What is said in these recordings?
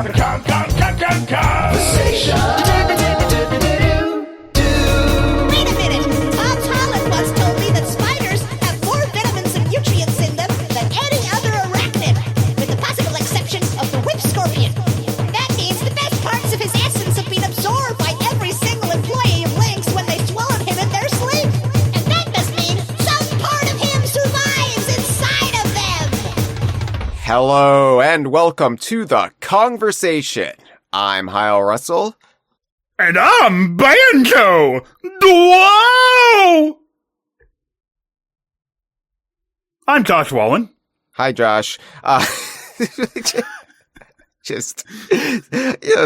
Conversation. Wait a minute! Tom Holland once told me that spiders have more vitamins and nutrients in them than any other arachnid, with the possible exception of the whip scorpion. That means the best parts of his essence have been absorbed by every single employee of Lynx when they swallowed him in their sleep. And that must mean some part of him survives inside of them! Hello, and welcome to the Kongversation. I'm Hyle Russell. And I'm Banjo-Tooie! I'm Josh Wallen. Hi, Josh. Just,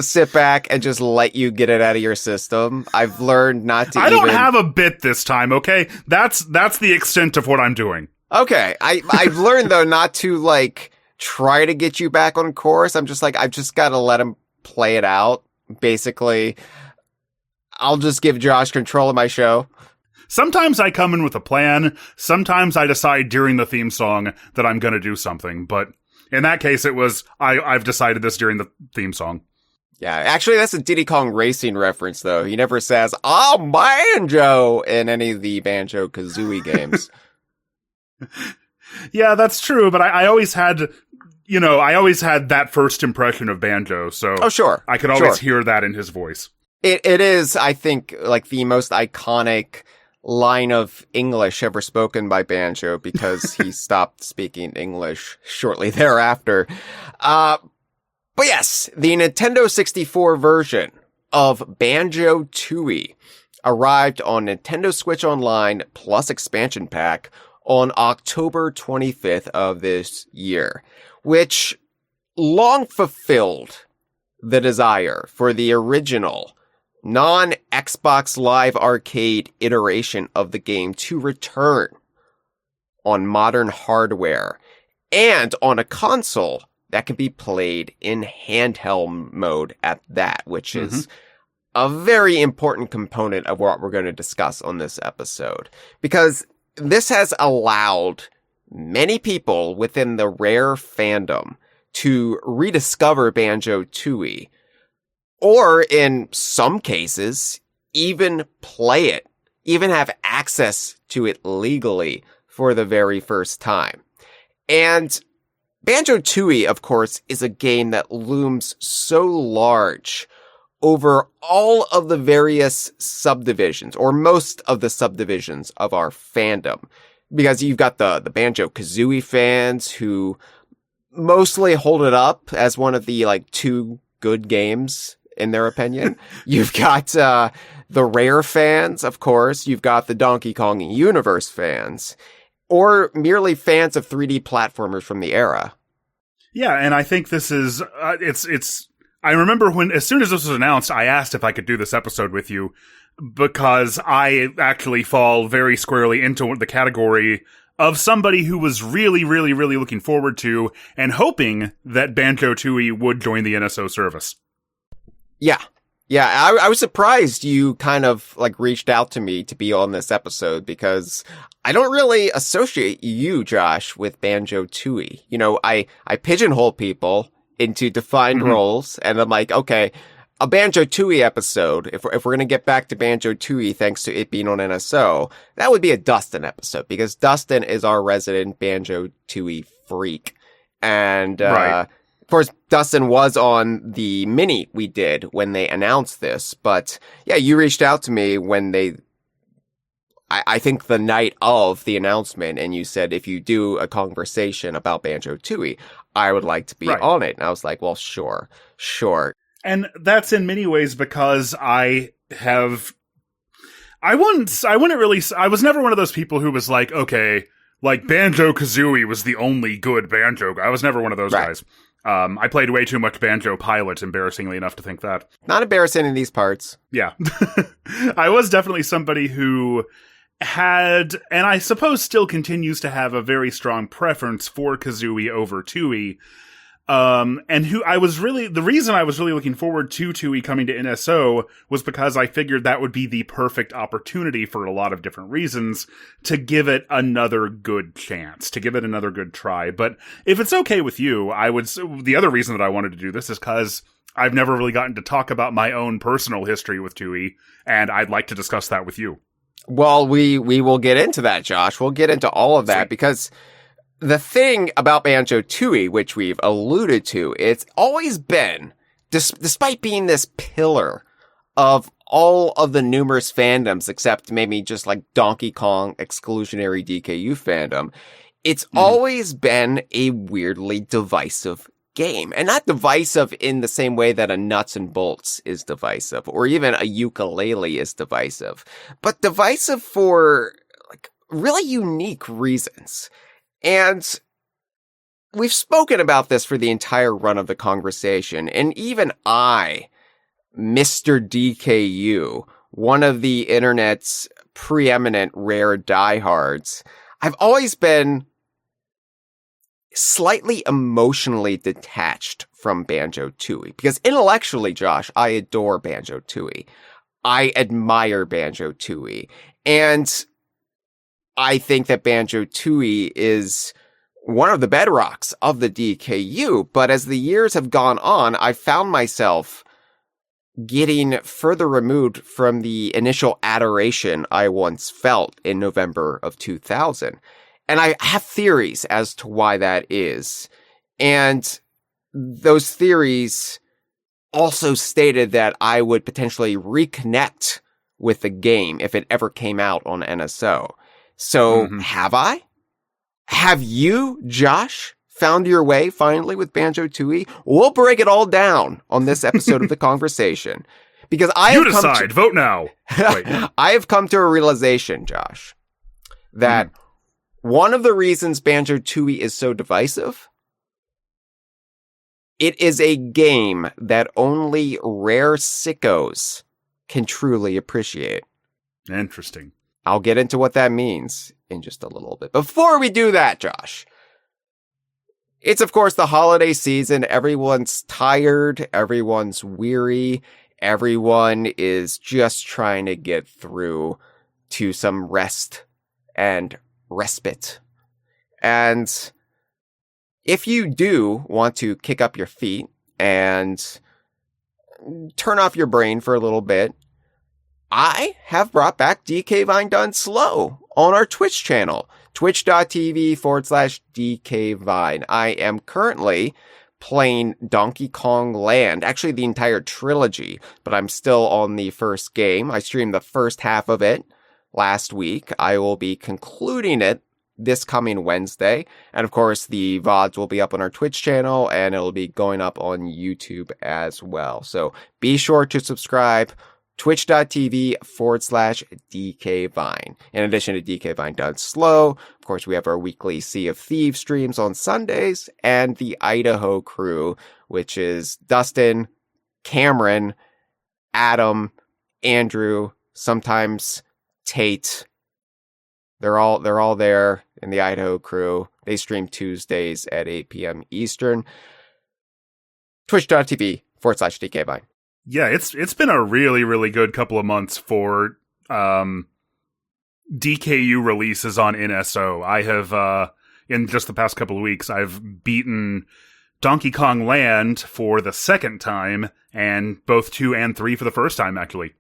sit back and just let you get it out of your system. I've learned not to I don't have a bit this time, okay? That's the extent of what I'm doing. Okay, I've learned, though, not to, try to get you back on course. I'm just I've just got to let him play it out. Basically, I'll just give Josh control of my show. Sometimes I come in with a plan. Sometimes I decide during the theme song that I'm going to do something. But in that case, it was, I've decided this during the theme song. Yeah, actually, that's a Diddy Kong Racing reference, though. He never says, "Oh, Banjo," in any of the Banjo-Kazooie games. Yeah, that's true. But I always had, I always had that first impression of Banjo. So oh, sure. I could always hear that in his voice. It is, I think, the most iconic line of English ever spoken by Banjo because he stopped speaking English shortly thereafter. But yes, the Nintendo 64 version of Banjo-Tooie arrived on Nintendo Switch Online plus expansion pack on October 25th of this year, which long fulfilled the desire for the original non-Xbox Live Arcade iteration of the game to return on modern hardware and on a console that can be played in handheld mode at that, which is a very important component of what we're going to discuss on this episode. Because this has allowed many people within the Rare fandom to rediscover Banjo-Tooie, or in some cases, even play it, even have access to it legally for the very first time. And Banjo-Tooie, of course, is a game that looms so large over all of the various subdivisions, or most of the subdivisions of our fandom. Because you've got the Banjo-Kazooie fans who mostly hold it up as one of the, two good games in their opinion. You've got the Rare fans, of course. You've got the Donkey Kong Universe fans, or merely fans of 3D platformers from the era. Yeah, and I think this is it's. I remember as soon as this was announced, I asked if I could do this episode with you because I actually fall very squarely into the category of somebody who was really, really, really looking forward to and hoping that Banjo-Tooie would join the NSO service. Yeah. I was surprised you kind of reached out to me to be on this episode because I don't really associate you, Josh, with Banjo-Tooie. I pigeonhole people into defined roles, and I'm like, okay, a Banjo-Tooie episode, if we're going to get back to Banjo-Tooie thanks to it being on NSO, that would be a Dustin episode because Dustin is our resident Banjo-Tooie freak. And, right. Of course, Dustin was on the mini we did when they announced this, but yeah, you reached out to me when I think the night of the announcement, and you said, if you do a conversation about Banjo-Tooie, I would like to be on it. And I was like, well, sure. And that's in many ways because I was never one of those people who was like, okay, Banjo-Kazooie was the only good Banjo. I was never one of those guys. I played way too much Banjo Pilot, embarrassingly enough to think that. Not embarrassing in these parts. Yeah. I was definitely somebody who had, and I suppose still continues to have, a very strong preference for Kazooie over Tooie. And the reason I was really looking forward to Tooie coming to NSO was because I figured that would be the perfect opportunity for a lot of different reasons to give it another good chance, to give it another good try. But if it's okay with you, the other reason that I wanted to do this is because I've never really gotten to talk about my own personal history with Tooie, and I'd like to discuss that with you. Well, we will get into that, Josh. We'll get into all of that Sweet. because the thing about Banjo-Tooie, which we've alluded to, it's always been, despite being this pillar of all of the numerous fandoms, except maybe just like Donkey Kong exclusionary DKU fandom, it's always been a weirdly divisive game. And not divisive in the same way that a nuts and bolts is divisive, or even a ukulele is divisive, but divisive for like really unique reasons. And we've spoken about this for the entire run of the Kongversation, and even I, Mr. DKU, one of the internet's preeminent rare diehards, I've always been slightly emotionally detached from Banjo-Tooie. Because intellectually, Josh, I adore Banjo-Tooie. I admire Banjo-Tooie. And I think that Banjo-Tooie is one of the bedrocks of the DKU, but as the years have gone on, I found myself getting further removed from the initial adoration I once felt in November of 2000. And I have theories as to why that is. And those theories also stated that I would potentially reconnect with the game if it ever came out on NSO. So, have I? Have you, Josh, found your way finally with Banjo-Tooie? We'll break it all down on this episode of the Kongversation. Because vote now. Wait. I have come to a realization, Josh, that one of the reasons Banjo-Tooie is so divisive, it is a game that only rare sickos can truly appreciate. Interesting. I'll get into what that means in just a little bit. Before we do that, Josh, it's of course the holiday season. Everyone's tired. Everyone's weary. Everyone is just trying to get through to some rest and respite. And if you do want to kick up your feet and turn off your brain for a little bit, I have brought back DK Vine Done Slow on our Twitch channel, twitch.tv/DK Vine. I am currently playing Donkey Kong Land, actually the entire trilogy, but I'm still on the first game. I streamed the first half of it last week. I will be concluding it this coming Wednesday. And of course, the VODs will be up on our Twitch channel and it'll be going up on YouTube as well. So be sure to subscribe. Twitch.tv/DK Vine. In addition to DK Vine Done Slow, of course, we have our weekly Sea of Thieves streams on Sundays and the Idaho crew, which is Dustin, Cameron, Adam, Andrew, sometimes Tate. They're all there in the Idaho crew. They stream Tuesdays at 8 p.m. Eastern. Twitch.tv/DK Vine. Yeah, it's been a really, really good couple of months for DKU releases on NSO. I have, in just the past couple of weeks, I've beaten Donkey Kong Land for the second time, and both 2 and 3 for the first time, actually.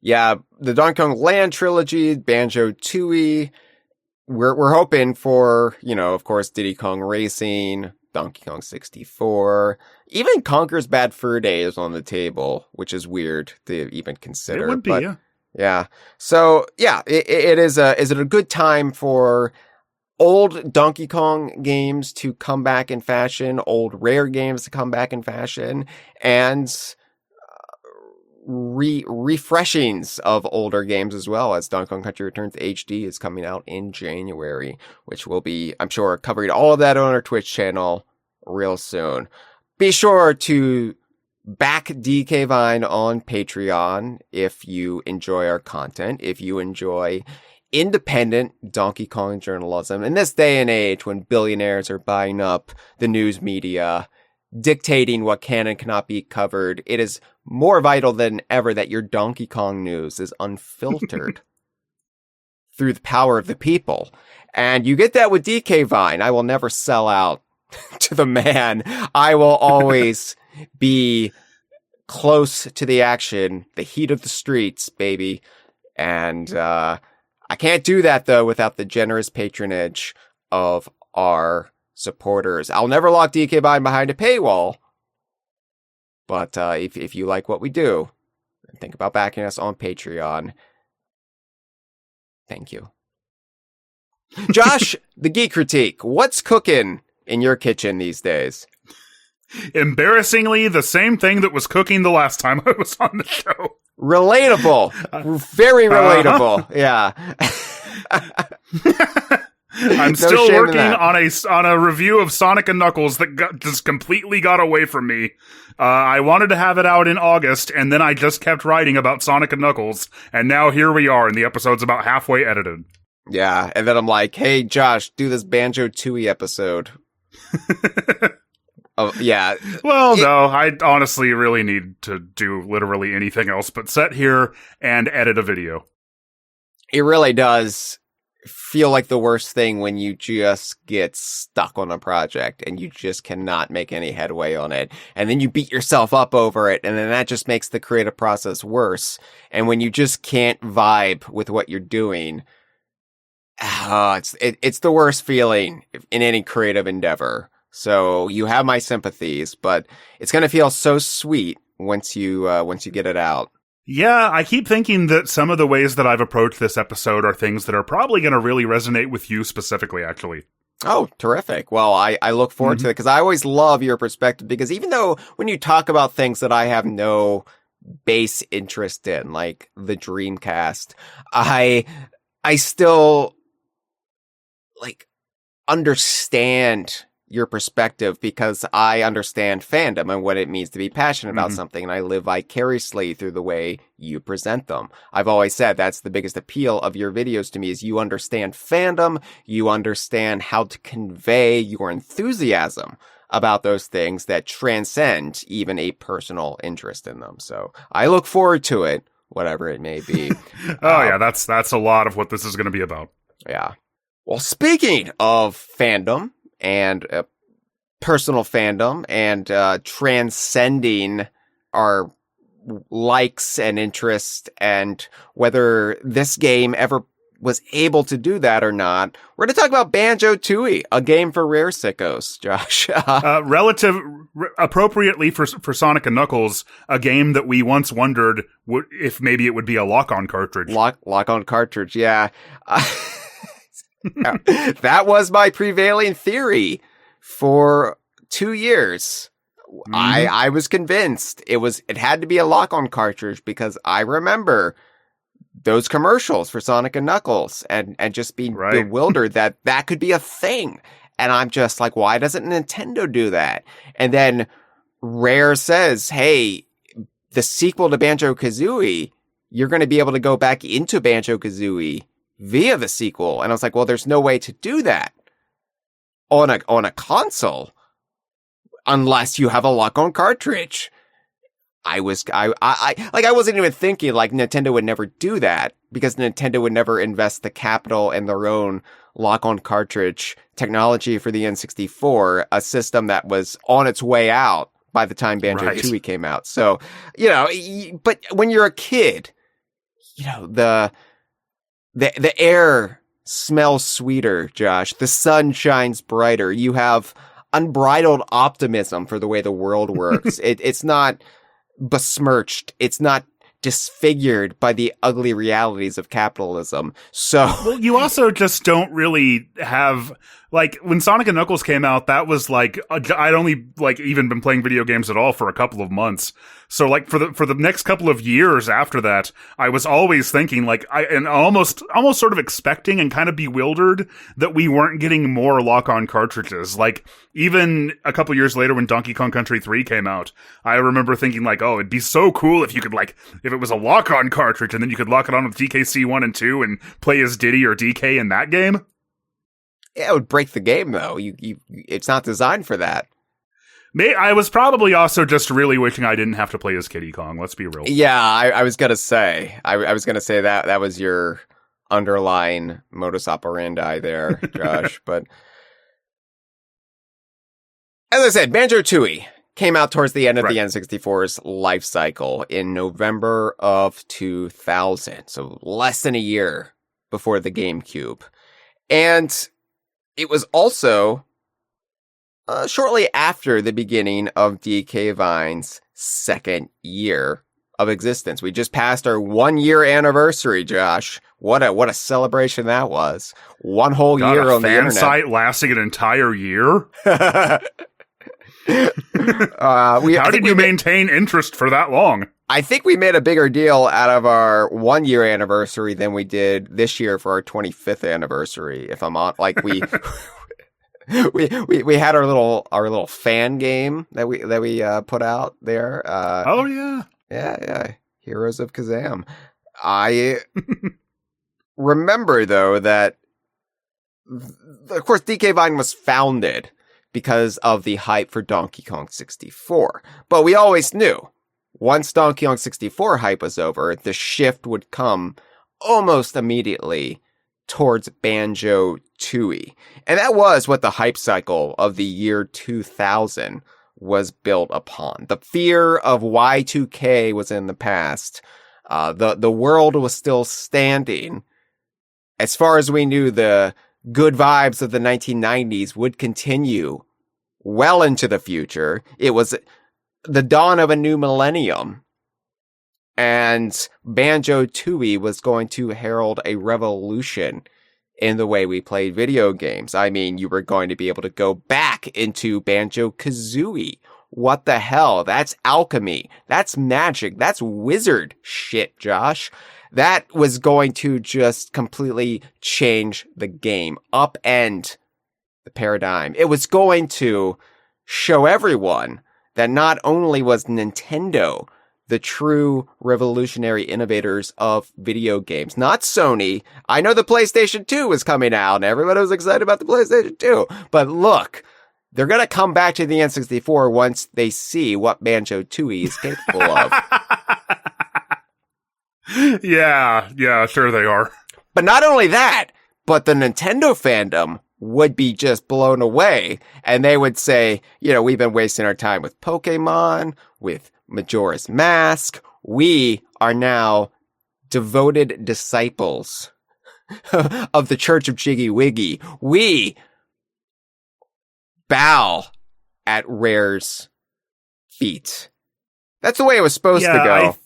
Yeah, the Donkey Kong Land trilogy, Banjo-Tooie. We're hoping for, of course, Diddy Kong Racing, Donkey Kong 64, even Conker's Bad Fur Day is on the table, which is weird to even consider. It would be, yeah. Yeah. So, yeah, is it a good time for old Donkey Kong games to come back in fashion, old Rare games to come back in fashion, and refreshings of older games as well, as Donkey Kong Country Returns HD is coming out in January, which will be, I'm sure, covering all of that on our Twitch channel real soon. Be sure to back DK Vine on Patreon if you enjoy our content, if you enjoy independent Donkey Kong journalism. In this day and age when billionaires are buying up the news media dictating what can and cannot be covered, it is more vital than ever that your Donkey Kong news is unfiltered through the power of the people. And you get that with DK Vine. I will never sell out to the man. I will always be close to the action, the heat of the streets, baby. And I can't do that, though, without the generous patronage of our supporters. I'll never lock DK Vine behind a paywall. But if you like what we do, think about backing us on Patreon. Thank you. Josh, the Geek Critique, what's cooking in your kitchen these days? Embarrassingly, the same thing that was cooking the last time I was on the show. Relatable. Very relatable. Yeah. I'm still working on a review of Sonic and Knuckles that just completely got away from me. I wanted to have it out in August, and then I just kept writing about Sonic and Knuckles, and now here we are, and the episode's about halfway edited. Yeah, and then I'm like, hey, Josh, do this Banjo-Tooie episode. Oh, yeah. Well, no, I honestly really need to do literally anything else but sit here and edit a video. It really does feel like the worst thing when you just get stuck on a project and you just cannot make any headway on it. And then you beat yourself up over it, and then that just makes the creative process worse. And when you just can't vibe with what you're doing, it's the worst feeling in any creative endeavor. So you have my sympathies, but it's going to feel so sweet once you get it out. Yeah, I keep thinking that some of the ways that I've approached this episode are things that are probably going to really resonate with you specifically, actually. Oh, terrific. Well, I look forward to it because I always love your perspective, because even though when you talk about things that I have no base interest in, like the Dreamcast, I still understand your perspective because I understand fandom and what it means to be passionate about something, and I live vicariously through the way you present them. I've always said that's the biggest appeal of your videos to me, is you understand fandom, you understand how to convey your enthusiasm about those things that transcend even a personal interest in them. So I look forward to it, whatever it may be. Yeah, that's a lot of what this is going to be about. Yeah. Well, speaking of fandom and personal fandom and transcending our likes and interests, and whether this game ever was able to do that or not, we're going to talk about Banjo-Tooie, a game for rare sickos, Josh. Appropriately for Sonic and Knuckles, a game that we once wondered if maybe it would be a lock-on cartridge. Lock-on cartridge, yeah. That was my prevailing theory for 2 years. I was convinced it had to be a lock-on cartridge, because I remember those commercials for Sonic and Knuckles and just being bewildered that could be a thing. And I'm just like, why doesn't Nintendo do that? And then Rare says, hey, the sequel to Banjo-Kazooie, you're going to be able to go back into Banjo-Kazooie via the sequel. And I was like, well, there's no way to do that on a console unless you have a lock-on cartridge. I wasn't even thinking like Nintendo would never do that, because Nintendo would never invest the capital in their own lock-on cartridge technology for the N64, a system that was on its way out by the time Banjo-Tooie came out. So, but when you're a kid, the air smells sweeter, Josh. The sun shines brighter. You have unbridled optimism for the way the world works. It's not besmirched. It's not disfigured by the ugly realities of capitalism. So, well, you also just don't really have, like, when Sonic and Knuckles came out, that was like, I'd only even been playing video games at all for a couple of months. So like for the next couple of years after that, I was always thinking and almost sort of expecting and kind of bewildered that we weren't getting more lock-on cartridges. Like even a couple years later when Donkey Kong Country 3 came out, I remember thinking like, oh, it'd be so cool if you could if it was a lock-on cartridge and then you could lock it on with DKC 1 and 2 and play as Diddy or DK in that game. Yeah, it would break the game though. It's not designed for that. I was probably also just really wishing I didn't have to play as Kiddy Kong. Let's be real. Yeah, I was gonna say. I was gonna say that was your underlying modus operandi there, Josh. But as I said, Banjo-Tooie came out towards the end of the N64's life cycle in November of 2000, so less than a year before the GameCube. And it was also shortly after the beginning of DK Vine's second year of existence. We just passed our 1 year anniversary, Josh. What a celebration that was. One whole year on the internet. A fan site lasting an entire year? How did you maintain interest for that long? I think we made a bigger deal out of our 1 year anniversary than we did this year for our 25th anniversary. If I'm on, like we had our little fan game that we put out there. Oh yeah. Yeah. Heroes of Kazam. I remember though that, of course, DK Vine was founded because of the hype for Donkey Kong 64. But we always knew once Donkey Kong 64 hype was over, the shift would come almost immediately towards Banjo-Tooie. And that was what the hype cycle of the year 2000 was built upon. The fear of Y2K was in the past. The world was still standing. As far as we knew, the good vibes of the 1990s would continue well into the future. It was the dawn of a new millennium. And Banjo-Tooie was going to herald a revolution in the way we played video games. I mean, you were going to be able to go back into Banjo-Kazooie. What the hell? That's alchemy. That's magic. That's wizard shit, Josh. That was going to just completely change the game, upend the paradigm. It was going to show everyone that not only was Nintendo the true revolutionary innovators of video games, not Sony. I know the PlayStation 2 was coming out and everybody was excited about the PlayStation 2, but look, they're going to come back to the N64 once they see what Banjo-Tooie is capable of. Yeah, sure they are. But not only that, but the Nintendo fandom would be just blown away. And they would say, you know, we've been wasting our time with Pokemon, with Majora's Mask. We are now devoted disciples of the Church of Jiggy Wiggy. We bow at Rare's feet. That's the way it was supposed to go.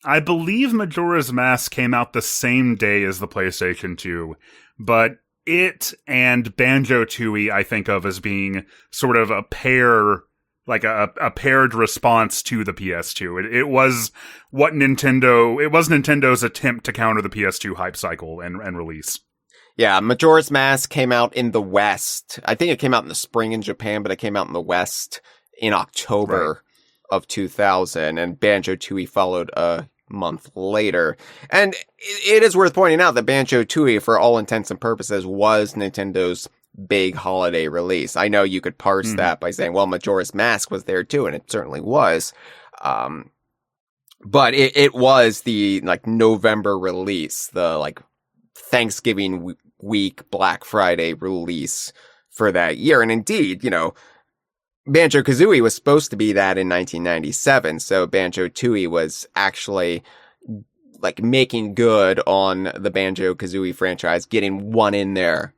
I believe Majora's Mask came out the same day as the PlayStation 2, but it and Banjo-Tooie I think of as being sort of a pair, like a paired response to the PS2. It was Nintendo's attempt to counter the PS2 hype cycle and release. Yeah, Majora's Mask came out in the West. I think it came out in the spring in Japan, but it came out in the West in October of 2000, and Banjo-Tooie followed a month later. And it is worth pointing out that Banjo-Tooie, for all intents and purposes, was Nintendo's big holiday release. I know you could parse that by saying, well, Majora's Mask was there too, and it certainly was. But it was the November release, the Thanksgiving week, Black Friday release for that year. And indeed, Banjo-Kazooie was supposed to be that in 1997, so Banjo-Tooie was actually making good on the Banjo-Kazooie franchise, getting one in there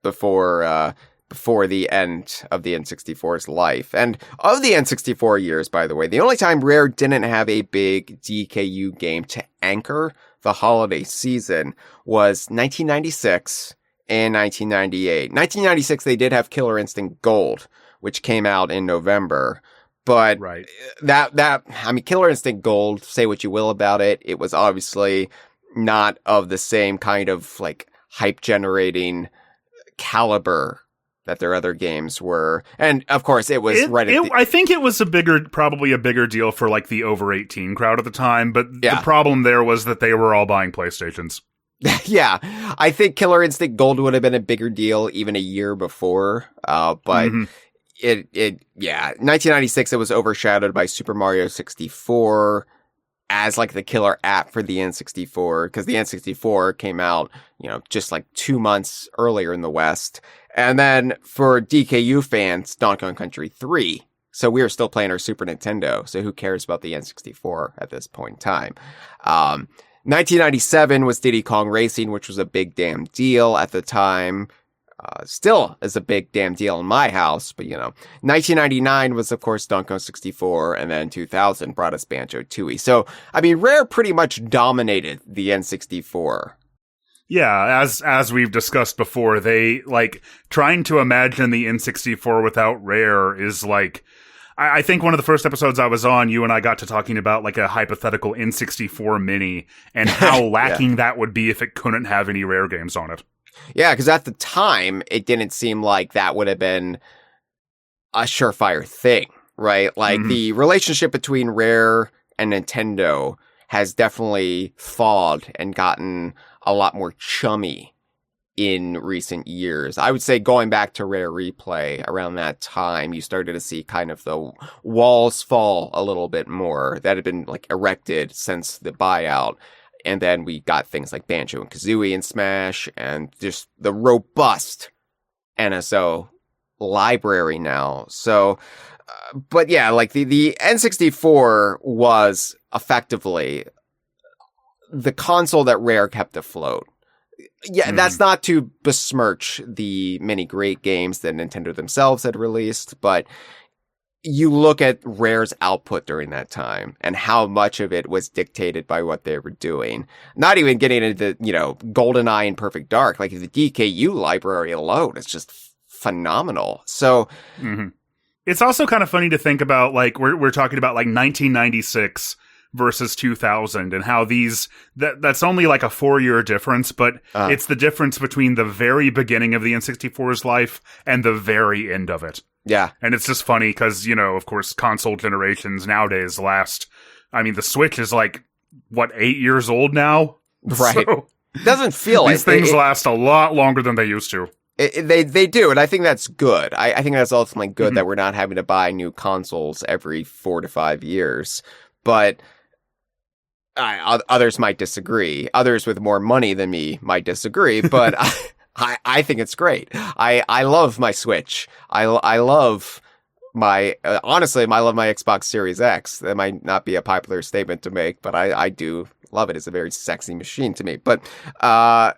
before the end of the N64's life. And of the N64 years, by the way, the only time Rare didn't have a big DKU game to anchor the holiday season was 1996 and 1998. 1996, they did have Killer Instinct Gold, which came out in November. But Killer Instinct Gold, say what you will about it, it was obviously not of the same kind of hype generating caliber that their other games were. And of course it was I think it was probably a bigger deal for the over 18 crowd at the time, but the problem there was that they were all buying PlayStations. Yeah, I think Killer Instinct Gold would have been a bigger deal even a year before, but Yeah. 1996, it was overshadowed by Super Mario 64 as like the killer app for the N64, because the N64 came out, just like 2 months earlier in the West. And then for DKU fans, Donkey Kong Country 3. So we were still playing our Super Nintendo. So who cares about the N64 at this point in time? 1997 was Diddy Kong Racing, which was a big damn deal at the time. Still is a big damn deal in my house, but 1999 was, of course, Donkey Kong 64, and then 2000 brought us Banjo-Tooie. So, Rare pretty much dominated the N64. Yeah, as we've discussed before, they, trying to imagine the N64 without Rare is, I think one of the first episodes I was on, you and I got to talking about, a hypothetical N64 mini, and how lacking that would be if it couldn't have any Rare games on it. Yeah, because at the time, it didn't seem like that would have been a surefire thing, right? The relationship between Rare and Nintendo has definitely thawed and gotten a lot more chummy in recent years. I would say going back to Rare Replay around that time, you started to see kind of the walls fall a little bit more that had been erected since the buyout. And then we got things like Banjo and Kazooie and Smash, and just the robust NSO library now. So, but yeah, the N64 was effectively the console that Rare kept afloat. Yeah, that's not to besmirch the many great games that Nintendo themselves had released, but you look at Rare's output during that time and how much of it was dictated by what they were doing. Not even getting into, GoldenEye and Perfect Dark. The DKU library alone is just phenomenal. So it's also kind of funny to think about, we're talking about 1996 versus 2000 and how that's only a 4-year difference, but it's the difference between the very beginning of the N64's life and the very end of it. Yeah. And it's just funny because, of course, console generations nowadays last... the Switch is 8 years old now? Right. So, doesn't feel these things last a lot longer than they used to. They do, and I think that's good. I think that's ultimately good that we're not having to buy new consoles every 4 to 5 years. But others might disagree. Others with more money than me might disagree, but... I think it's great. I love my Switch. I love my, honestly, I love my Xbox Series X. That might not be a popular statement to make, but I do love it. It's a very sexy machine to me. But, all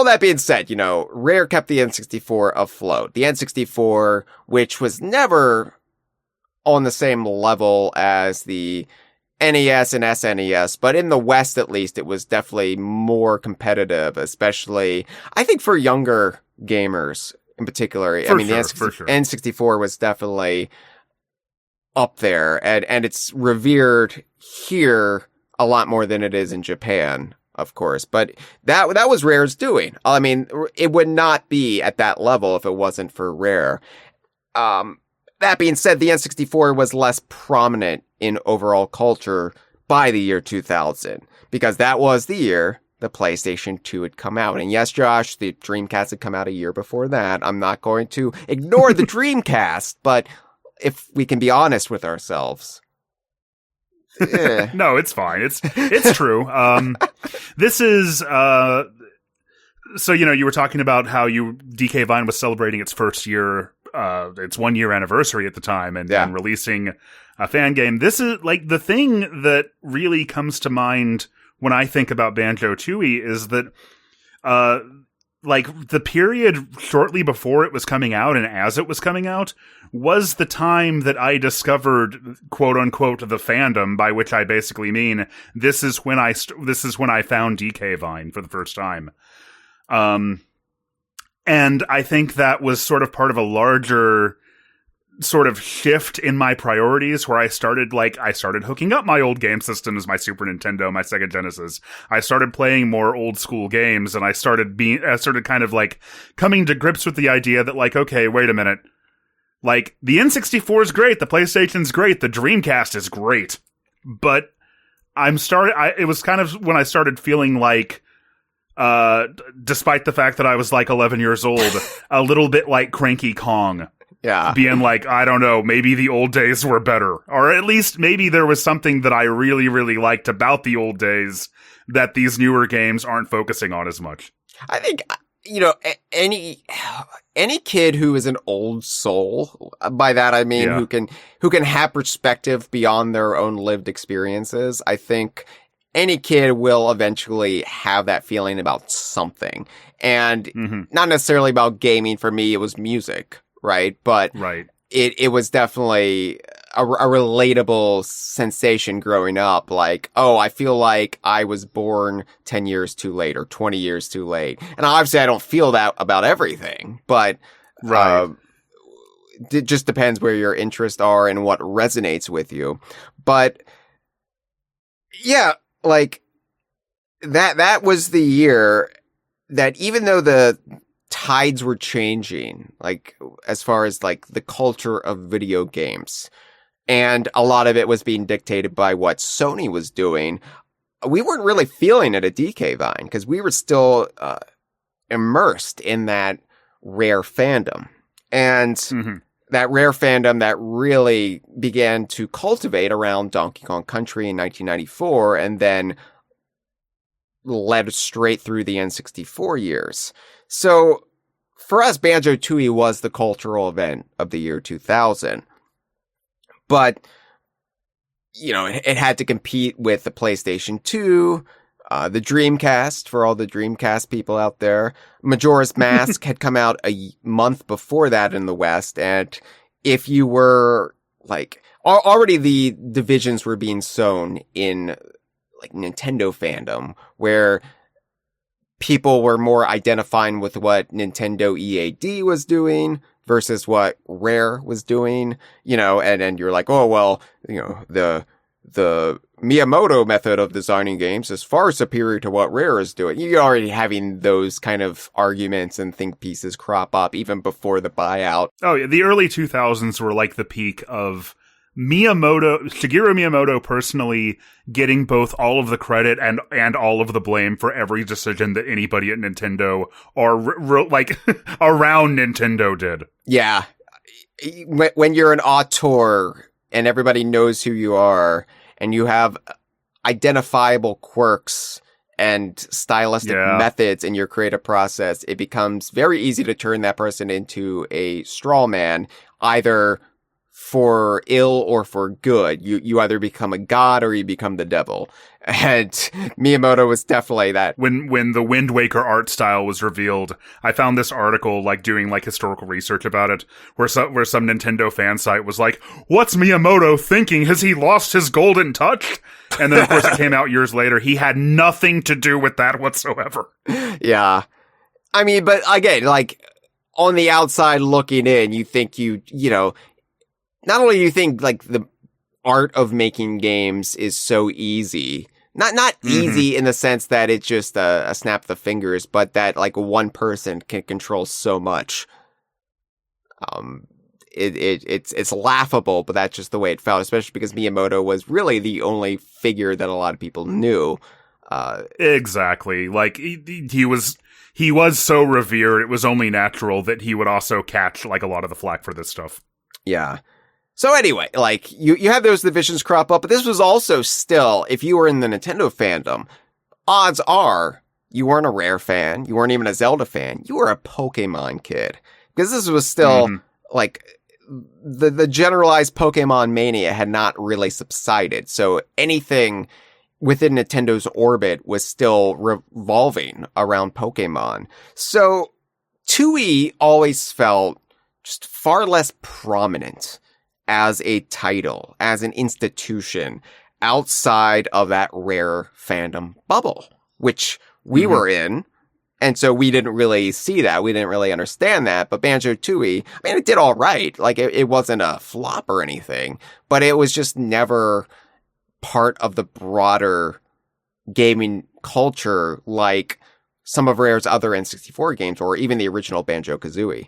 that being said, Rare kept the N64 afloat. The N64, which was never on the same level as the NES and SNES, but in the West, at least, it was definitely more competitive, especially, I think, for younger gamers in particular. The N64 was definitely up there, and it's revered here a lot more than it is in Japan, of course. But that was Rare's doing. It would not be at that level if it wasn't for Rare. That being said, the N64 was less prominent in overall culture by the year 2000, because that was the year the PlayStation 2 had come out. And yes, Josh, the Dreamcast had come out a year before that. I'm not going to ignore the Dreamcast, but if we can be honest with ourselves. No, it's fine. It's true. This is, so, you were talking about how DK Vine was celebrating its first year, its 1 year anniversary at the time, and releasing a fan game. This is the thing that really comes to mind when I think about Banjo-Tooie is that, the period shortly before it was coming out and as it was coming out was the time that I discovered, quote unquote, the fandom, by which I basically mean this is when I found DK Vine for the first time. And I think that was sort of part of a larger sort of shift in my priorities where I started hooking up my old game systems, my Super Nintendo, my Sega Genesis. I started playing more old school games, and I started kind of coming to grips with the idea that okay, wait a minute. The N64 is great, the PlayStation's great, the Dreamcast is great. But it was kind of when I started feeling despite the fact that I was like 11 years old, a little bit like Cranky Kong. Yeah. Being like, I don't know, maybe the old days were better. Or at least maybe there was something that I really, really liked about the old days that these newer games aren't focusing on as much. I think, any kid who is an old soul, by that I mean who can have perspective beyond their own lived experiences, I think any kid will eventually have that feeling about something. And not necessarily about gaming. For me, it was music, right? But it was definitely a relatable sensation growing up. Like, oh, I feel like I was born 10 years too late or 20 years too late. And obviously I don't feel that about everything, but it just depends where your interests are and what resonates with you. But yeah, like that was the year that, even though the tides were changing, like as far as like the culture of video games, and a lot of it was being dictated by what Sony was doing, we weren't really feeling it at DK Vine because we were still immersed in that Rare fandom. And that Rare fandom that really began to cultivate around Donkey Kong Country in 1994 and then led straight through the N64 years. So for us, Banjo-Tooie was the cultural event of the year 2000. But, it had to compete with the PlayStation 2, the Dreamcast, for all the Dreamcast people out there. Majora's Mask had come out a month before that in the West, and if you were, like, already the divisions were being sown in, like, Nintendo fandom, where people were more identifying with what Nintendo EAD was doing versus what Rare was doing, and you're like, oh, well, the Miyamoto method of designing games is far superior to what Rare is doing. You're already having those kind of arguments and think pieces crop up even before the buyout. Oh, yeah. The early 2000s were like the peak of Shigeru Miyamoto personally getting both all of the credit and all of the blame for every decision that anybody at Nintendo or like around Nintendo did. Yeah. When you're an auteur and everybody knows who you are and you have identifiable quirks and stylistic methods in your creative process, it becomes very easy to turn that person into a straw man, either for ill or for good. You either become a god or you become the devil. And Miyamoto was definitely that. When the Wind Waker art style was revealed, I found this article, like, doing, like, historical research about it, where some Nintendo fan site was like, what's Miyamoto thinking? Has he lost his golden touch? And then, of course, it came out years later. He had nothing to do with that whatsoever. Yeah. I mean, but again, like, on the outside looking in, you think not only do you think, like, the art of making games is so easy, not easy in the sense that it's just a snap of the fingers, but that, like, one person can control so much. It's laughable, but that's just the way it felt, especially because Miyamoto was really the only figure that a lot of people knew. Exactly. Like, he was so revered, it was only natural that he would also catch, like, a lot of the flack for this stuff. Yeah. So anyway, like, you have those divisions crop up, but this was also still, if you were in the Nintendo fandom, odds are you weren't a Rare fan, you weren't even a Zelda fan, you were a Pokemon kid. Because this was still, like, the generalized Pokemon mania had not really subsided, so anything within Nintendo's orbit was still revolving around Pokemon. So, Tooie always felt just far less prominent as a title, as an institution, outside of that Rare fandom bubble, which we were in, and so we didn't really see that, we didn't really understand that, but Banjo-Tooie, I mean, it did all right, like, it wasn't a flop or anything, but it was just never part of the broader gaming culture like some of Rare's other N64 games, or even the original Banjo-Kazooie.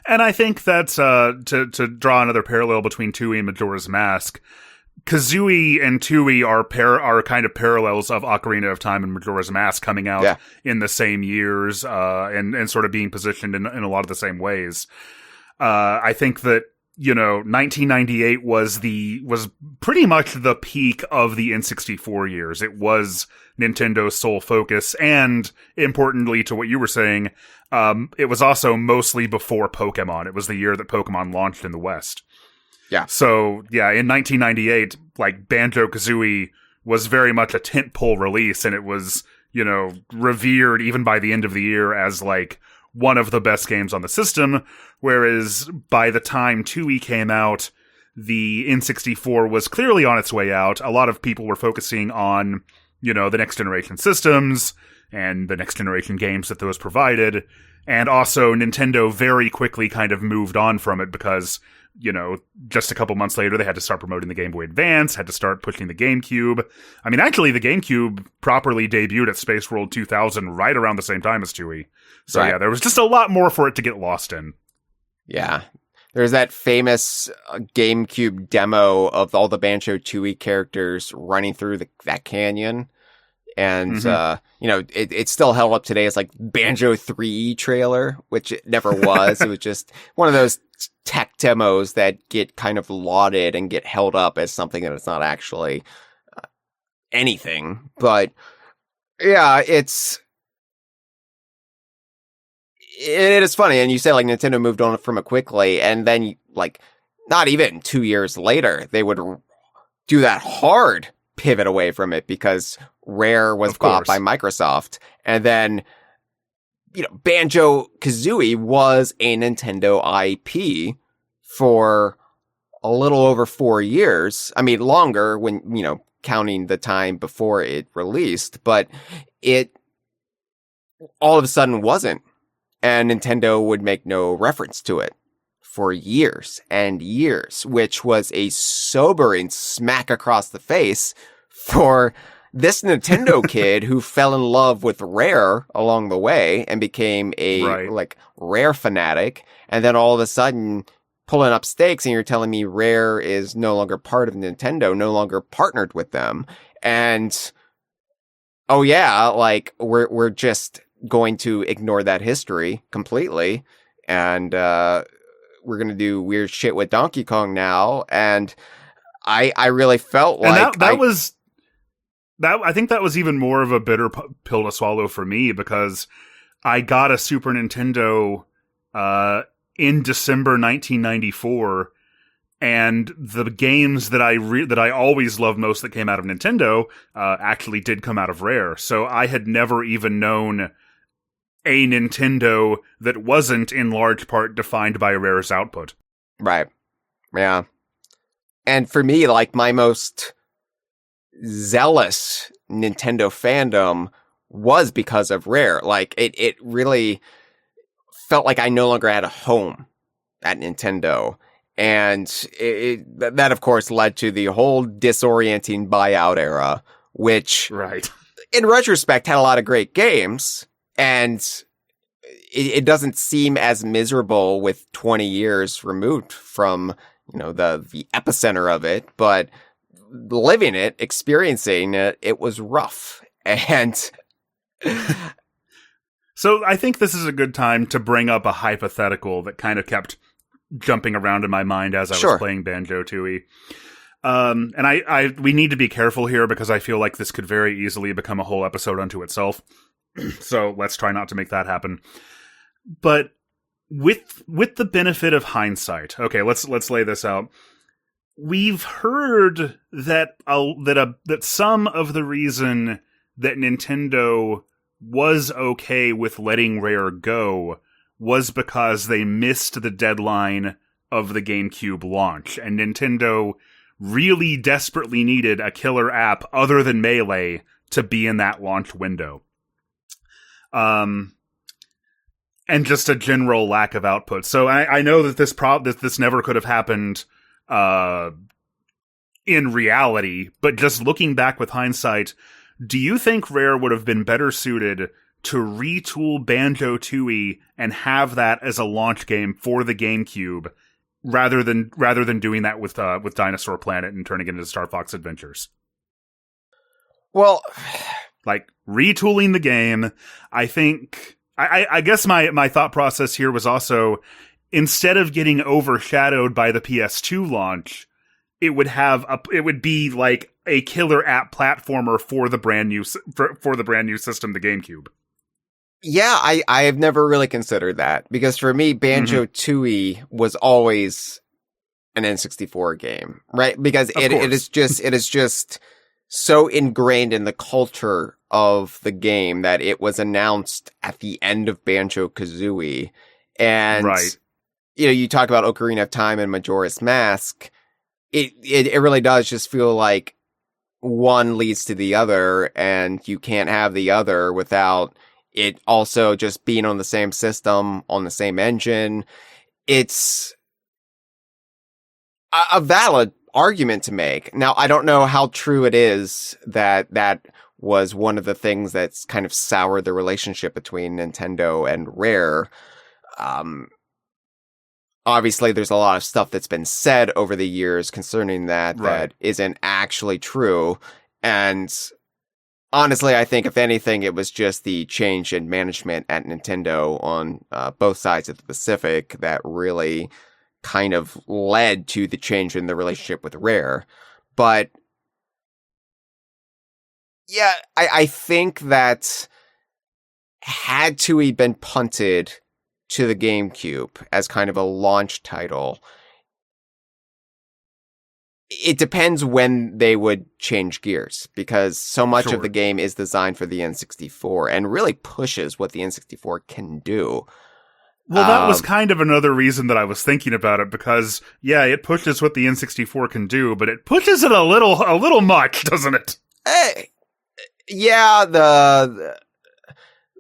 And I think that's, to draw another parallel between Tooie and Majora's Mask, Kazooie and Tooie are kind of parallels of Ocarina of Time and Majora's Mask coming out in the same years, and sort of being positioned in a lot of the same ways. I think that, 1998 was pretty much the peak of the N64 years. It was Nintendo's sole focus, and importantly to what you were saying, it was also mostly before Pokemon. It was the year that Pokemon launched in the West. Yeah. So, yeah, in 1998, like, Banjo-Kazooie was very much a tentpole release, and it was, revered even by the end of the year as, like, one of the best games on the system, whereas by the time Tooie came out, the N64 was clearly on its way out. A lot of people were focusing on, the next generation systems and the next generation games that those provided, and also Nintendo very quickly kind of moved on from it because, just a couple months later, they had to start promoting the Game Boy Advance, had to start pushing the GameCube. I mean, actually, the GameCube properly debuted at Space World 2000 right around the same time as Tooie. So, yeah, there was just a lot more for it to get lost in. Yeah. There's that famous GameCube demo of all the Banjo-Tooie characters running through that canyon. And, it's still held up today as like Banjo 3 trailer, which it never was. It was just one of those tech demos that get kind of lauded and get held up as something that it's not actually anything. But yeah, it is funny. And you say like Nintendo moved on from it quickly, and then like not even 2 years later, they would do that hard pivot away from it because Rare was bought by Microsoft. And then, Banjo-Kazooie was a Nintendo IP for a little over 4 years. I mean, longer when, counting the time before it released, but it all of a sudden wasn't. And Nintendo would make no reference to it for years and years, which was a sobering smack across the face for this Nintendo kid who fell in love with Rare along the way and became a Rare fanatic. And then all of a sudden pulling up stakes and you're telling me Rare is no longer part of Nintendo, no longer partnered with them. And oh yeah, like we're just going to ignore that history completely. And, we're going to do weird shit with Donkey Kong now. And I really felt like I think that was even more of a bitter pill to swallow for me because I got a Super Nintendo in December 1994, and the games that I always loved most that came out of Nintendo actually did come out of Rare. So I had never even known a Nintendo that wasn't in large part defined by Rare's output. Right. Yeah. And for me, like my most zealous Nintendo fandom was because of Rare. Like it really felt like I no longer had a home at Nintendo. And that of course led to the whole disorienting buyout era, which in retrospect had a lot of great games. And it doesn't seem as miserable with 20 years removed from, the epicenter of it, but living it, experiencing it, it was rough. And so I think this is a good time to bring up a hypothetical that kind of kept jumping around in my mind as I was playing Banjo-Tooie. And we need to be careful here because I feel like this could very easily become a whole episode unto itself. So let's try not to make that happen. But with the benefit of hindsight, okay, let's lay this out. We've heard that that some of the reason that Nintendo was okay with letting Rare go was because they missed the deadline of the GameCube launch, and Nintendo really desperately needed a killer app other than Melee to be in that launch window. And just a general lack of output. So I know that this never could have happened in reality, but just looking back with hindsight, do you think Rare would have been better suited to retool Banjo-Tooie and have that as a launch game for the GameCube rather than doing that with Dinosaur Planet and turning it into Star Fox Adventures. Well, like retooling the game, I think. I guess my thought process here was also, instead of getting overshadowed by the PS2 launch, it would be like a killer app platformer for the brand new system, the GameCube. Yeah, I have never really considered that, because for me, Banjo-Tooie was always an N64 game, right? Because it is just so ingrained in the culture of the game that it was announced at the end of Banjo-Kazooie. And, you talk about Ocarina of Time and Majora's Mask. It really does just feel like one leads to the other, and you can't have the other without it also just being on the same system, on the same engine. It's a valid argument to make. Now, I don't know how true it is that was one of the things that's kind of soured the relationship between Nintendo and Rare. Obviously, there's a lot of stuff that's been said over the years concerning that isn't actually true. And honestly, I think if anything, it was just the change in management at Nintendo on both sides of the Pacific that really kind of led to the change in the relationship with Rare. But yeah, I think that had Tooie been punted to the GameCube as kind of a launch title, it depends when they would change gears, because so much of the game is designed for the N64 and really pushes what the N64 can do. Well, that was kind of another reason that I was thinking about it, because, yeah, it pushes what the N64 can do, but it pushes it a little much, doesn't it? Yeah, the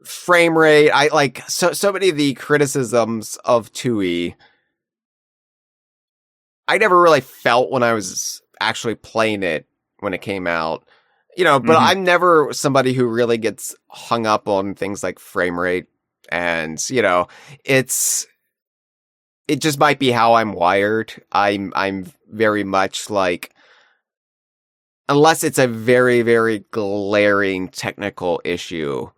frame rate, I like so many of the criticisms of Tooie I never really felt when I was actually playing it when it came out, but I'm never somebody who really gets hung up on things like frame rate, and, it just might be how I'm wired. I'm very much like, unless it's a very, very glaring technical issue,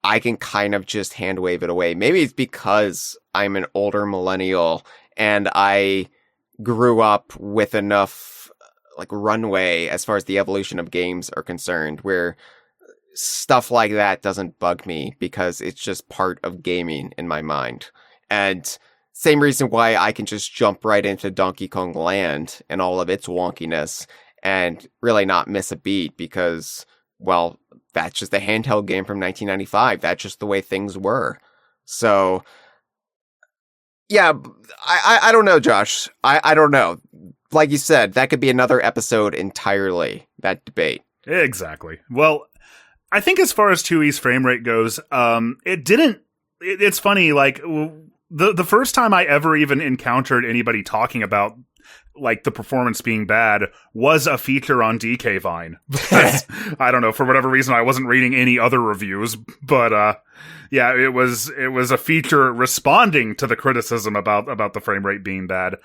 I can kind of just hand wave it away. Maybe it's because I'm an older millennial and I grew up with enough runway as far as the evolution of games are concerned, where stuff like that doesn't bug me because it's just part of gaming in my mind. And same reason why I can just jump right into Donkey Kong Land and all of its wonkiness and really not miss a beat, because, well, that's just a handheld game from 1995. That's just the way things were. So, yeah, I don't know, Josh. I don't know. Like you said, that could be another episode entirely, that debate. Exactly. Well, I think as far as 2E's frame rate goes, it's funny, the first time I ever even encountered anybody talking about the performance being bad was a feature on DK Vine. I don't know, for whatever reason I wasn't reading any other reviews, but yeah, it was a feature responding to the criticism about the frame rate being bad.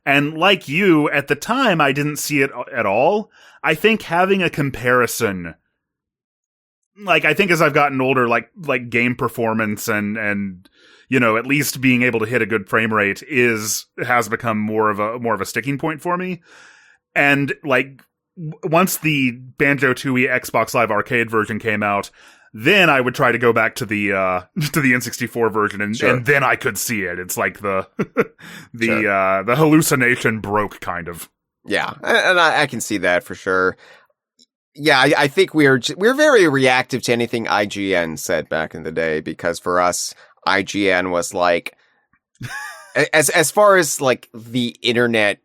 And like you, at the time I didn't see it at all. I think having a comparison, I think as I've gotten older, like game performance and at least being able to hit a good frame rate has become more of a sticking point for me. And once the Banjo-Tooie Xbox Live Arcade version came out, then I would try to go back to the N64 version, and then I could see it. It's like the hallucination broke, kind of. Yeah, and I can see that for sure. Yeah, I think we're very reactive to anything IGN said back in the day, because for us, IGN was as far as the internet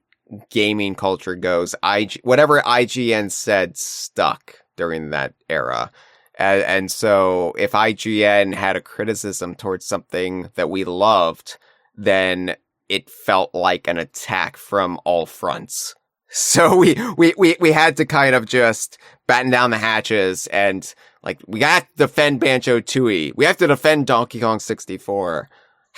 gaming culture goes, whatever IGN said stuck during that era. And so if IGN had a criticism towards something that we loved, then it felt like an attack from all fronts. So we had to kind of just batten down the hatches and we got to defend Banjo-Tooie. We have to defend Donkey Kong 64.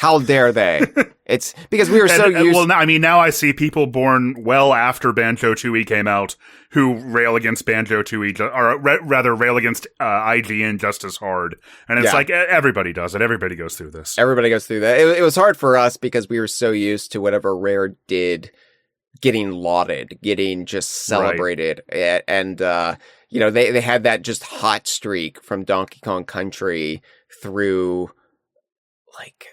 How dare they? It's because we were so used. Well, I mean, now I see people born well after Banjo-Tooie came out who rail against Banjo-Tooie, or rather rail against IGN just as hard. And it's like everybody does it. Everybody goes through this. Everybody goes through that. It was hard for us because we were so used to whatever Rare did getting lauded, getting just celebrated. Right. And, they had that just hot streak from Donkey Kong Country through, like,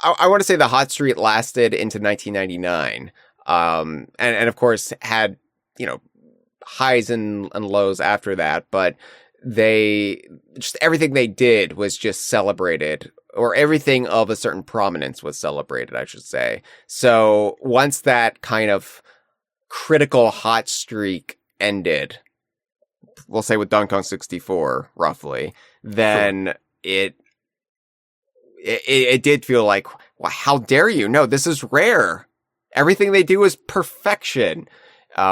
I want to say the hot streak lasted into 1999. And of course had, highs and lows after that, but everything they did was just celebrated, or everything of a certain prominence was celebrated, I should say. So once that kind of critical hot streak ended, we'll say with Donkey Kong 64, roughly, then it did feel like, well, how dare you? No, this is Rare. Everything they do is perfection.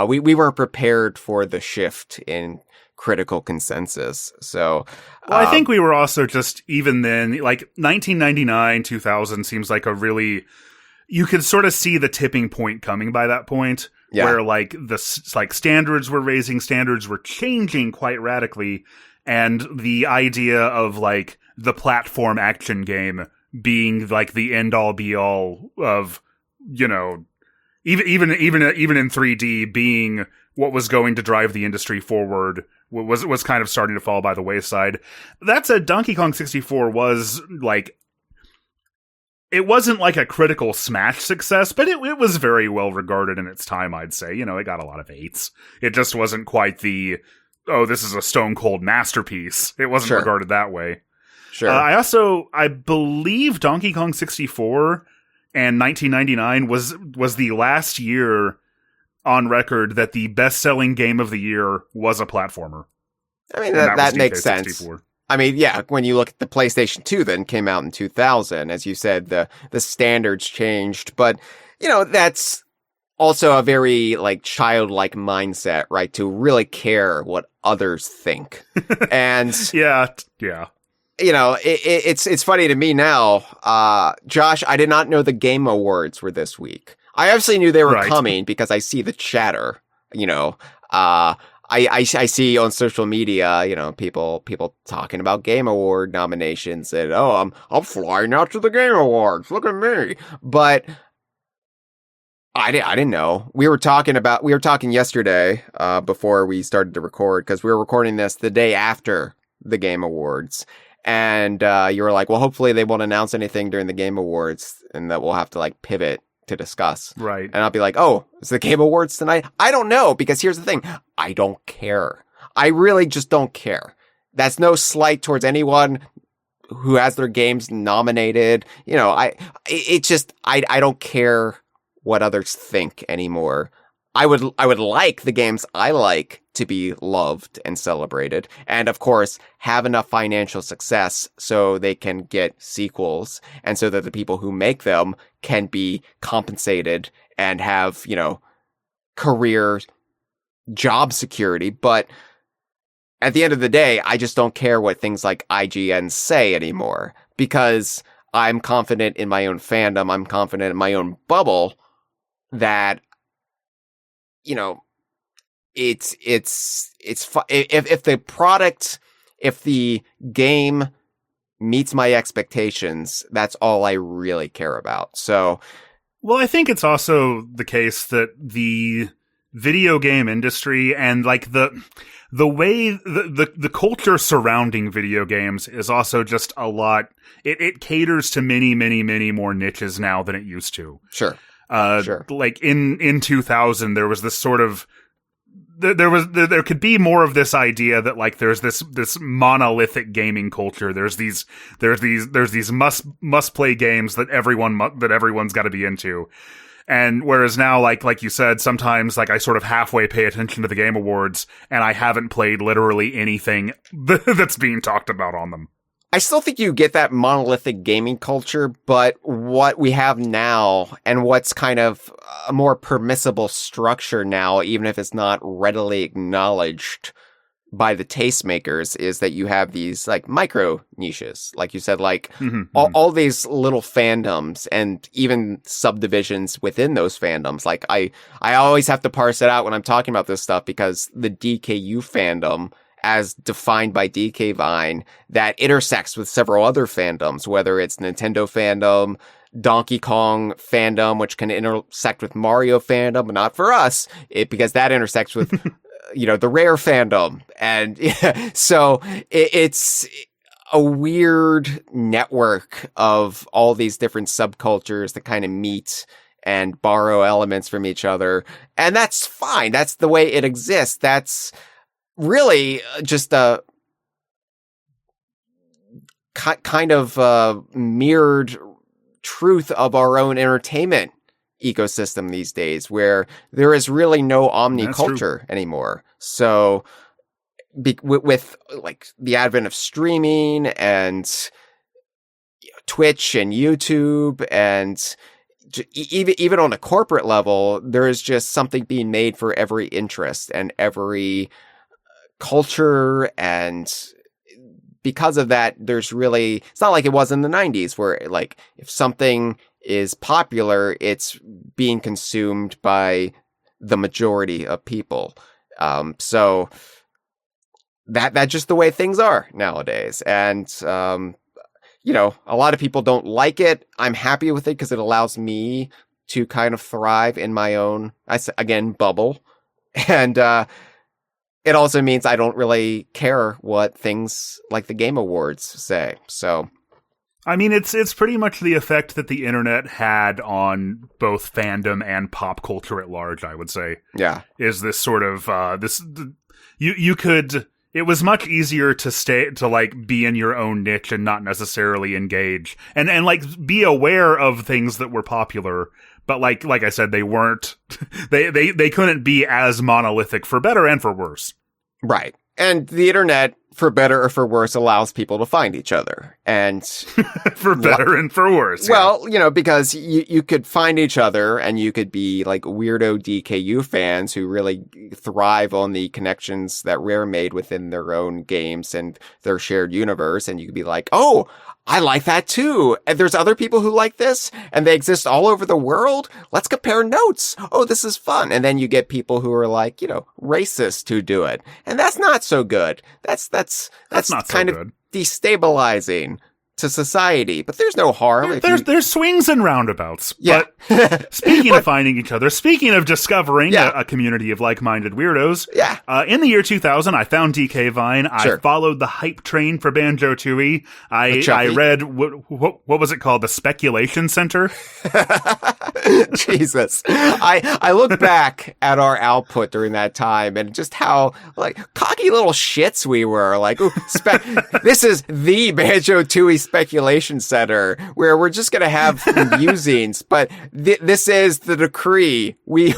We weren't prepared for the shift in critical consensus. So, I think we were also just, even then, like 1999, 2000 seems like a really, you could sort of see the tipping point coming by that point, where like standards were raising, standards were changing quite radically, and the idea of like the platform action game being like the end all be all of, even in 3D being what was going to drive the industry forward was kind of starting to fall by the wayside. That said, Donkey Kong 64 was like, it wasn't like a critical smash success, but it was very well regarded in its time, I'd say. It got a lot of 8s. It just wasn't quite the, oh, this is a stone cold masterpiece. It wasn't regarded that way. Sure. I believe Donkey Kong 64 and 1999 was the last year on record that the best-selling game of the year was a platformer. I mean, that makes sense. I mean, yeah, when you look at the PlayStation 2 then came out in 2000, as you said, the standards changed, but, that's also a very, like, childlike mindset, right, to really care what others think. And yeah. It's funny to me now. Josh, I did not know the Game Awards were this week. I obviously knew they were coming because I see the chatter. I see on social media, people talking about Game Award nominations and, oh, I'm flying out to the Game Awards. Look at me. But I didn't know. We were talking yesterday, before we started to record, because we were recording this the day after the Game Awards. And you were like, well, hopefully they won't announce anything during the Game Awards and that we'll have to like pivot to discuss. Right. And I'll be like, oh, is the Game Awards tonight? I don't know, because here's the thing. I don't care. I really just don't care. That's no slight towards anyone who has their games nominated. I don't care what others think anymore. I would like the games I like to be loved and celebrated, and of course have enough financial success so they can get sequels, and so that the people who make them can be compensated and have, career job security. But at the end of the day, I just don't care what things like IGN say anymore, because I'm confident in my own fandom. I'm confident in my own bubble that, it's if the product, if the game meets my expectations, that's all I really care about. So, well, I think it's also the case that the video game industry and like the way the culture surrounding video games is also just a lot. It caters to many, many, many more niches now than it used to. Sure. Like in 2000, there was this sort of, there could be more of this idea that like there's this monolithic gaming culture. There's these must play games that everyone's got to be into. And whereas now, like you said, sometimes like I sort of halfway pay attention to the Game Awards and I haven't played literally anything that's being talked about on them. I still think you get that monolithic gaming culture, but what we have now and what's kind of a more permissible structure now, even if it's not readily acknowledged by the tastemakers is that you have these like micro niches, like you said, like all these little fandoms and even subdivisions within those fandoms. Like I always have to parse it out when I'm talking about this stuff, because the DKU fandom, as defined by DK Vine, that intersects with several other fandoms, whether it's Nintendo fandom, Donkey Kong fandom, which can intersect with Mario fandom, but not for us, because that intersects with the Rare fandom. And so it's a weird network of all these different subcultures that kind of meet and borrow elements from each other. And that's fine. That's the way it exists. That's really just a kind of mirrored truth of our own entertainment ecosystem these days, where there is really no omniculture anymore. So with like the advent of streaming and Twitch and YouTube, and even on a corporate level, there is just something being made for every interest and every culture. And because of that, it's not like it was in the 90s, where like if something is popular, it's being consumed by the majority of people. So that's just the way things are nowadays. And, a lot of people don't like it. I'm happy with it because it allows me to kind of thrive in my own, bubble. And, it also means I don't really care what things like the Game Awards say. So, I mean, it's pretty much the effect that the internet had on both fandom and pop culture at large, I would say. Yeah. Is this sort of, it was much easier to be in your own niche and not necessarily engage and like be aware of things that were popular. But like I said, they weren't, they couldn't be as monolithic, for better and for worse. Right. And the internet, for better or for worse, allows people to find each other. And for better and for worse. Well, because you could find each other, and you could be like weirdo DKU fans who really thrive on the connections that Rare made within their own games and their shared universe. And you could be like, oh, I like that too. And there's other people who like this, and they exist all over the world. Let's compare notes. Oh, this is fun. And then you get people who are like, racist who do it. And that's not so good. That's not kind of destabilizing to society, but there's no harm. There's swings and roundabouts. Yeah. But speaking of finding each other, speaking of discovering a community of like-minded weirdos, in the year 2000, I found DK Vine. Sure. I followed the hype train for Banjo-Tooie. I read, what was it called? The Speculation Center? Jesus. I look back at our output during that time and just how like cocky little shits we were. Like, ooh, this is the Banjo-Tooie Speculation Center, where we're just going to have musings, but this is the decree. We're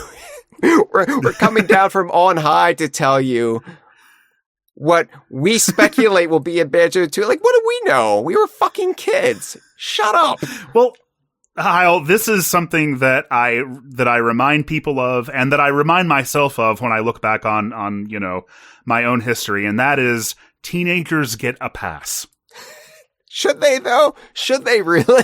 coming down from on high to tell you what we speculate will be a Banjo-Tooie. Like, what do we know? We were fucking kids. Shut up. Well, Hyle, this is something that I remind people of, and that I remind myself of when I look back on my own history, and that is teenagers get a pass. Should they, though? Should they really?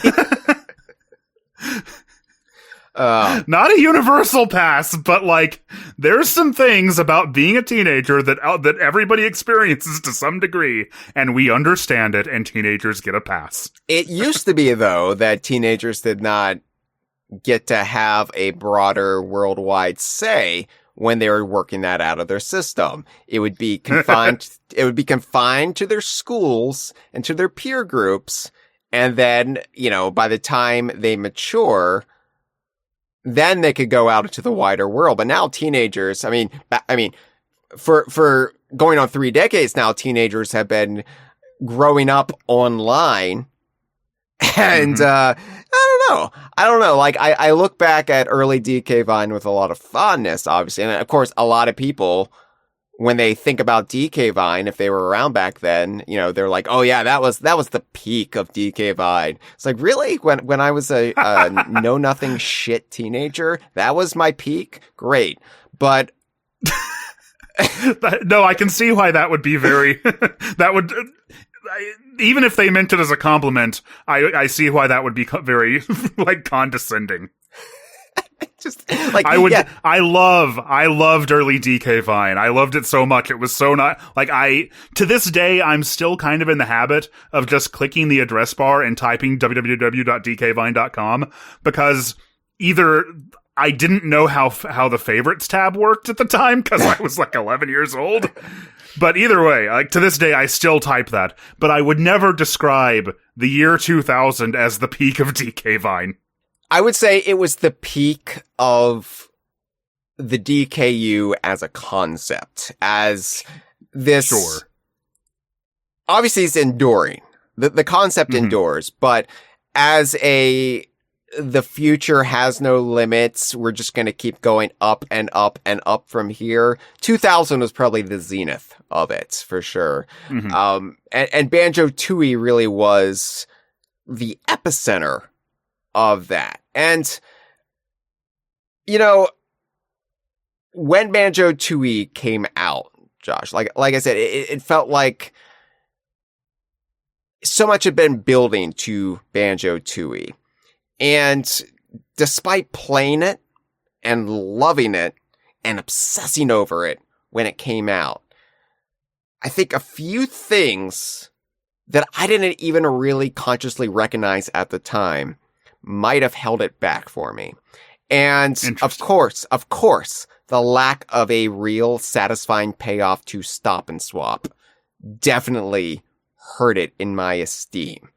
Not a universal pass, but like there's some things about being a teenager that everybody experiences to some degree, and we understand it, and teenagers get a pass. It used to be, though, that teenagers did not get to have a broader worldwide say when they were working that out of their system. It would be confined. It would be confined to their schools and to their peer groups, and then by the time they mature, then they could go out into the wider world. But now teenagers, I mean, for going on 3 decades now, teenagers have been growing up online, and I don't know. Like, I look back at early DK Vine with a lot of fondness, obviously. And of course, a lot of people, when they think about DK Vine, if they were around back then, they're like, oh yeah, that was the peak of DK Vine. It's like, really? When I was a know-nothing shit teenager, that was my peak? Great. But No, I can see why that would be very. That would. Even if they meant it as a compliment, I see why that would be very like condescending. Just like I loved early DK Vine. I loved it so much. It was so not like to this day I'm still kind of in the habit of just clicking the address bar and typing www.dkvine.com because either I didn't know how the favorites tab worked at the time because I was like 11 years old. But either way, like to this day I still type that. But I would never describe the year 2000 as the peak of DK Vine. I would say it was the peak of the DKU as a concept, as this. Sure. Obviously, it's enduring. The concept endures, but as the future has no limits, we're just going to keep going up and up and up from here. 2000 was probably the zenith of it, for sure. And Banjo-Tooie really was the epicenter of that. And, you know, when Banjo-Tooie came out, Josh, like I said, it felt like so much had been building to Banjo-Tooie. And despite playing it and loving it and obsessing over it when it came out, I think a few things that I didn't even really consciously recognize at the time might have held it back for me. And of course, the lack of a real satisfying payoff to Stop and Swap definitely hurt it in my esteem.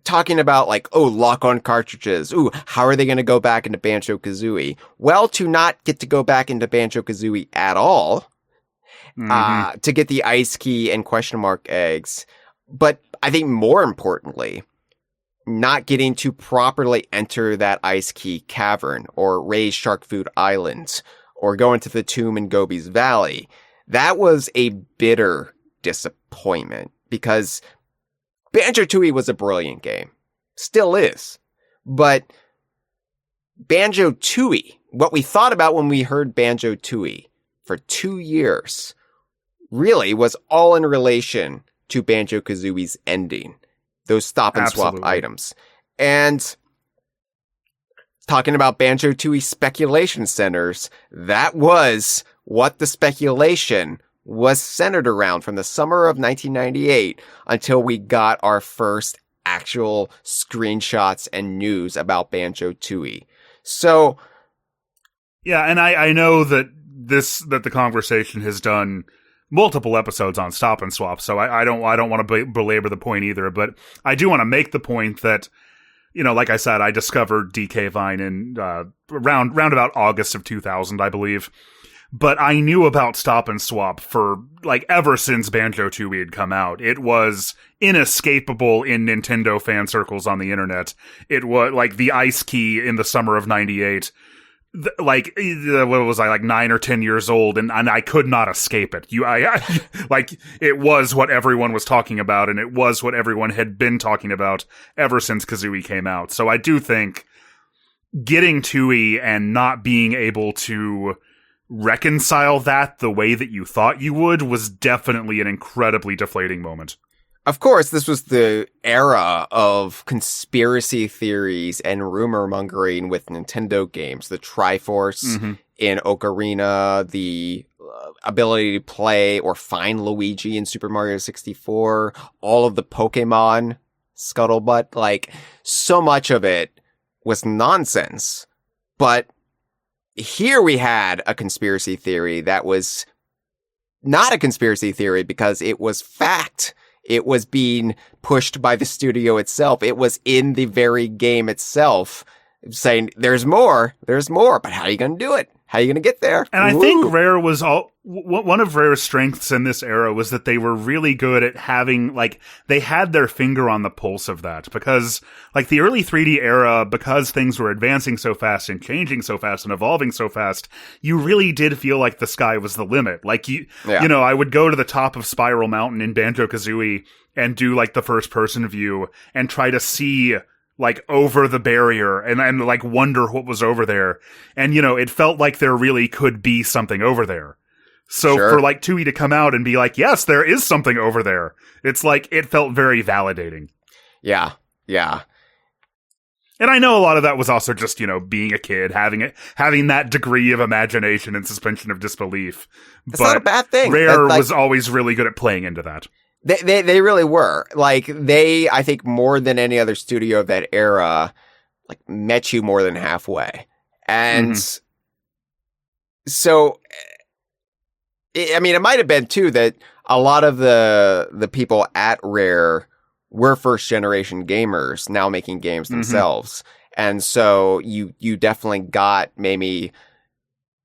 Talking about like, lock on cartridges. How are they going to go back into Banjo-Kazooie? Well, to not get to go back into Banjo-Kazooie at all, to get the ice key and question mark eggs. But I think more importantly, not getting to properly enter that ice key cavern or raise shark food islands or go into the tomb in Gobi's Valley. That was a bitter disappointment because Banjo-Tooie was a brilliant game. Still is. But Banjo-Tooie, what we thought about when we heard Banjo-Tooie for 2 years, really was all in relation to Banjo-Kazooie's ending. Those stop and swap items. And talking about Banjo-Tooie speculation centers, that was what the speculation was centered around from the summer of 1998 until we got our first actual screenshots and news about Banjo-Tooie. So, yeah, and I know that the Kongversation has done multiple episodes on Stop and Swap, so I don't want to belabor the point either, but I do want to make the point that, you know, like I said, I discovered DK Vine in round about August of 2000, I believe. But I knew about Stop and Swap for, like, ever since Banjo-Tooie had come out. It was inescapable in Nintendo fan circles on the internet. It was, like, the ice key in the summer of 98. What was I, like 9 or 10 years old, and I could not escape it. Like, it was what everyone was talking about, and it was what everyone had been talking about ever since Kazooie came out. So I do think getting Tooie and not being able to reconcile that the way that you thought you would was definitely an incredibly deflating moment. Of course, this was the era of conspiracy theories and rumor mongering with Nintendo games. The Triforce in Ocarina, the ability to play or find Luigi in Super Mario 64, all of the Pokemon scuttlebutt, like, so much of it was nonsense. But here we had a conspiracy theory that was not a conspiracy theory because it was fact. It was being pushed by the studio itself. It was in the very game itself saying, there's more, but how are you going to do it? How are you going to get there? And I think Rare was one of Rare's strengths in this era was that they were really good at having, like, they had their finger on the pulse of that because, like, the early 3D era, because things were advancing so fast and changing so fast and evolving so fast, you really did feel like the sky was the limit. Like, you know, I would go to the top of Spiral Mountain in Banjo-Kazooie and do, like, the first person view and try to see like over the barrier and like wonder what was over there. And, you know, it felt like there really could be something over there. So Sure. for like Tooie to come out and be like, yes, there is something over there. It's like, it felt very validating. Yeah. Yeah. And I know a lot of that was also just, you know, being a kid, having that degree of imagination and suspension of disbelief. It's but not a bad thing. Rare Like, was always really good at playing into that. They really were. Like, I think more than any other studio of that era, like, met you more than halfway. And so, I mean, it might have been, too, that a lot of the people at Rare were first-generation gamers now making games themselves. And so you definitely got maybe...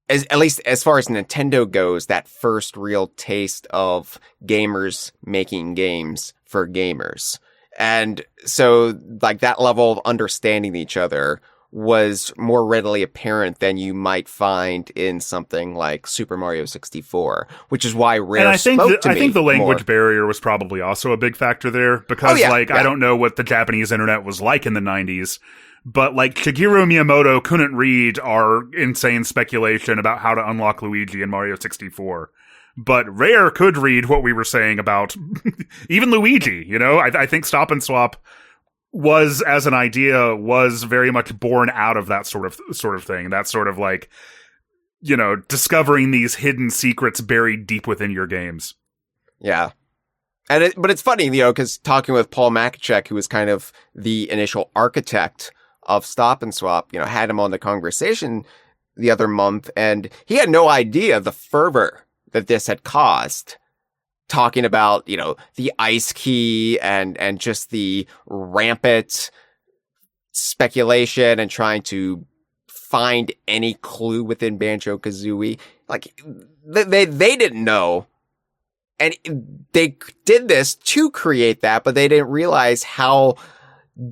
at least as far as Nintendo goes, that first real taste of gamers making games for gamers. And so, like, that level of understanding each other was more readily apparent than you might find in something like Super Mario 64, which is why Rare I think spoke to me I think the language more. barrier was probably also a big factor there, because, I don't know what the Japanese internet was like in the 90s, but, like, Shigeru Miyamoto couldn't read our insane speculation about how to unlock Luigi in Mario 64. But Rare could read what we were saying about even Luigi, you know? I think Stop and Swap was, as an idea, was very much born out of that sort of thing. That sort of, like, you know, discovering these hidden secrets buried deep within your games. Yeah. But it's funny, you know, because talking with Paul Makachek, who was kind of the initial architect of Stop and Swap, you know, had him on the Kongversation the other month, and he had no idea the fervor that this had caused, talking about, you know, the ice key and just the rampant speculation and trying to find any clue within Banjo-Kazooie. Like, they didn't know. And they did this to create that, but they didn't realize how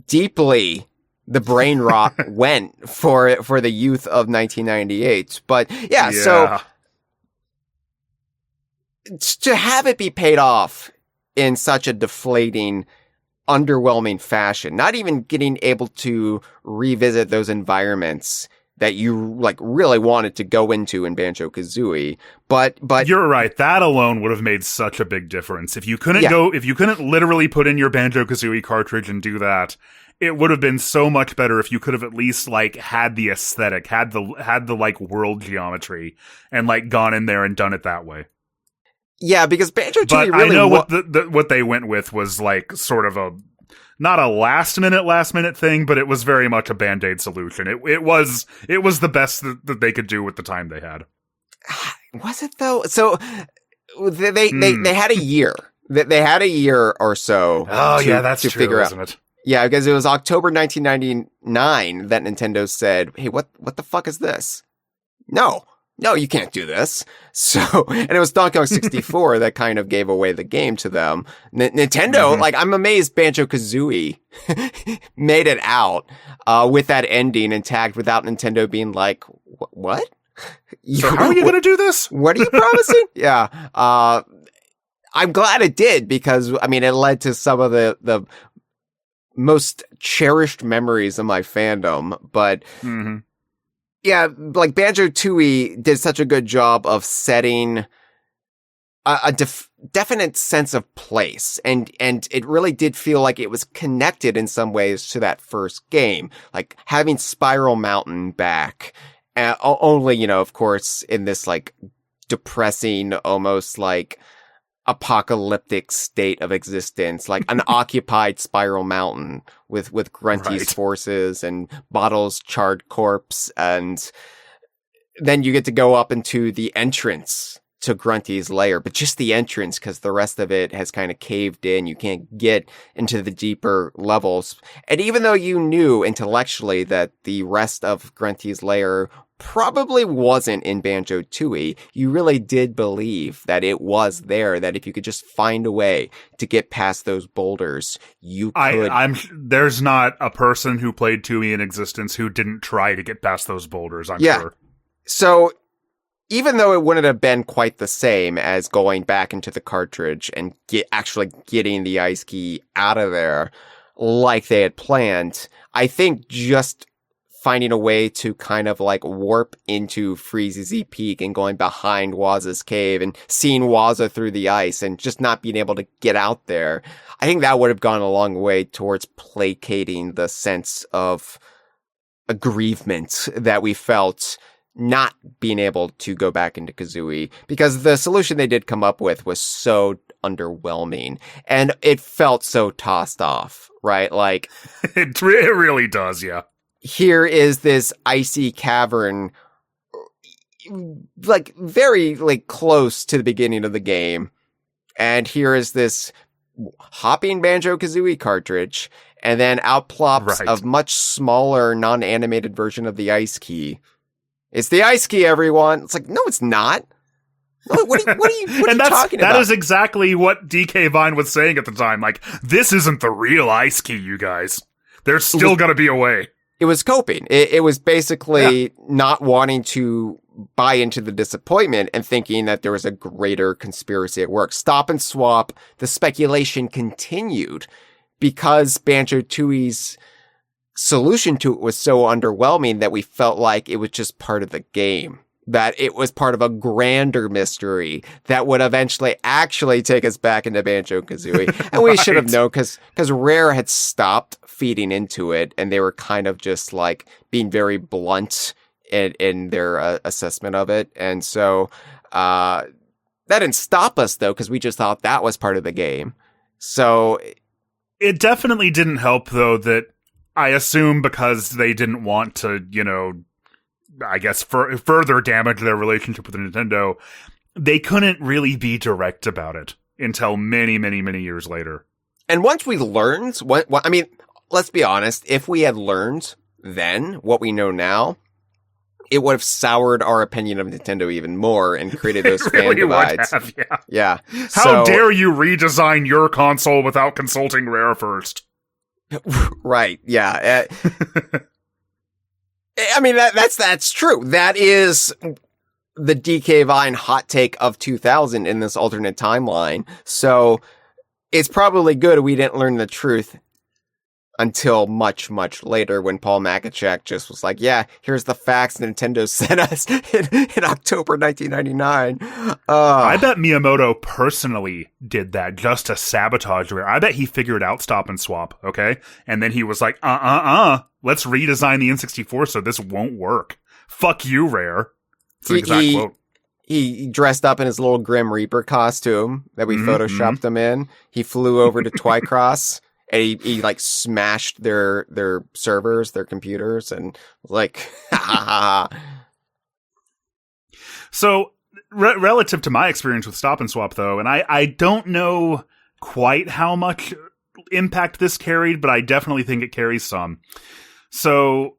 deeply the brain rot went for the youth of 1998. But yeah, so to have it be paid off in such a deflating, underwhelming fashion, not even getting able to revisit those environments that you like really wanted to go into in Banjo-Kazooie, but you're right. That alone would have made such a big difference. If you couldn't if you couldn't literally put in your Banjo-Kazooie cartridge and do that, it would have been so much better if you could have at least like had the aesthetic, had the like world geometry, and like gone in there and done it that way. Yeah, because Banjo-Tooie but really... I know what they went with was like sort of a, not a last minute thing, but it was very much a Band-Aid solution. It was the best that they could do with the time they had. Was it though? So they had a year. They had a year or so. Oh yeah, that's true, figure isn't out. it? Yeah, because it was October 1999 that Nintendo said, "Hey, what the fuck is this? No, you can't do this." So, and it was Donkey Kong 64 that kind of gave away the game to them. Nintendo, like, I'm amazed Banjo-Kazooie made it out with that ending intact without Nintendo being like, what? So how are you going to do this? What are you promising? Yeah. I'm glad it did, because, I mean, it led to some of the most cherished memories of my fandom, but yeah, like Banjo-Tooie did such a good job of setting a definite sense of place, and it really did feel like it was connected in some ways to that first game, like having Spiral Mountain back, only, you know, of course, in this like depressing, almost like apocalyptic state of existence, like an occupied Spiral Mountain with Grunty's forces and Bottle's charred corpse, and then you get to go up into the entrance to Grunty's lair, but just the entrance, because the rest of it has kind of caved in. You can't get into the deeper levels, and even though you knew intellectually that the rest of Grunty's lair probably wasn't in Banjo-Tooie, you really did believe that it was there, that if you could just find a way to get past those boulders, you could. There's not a person who played Tooie in existence who didn't try to get past those boulders, I'm sure. So, even though it wouldn't have been quite the same as going back into the cartridge and actually getting the ice key out of there, like they had planned. I think just finding a way to kind of like warp into Freeze's Peak and going behind Waz's cave and seeing Waza through the ice and just not being able to get out there, I think that would have gone a long way towards placating the sense of aggrievement that we felt not being able to go back into Kazooie, because the solution they did come up with was so underwhelming and it felt so tossed off, right? Like it really does, yeah. Here is this icy cavern, like very like close to the beginning of the game, and here is this hopping Banjo-Kazooie cartridge, and then out plops a much smaller non-animated version of the ice key. It's the ice key, everyone. It's like, no, it's not. What are you talking about? That is exactly what DK Vine was saying at the time. Like, this isn't the real ice key, you guys. There's still gonna be a way. It was coping. It was basically not wanting to buy into the disappointment and thinking that there was a greater conspiracy at work. Stop and Swap, the speculation continued because Banjo-Tooie's solution to it was so underwhelming that we felt like it was just part of the game, that it was part of a grander mystery that would eventually actually take us back into Banjo-Kazooie. And we should have known because Rare had stopped feeding into it and they were kind of just like being very blunt in their assessment of it. And so that didn't stop us though, because we just thought that was part of the game. So it definitely didn't help though that I assume because they didn't want to, I guess further damage their relationship with Nintendo, they couldn't really be direct about it until many, many, many years later. And once we learned, I mean, let's be honest, if we had learned then what we know now, it would have soured our opinion of Nintendo even more and created those fan divides. Would have, yeah. How dare you redesign your console without consulting Rare first? Right, yeah. I mean, that's true. That is the DK Vine hot take of 2000 in this alternate timeline. So it's probably good we didn't learn the truth until much, much later when Paul Makachek just was like, yeah, here's the facts Nintendo sent us in October 1999. I bet Miyamoto personally did that just to sabotage Rare. I bet he figured out Stop and Swap, okay? And then he was like, let's redesign the N64 so this won't work. Fuck you, Rare. That's an exact quote. He dressed up in his little Grim Reaper costume that we photoshopped him in. He flew over to Twycross. And he like smashed their servers, their computers, and was like, ha ha ha. So, relative to my experience with Stop and Swap, though, and I don't know quite how much impact this carried, but I definitely think it carries some. So,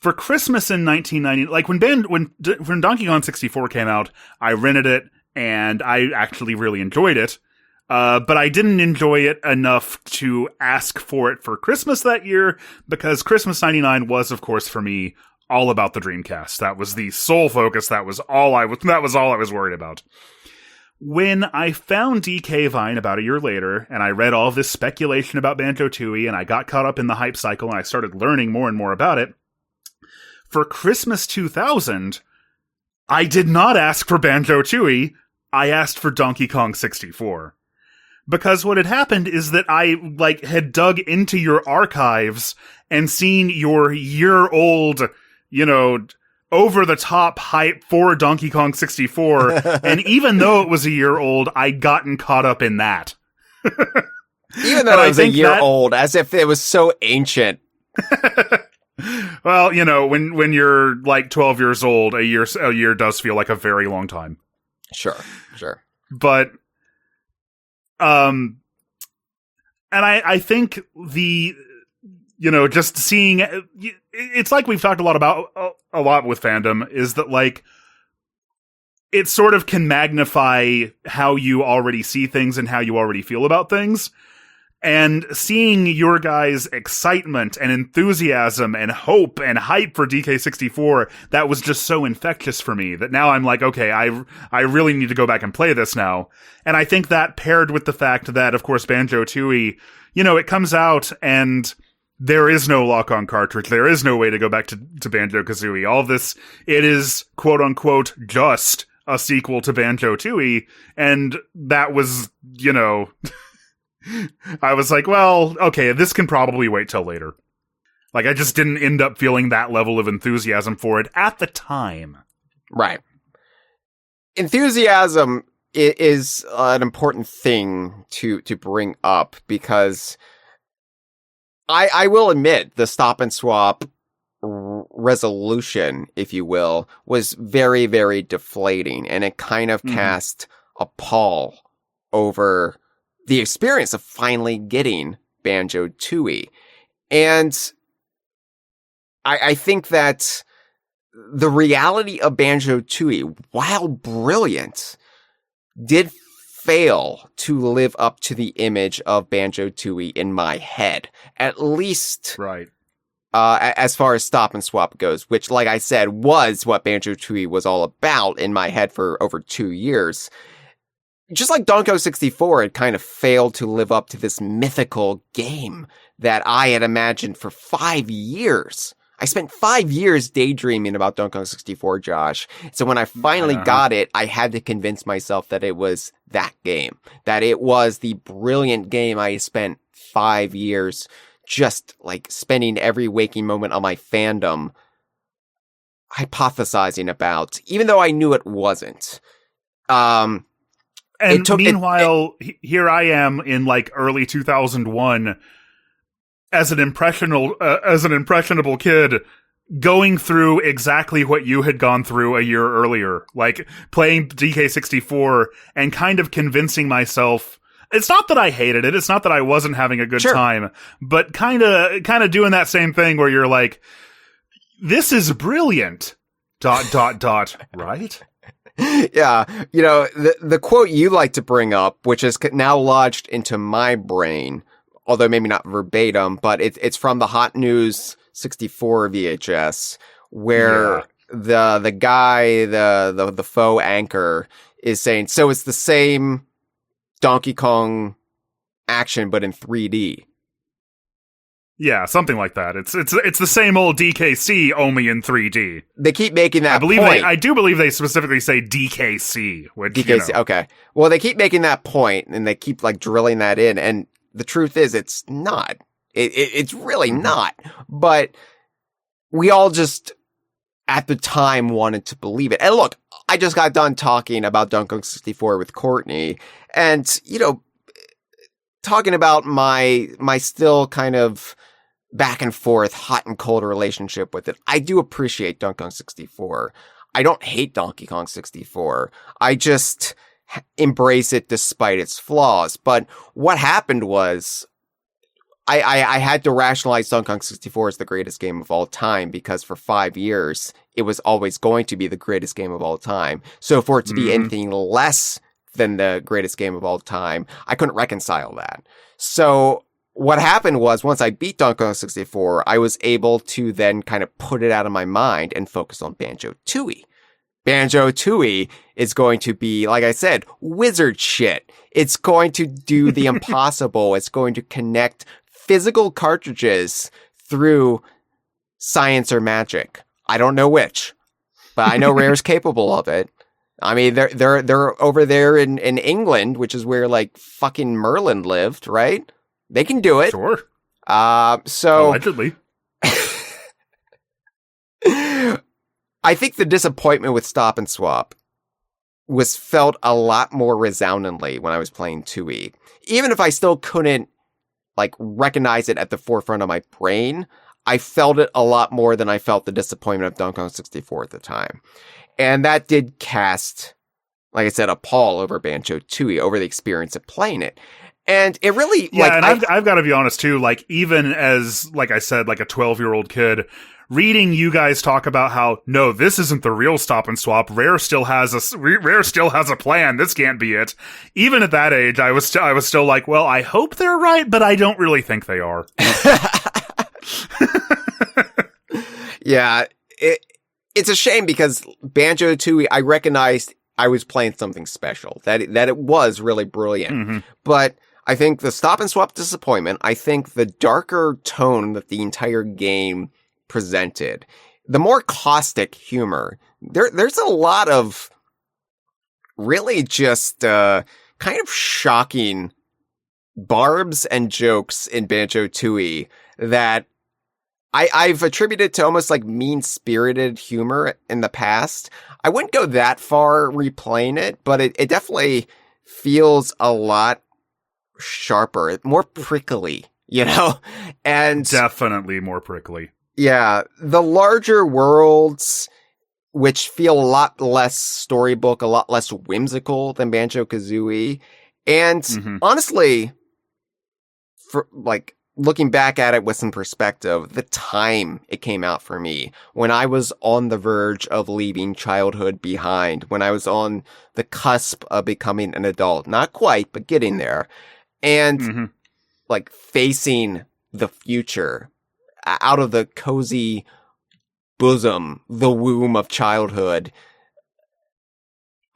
for Christmas in 1990, like when Donkey Kong 64 came out, I rented it, and I actually really enjoyed it. But I didn't enjoy it enough to ask for it for Christmas that year, because Christmas 99 was, of course, for me, all about the Dreamcast. That was the sole focus. That was all I was worried about. When I found DK Vine about a year later, and I read all of this speculation about Banjo-Tooie, and I got caught up in the hype cycle, and I started learning more and more about it, for Christmas 2000, I did not ask for Banjo-Tooie, I asked for Donkey Kong 64. Because what had happened is that I, had dug into your archives and seen your year-old, over-the-top hype for Donkey Kong 64, and even though it was a year old, I'd gotten caught up in that. Even though it was a year old, as if it was so ancient. Well, when you're, 12 years old, a year does feel like a very long time. Sure. But... and I think just seeing, it's like we've talked a lot with fandom, is that it sort of can magnify how you already see things and how you already feel about things. And seeing your guys' excitement and enthusiasm and hope and hype for DK64, that was just so infectious for me that now I'm like, okay, I really need to go back and play this now. And I think that paired with the fact that, of course, Banjo-Tooie, it comes out and there is no lock-on cartridge. There is no way to go back to Banjo-Kazooie. All this, it is, quote-unquote, just a sequel to Banjo-Tooie. And that was, I was like, well, okay, this can probably wait till later. Like, I just didn't end up feeling that level of enthusiasm for it at the time. Right. Enthusiasm is an important thing to bring up because I will admit the stop and swap resolution, if you will, was very, very deflating, and it kind of cast a pall over the experience of finally getting Banjo-Tooie. And I think that the reality of Banjo-Tooie, while brilliant, did fail to live up to the image of Banjo-Tooie in my head. At least right. As far as stop and swap goes, which, like I said, was what Banjo-Tooie was all about in my head for over 2 years. Just like Donkey Kong 64, it kind of failed to live up to this mythical game that I had imagined for 5 years. I spent 5 years daydreaming about Donkey Kong 64, Josh. So when I finally got it, I had to convince myself that it was that game. That it was the brilliant game I spent 5 years just like spending every waking moment of my fandom hypothesizing about, even though I knew it wasn't. And meanwhile, here I am in like early 2001 as an impressionable kid going through exactly what you had gone through a year earlier, like playing DK64 and kind of convincing myself. It's not that I hated it. It's not that I wasn't having a good time, but kind of doing that same thing where you're like, this is brilliant. ... Right? Yeah, the quote you like to bring up, which is now lodged into my brain, although maybe not verbatim, but it's from the Hot News 64 VHS, where the guy, the faux anchor, is saying, so it's the same Donkey Kong action, but in 3D. Yeah, something like that. It's the same old DKC, only in 3D. They keep making that point. I do believe they specifically say DKC. Which, DKC, okay. Well, they keep making that point, and they keep like drilling that in, and the truth is, it's not. It's really not. But we all just, at the time, wanted to believe it. And look, I just got done talking about Donkey Kong 64 with Courtney, and, talking about my still kind of back and forth, hot and cold relationship with it. I do appreciate Donkey Kong 64. I don't hate Donkey Kong 64. I just embrace it despite its flaws. But what happened was I had to rationalize Donkey Kong 64 as the greatest game of all time because for 5 years, it was always going to be the greatest game of all time. So for it to be anything less than the greatest game of all time, I couldn't reconcile that. So what happened was, once I beat Donkey Kong 64, I was able to then kind of put it out of my mind and focus on Banjo-Tooie. Banjo-Tooie is going to be, like I said, wizard shit. It's going to do the impossible. It's going to connect physical cartridges through science or magic. I don't know which, but I know Rare's capable of it. I mean, they're over there in England, which is where like fucking Merlin lived, right? They can do it. Sure. So allegedly. I think the disappointment with Stop and Swap was felt a lot more resoundingly when I was playing 2E. Even if I still couldn't like recognize it at the forefront of my brain, I felt it a lot more than I felt the disappointment of Donkey Kong 64 at the time. And that did cast, like I said, a pall over Banjo-Tooie, over the experience of playing it. And it really, I've got to be honest too, like, even as, like I said, like a 12-year-old kid, reading you guys talk about how, no, this isn't the real Stop and Swap. Rare still has a plan. This can't be it. Even at that age, I was still like, well, I hope they're right, but I don't really think they are. Yeah, it's a shame because Banjo-Tooie, I recognized I was playing something special, that it was really brilliant. Mm-hmm. But I think the Stop and Swap disappointment, I think the darker tone that the entire game presented, the more caustic humor, there's a lot of really just kind of shocking barbs and jokes in Banjo-Tooie that I've attributed to almost like mean-spirited humor in the past. I wouldn't go that far replaying it, but it definitely feels a lot sharper, more prickly, you know? And definitely more prickly. Yeah, the larger worlds, which feel a lot less storybook, a lot less whimsical than Banjo-Kazooie. And honestly, for like looking back at it with some perspective, the time it came out for me, when I was on the verge of leaving childhood behind, when I was on the cusp of becoming an adult, not quite, but getting there, and like facing the future out of the cozy bosom, the womb of childhood,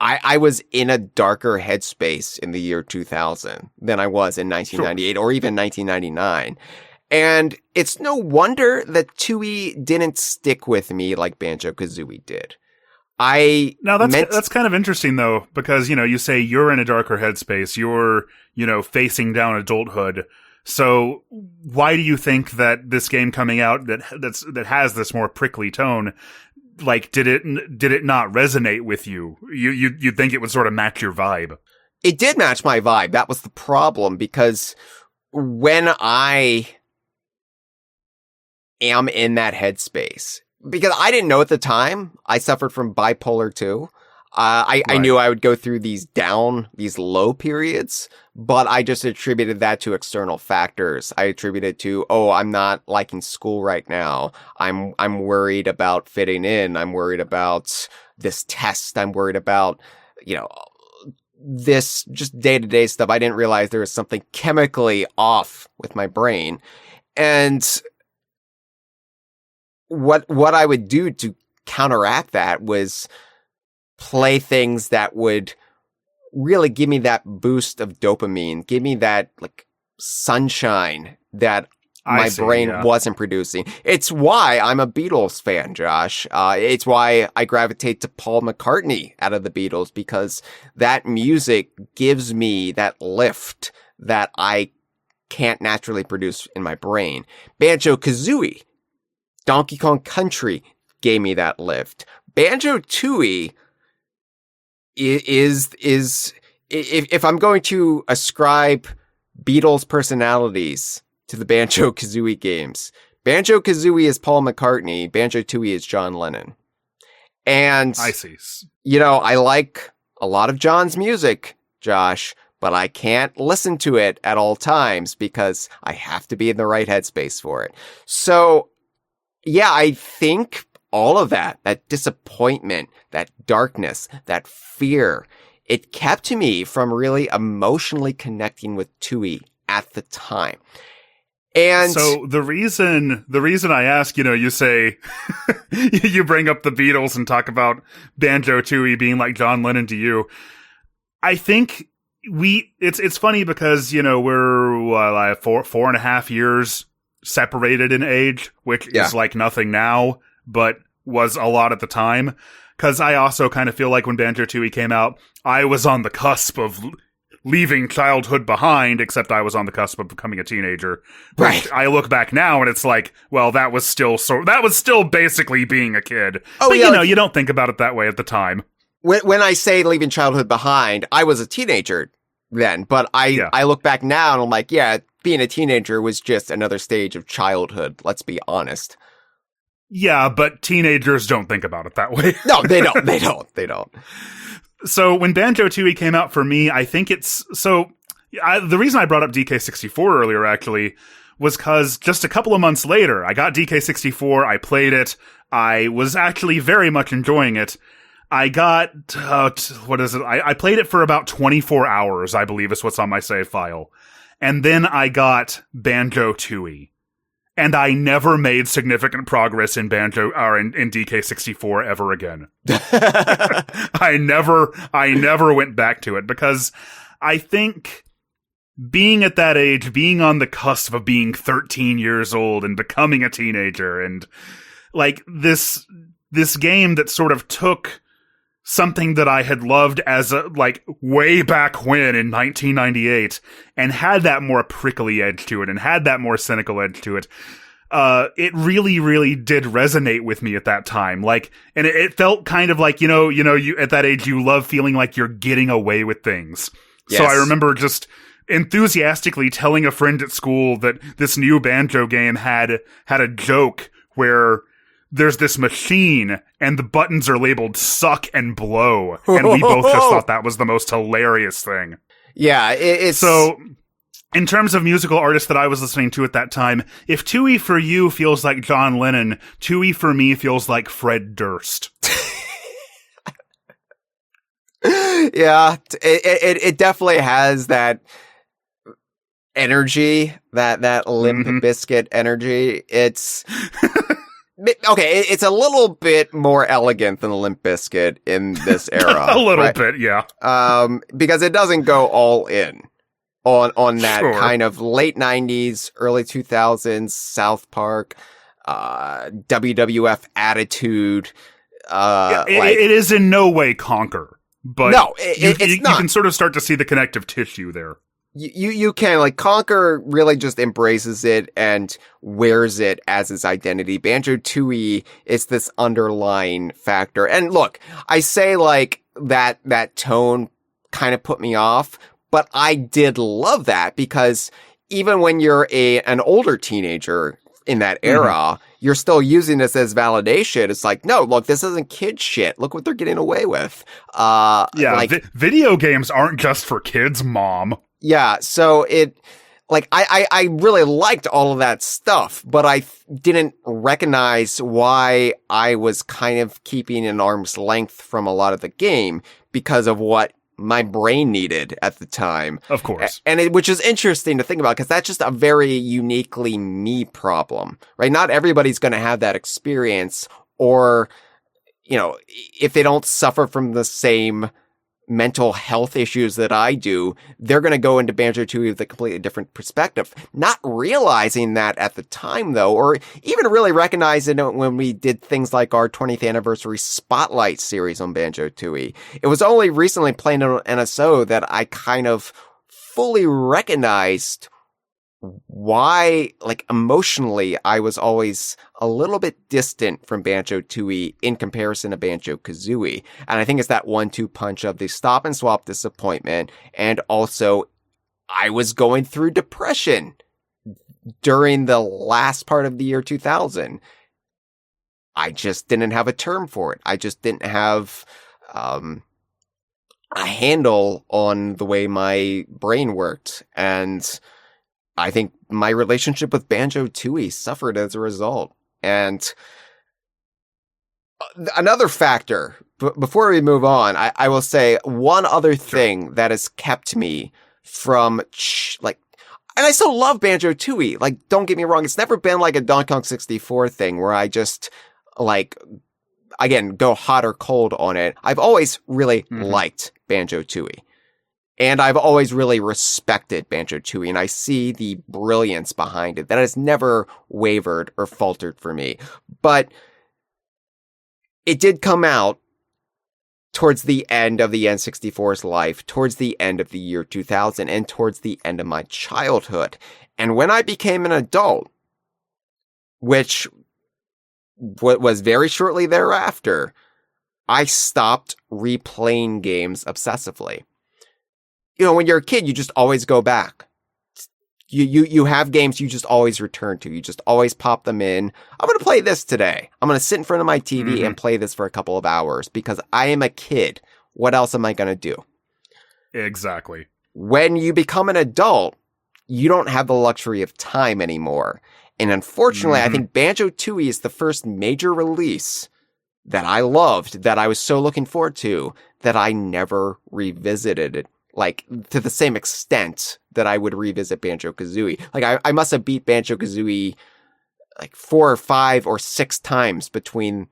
I was in a darker headspace in the year 2000 than I was in 1998 or even 1999. And it's no wonder that Tooie didn't stick with me like Banjo-Kazooie did. That's kind of interesting though, because, you say you're in a darker headspace, you're, facing down adulthood. So why do you think that this game coming out that has this more prickly tone, like, did it not resonate with you? You'd think it would sort of match your vibe. It did match my vibe. That was the problem, because when I am in that headspace, because I didn't know at the time, I suffered from bipolar 2. I knew I would go through these low periods, but I just attributed that to external factors. I attributed to, I'm not liking school right now. I'm worried about fitting in. I'm worried about this test. I'm worried about, this just day-to-day stuff. I didn't realize there was something chemically off with my brain. And what I would do to counteract that was play things that would really give me that boost of dopamine, give me that like sunshine that my brain wasn't producing. It's why I'm a Beatles fan, Josh. It's why I gravitate to Paul McCartney out of the Beatles, because that music gives me that lift that I can't naturally produce in my brain. Banjo-Kazooie, Donkey Kong Country gave me that lift. Banjo-Tooie is if I'm going to ascribe Beatles personalities to the Banjo-Kazooie games, Banjo-Kazooie is Paul McCartney, Banjo-Tooie is John Lennon. And I see. I like a lot of John's music, Josh, but I can't listen to it at all times because I have to be in the right headspace for it. So, yeah, I think all of that disappointment, that darkness, that fear, it kept me from really emotionally connecting with Tooie at the time. And so the reason I ask, you say, you bring up the Beatles and talk about Banjo-Tooie being like John Lennon to you. I think it's funny because, we're 4.5 years separated in age, which is like nothing now, but was a lot at the time. Because I also kind of feel like when Banjo-Tooie came out, I was on the cusp of leaving childhood behind, except I was on the cusp of becoming a teenager. Right. I look back now and it's like, well, that was still basically being a kid. Oh, but yeah, you don't think about it that way at the time. When I say leaving childhood behind, I was a teenager then, but I look back now and I'm like, yeah, being a teenager was just another stage of childhood. Let's be honest. Yeah, but teenagers don't think about it that way. No, they don't. They don't. So when Banjo-Tooie came out for me, I think the reason I brought up DK64 earlier actually was because just a couple of months later, I got DK64, I played it, I was actually very much enjoying it. I got, what is it? I played it for about 24 hours, I believe is what's on my save file. And then I got Banjo-Tooie. And I never made significant progress in in DK64 ever again. I never went back to it because I think being at that age, being on the cusp of being 13 years old and becoming a teenager, and like this game that sort of took something that I had loved as way back when in 1998 and had that more prickly edge to it and had that more cynical edge to it. It really, really did resonate with me at that time. Like, and it felt kind of like, you at that age, you love feeling like you're getting away with things. Yes. So I remember just enthusiastically telling a friend at school that this new Banjo game had a joke where there's this machine and the buttons are labeled suck and blow. And we both just thought that was the most hilarious thing. Yeah, it's... So, in terms of musical artists that I was listening to at that time, if Tooie for you feels like John Lennon, Tooie for me feels like Fred Durst. Yeah, it definitely has that energy, that Limp Bizkit energy. It's... Okay, it's a little bit more elegant than the Limp Bizkit in this era. A little bit, yeah. Because it doesn't go all in on that kind of late 90s, early 2000s, South Park, WWF attitude. It is in no way Conquer, but no, it's not. You can sort of start to see the connective tissue there. You can, like, Conquer really just embraces it and wears it as its identity. Banjo-Tooie is this underlying factor. And look, I say, like, that tone kind of put me off, but I did love that because even when you're an older teenager in that era, you're still using this as validation. It's like, no, look, this isn't kid shit. Look what they're getting away with. Video games aren't just for kids, Mom. Yeah, so I really liked all of that stuff, but I didn't recognize why I was kind of keeping an arm's length from a lot of the game because of what my brain needed at the time. Of course. And which is interesting to think about because that's just a very uniquely me problem, right? Not everybody's going to have that experience or, if they don't suffer from the same mental health issues that I do, they're going to go into Banjo-Tooie with a completely different perspective. Not realizing that at the time, though, or even really recognizing it when we did things like our 20th anniversary Spotlight series on Banjo-Tooie. It was only recently playing on NSO that I kind of fully recognized why, like, emotionally, I was always a little bit distant from Banjo-Tooie in comparison to Banjo-Kazooie. And I think it's that 1-2 punch of the stop and swap disappointment. And also, I was going through depression during the last part of the year 2000. I just didn't have a term for it. I just didn't have a handle on the way my brain worked. And I think my relationship with Banjo-Tooie suffered as a result. And another factor, before we move on, I will say one other thing that has kept me from, and I still love Banjo-Tooie. Like, don't get me wrong, it's never been like a Donkey Kong 64 thing where I just, again, go hot or cold on it. I've always really liked Banjo-Tooie. And I've always really respected Banjo-Tooie, and I see the brilliance behind it. That has never wavered or faltered for me. But it did come out towards the end of the N64's life, towards the end of the year 2000, and towards the end of my childhood. And when I became an adult, which was very shortly thereafter, I stopped replaying games obsessively. When you're a kid, you just always go back. You have games you just always return to. You just always pop them in. I'm going to play this today. I'm going to sit in front of my TV and play this for a couple of hours because I am a kid. What else am I going to do? Exactly. When you become an adult, you don't have the luxury of time anymore. And unfortunately, I think Banjo-Tooie is the first major release that I loved, that I was so looking forward to, that I never revisited it, like, to the same extent that I would revisit Banjo-Kazooie. Like, I must have beat Banjo-Kazooie like 4 or 5 or 6 times between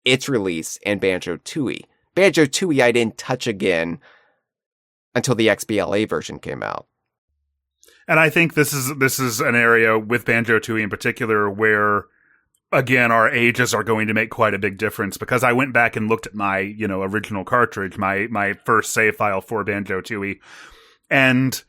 its release and Banjo-Tooie. Banjo-Tooie I didn't touch again until the XBLA version came out. And I think this is an area with Banjo-Tooie in particular where, again, our ages are going to make quite a big difference, because I went back and looked at my, original cartridge, my first save file for Banjo-Tooie, and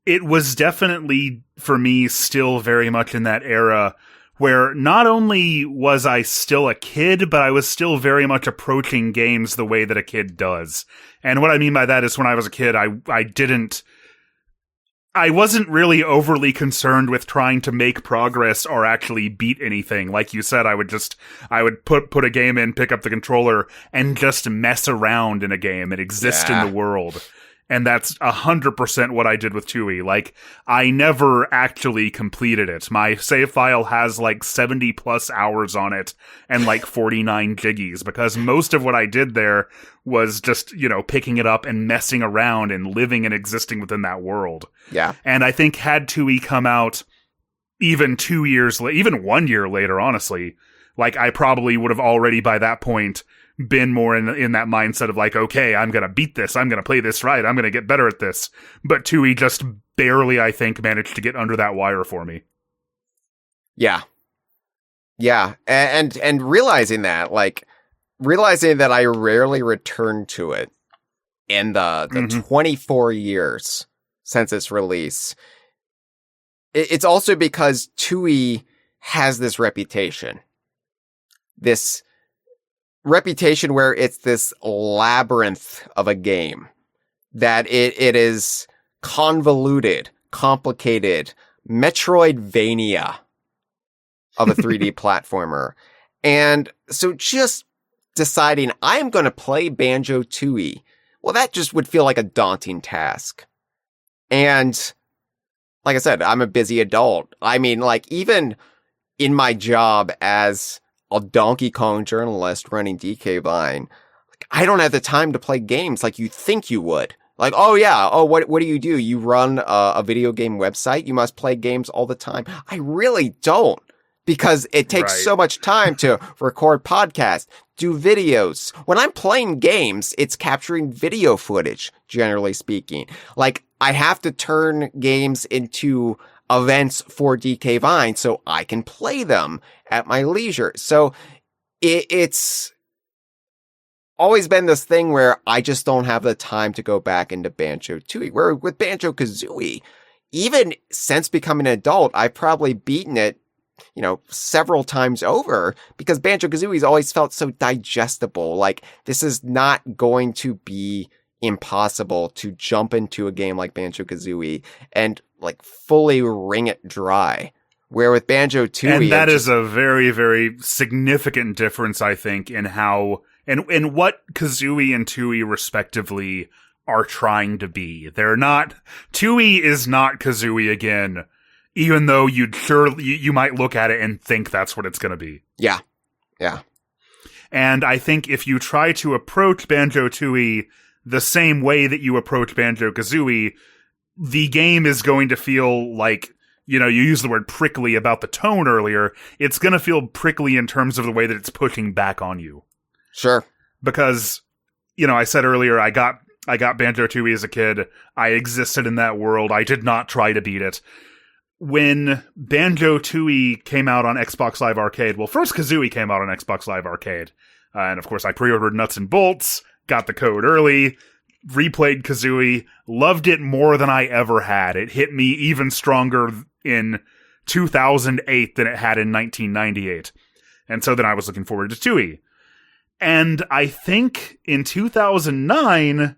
it was definitely, for me, still very much in that era where not only was I still a kid, but I was still very much approaching games the way that a kid does. And what I mean by that is, when I was a kid, I wasn't really overly concerned with trying to make progress or actually beat anything. Like you said, I would put a game in, pick up the controller, and just mess around in a game and exist in the world. And that's 100% what I did with Tooie. Like, I never actually completed it. My save file has like 70 plus hours on it and like 49 jiggies, because most of what I did there was just, picking it up and messing around and living and existing within that world. Yeah. And I think had Tooie come out even 2 years, even 1 year later, honestly, like, I probably would have already by that point been more in that mindset of like, okay, I'm gonna beat this, I'm gonna play this right, I'm gonna get better at this. But Tooie just barely, I think, managed to get under that wire for me. Yeah. And realizing that I rarely returned to it in the 24 years since its release. It's also because Tooie has this reputation where it's this labyrinth of a game, that it is convoluted, complicated, Metroidvania of a 3D platformer. And so just deciding I'm going to play Banjo-Tooie, well, that just would feel like a daunting task. And like I said, I'm a busy adult. I mean, like, even in my job as a Donkey Kong journalist running DK Vine, I don't have the time to play games like you think you would. Like, what do? You run a video game website? You must play games all the time. I really don't, because it takes so much time to record podcasts, do videos. When I'm playing games, it's capturing video footage, generally speaking. Like, I have to turn games into events for DK Vine so I can play them at my leisure. So it's always been this thing where I just don't have the time to go back into Banjo-Tooie. Where with Banjo-Kazooie, even since becoming an adult, I've probably beaten it, several times over, because Banjo-Kazooie's always felt so digestible. Like, this is not going to be impossible to jump into a game like Banjo-Kazooie and like fully wring it dry. Where with Banjo-Tooie, and that is a very, very significant difference, I think, in how and what Kazooie and Tooie respectively are trying to be. Tooie is not Kazooie again, even though you might look at it and think that's what it's going to be. Yeah. And I think if you try to approach Banjo-Tooie the same way that you approach Banjo-Kazooie, the game is going to feel like, you used the word prickly about the tone earlier. It's going to feel prickly in terms of the way that it's pushing back on you. Sure. Because, I said earlier, I got Banjo-Tooie as a kid. I existed in that world. I did not try to beat it. When Banjo-Tooie came out on Xbox Live Arcade, well, first Kazooie came out on Xbox Live Arcade. And of course, I pre-ordered Nuts and Bolts, got the code early, replayed Kazooie, loved it more than I ever had. It hit me even stronger in 2008 than it had in 1998. And so then I was looking forward to Tooie. And I think in 2009,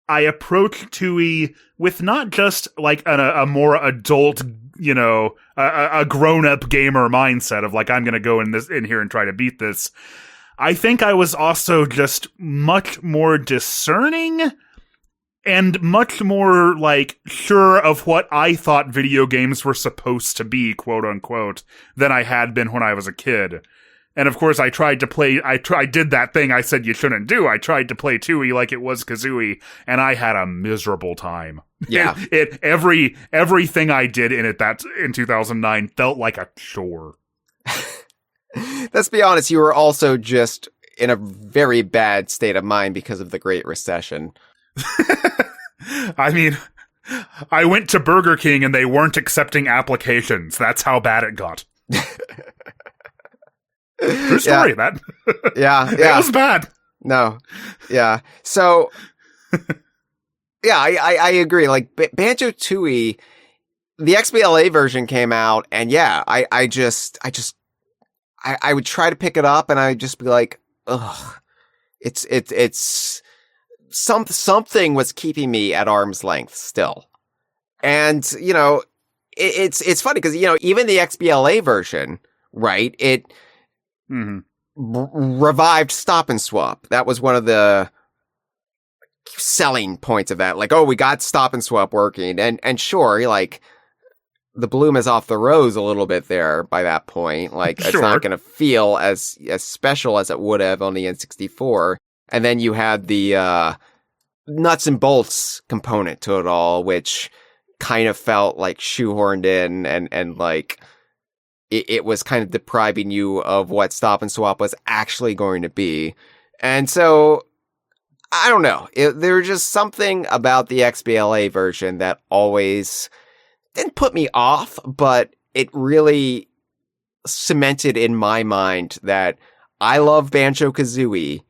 I approached Tooie with not just like a more adult, a grown-up gamer mindset of like, I'm going to go in here and try to beat this. I think I was also just much more discerning and much more, like, sure of what I thought video games were supposed to be, quote unquote, than I had been when I was a kid. And of course, I did that thing I said you shouldn't do. I tried to play Tooie like it was Kazooie, and I had a miserable time. Yeah. Everything I did in 2009 felt like a chore. Let's be honest, you were also just in a very bad state of mind because of the Great Recession. I mean, I went to Burger King and they weren't accepting applications. That's how bad it got. True story, man. Yeah. It was bad. No. Yeah. So, yeah, I agree. Like, Banjo-Tooie, the XBLA version came out, and yeah, I would try to pick it up, and I'd just be like, ugh. It's something was keeping me at arm's length still. And, you know, it's funny because, you know, even the XBLA version, right? It revived Stop and Swap. That was one of the selling points of that. Like, oh, we got Stop and Swap working. And sure, like, the bloom is off the rose a little bit there by that point. Like, it's not going to feel as special as it would have on the N64. And then you had the nuts and bolts component to it all, which kind of felt like shoehorned in and like it was kind of depriving you of what Stop and Swap was actually going to be. And so, I don't know. There was just something about the XBLA version that always didn't put me off, but it really cemented in my mind that I love Banjo-Kazooie.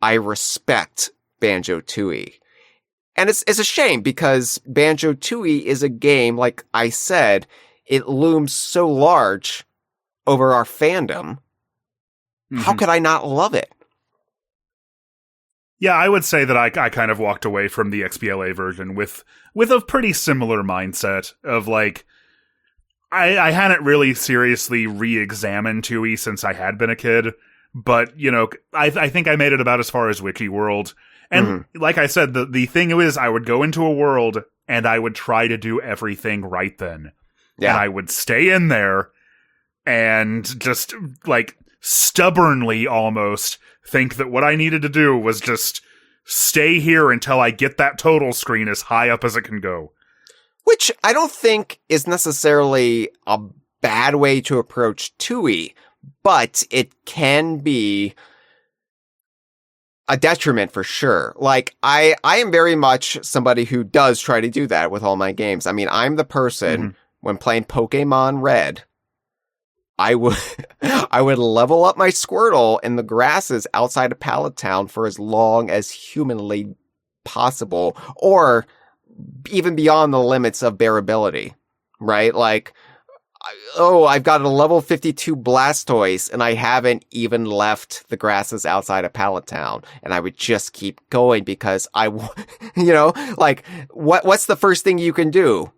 I respect Banjo-Tooie. And it's a shame because Banjo-Tooie is a game, like I said, it looms so large over our fandom. How could I not love it? Yeah, I would say that I kind of walked away from the XBLA version with a pretty similar mindset of like, I hadn't really seriously re-examined Tooie since I had been a kid, but, you know, I think I made it about as far as Wiki World. And like I said, the thing is, I would go into a world and I would try to do everything right then. Yeah. And I would stay in there and just, like, stubbornly almost think that what I needed to do was just stay here until I get that total screen as high up as it can go. Which I don't think is necessarily a bad way to approach Tooie, but it can be a detriment for sure. Like, I am very much somebody who does try to do that with all my games. I mean, I'm the person, when playing Pokemon Red, I would level up my Squirtle in the grasses outside of Pallet Town for as long as humanly possible, or even beyond the limits of bearability, right? Like, oh, I've got a level 52 Blastoise, and I haven't even left the grasses outside of Pallet Town, and I would just keep going because you know, like, what's the first thing you can do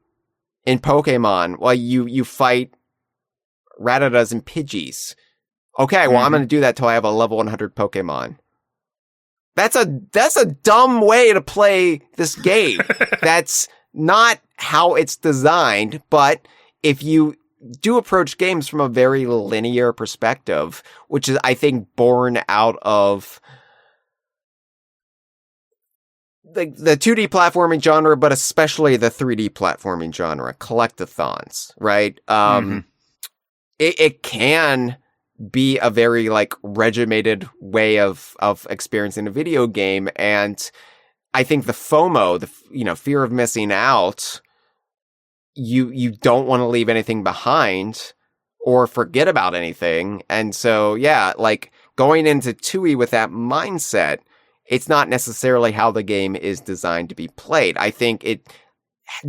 in Pokemon? Well, you fight Rattatas and Pidgeys. Okay, well, I'm going to do that till I have a level 100 Pokemon. That's a dumb way to play this game. That's not how it's designed, but if you do approach games from a very linear perspective, which is, I think, born out of the 2D platforming genre, but especially the 3D platforming genre, collectathons, right? It can be a very, like, regimented way of experiencing a video game. And I think the FOMO, fear of missing out, you don't want to leave anything behind or forget about anything. And so, yeah, like, going into Tooie with that mindset, it's not necessarily how the game is designed to be played. I think it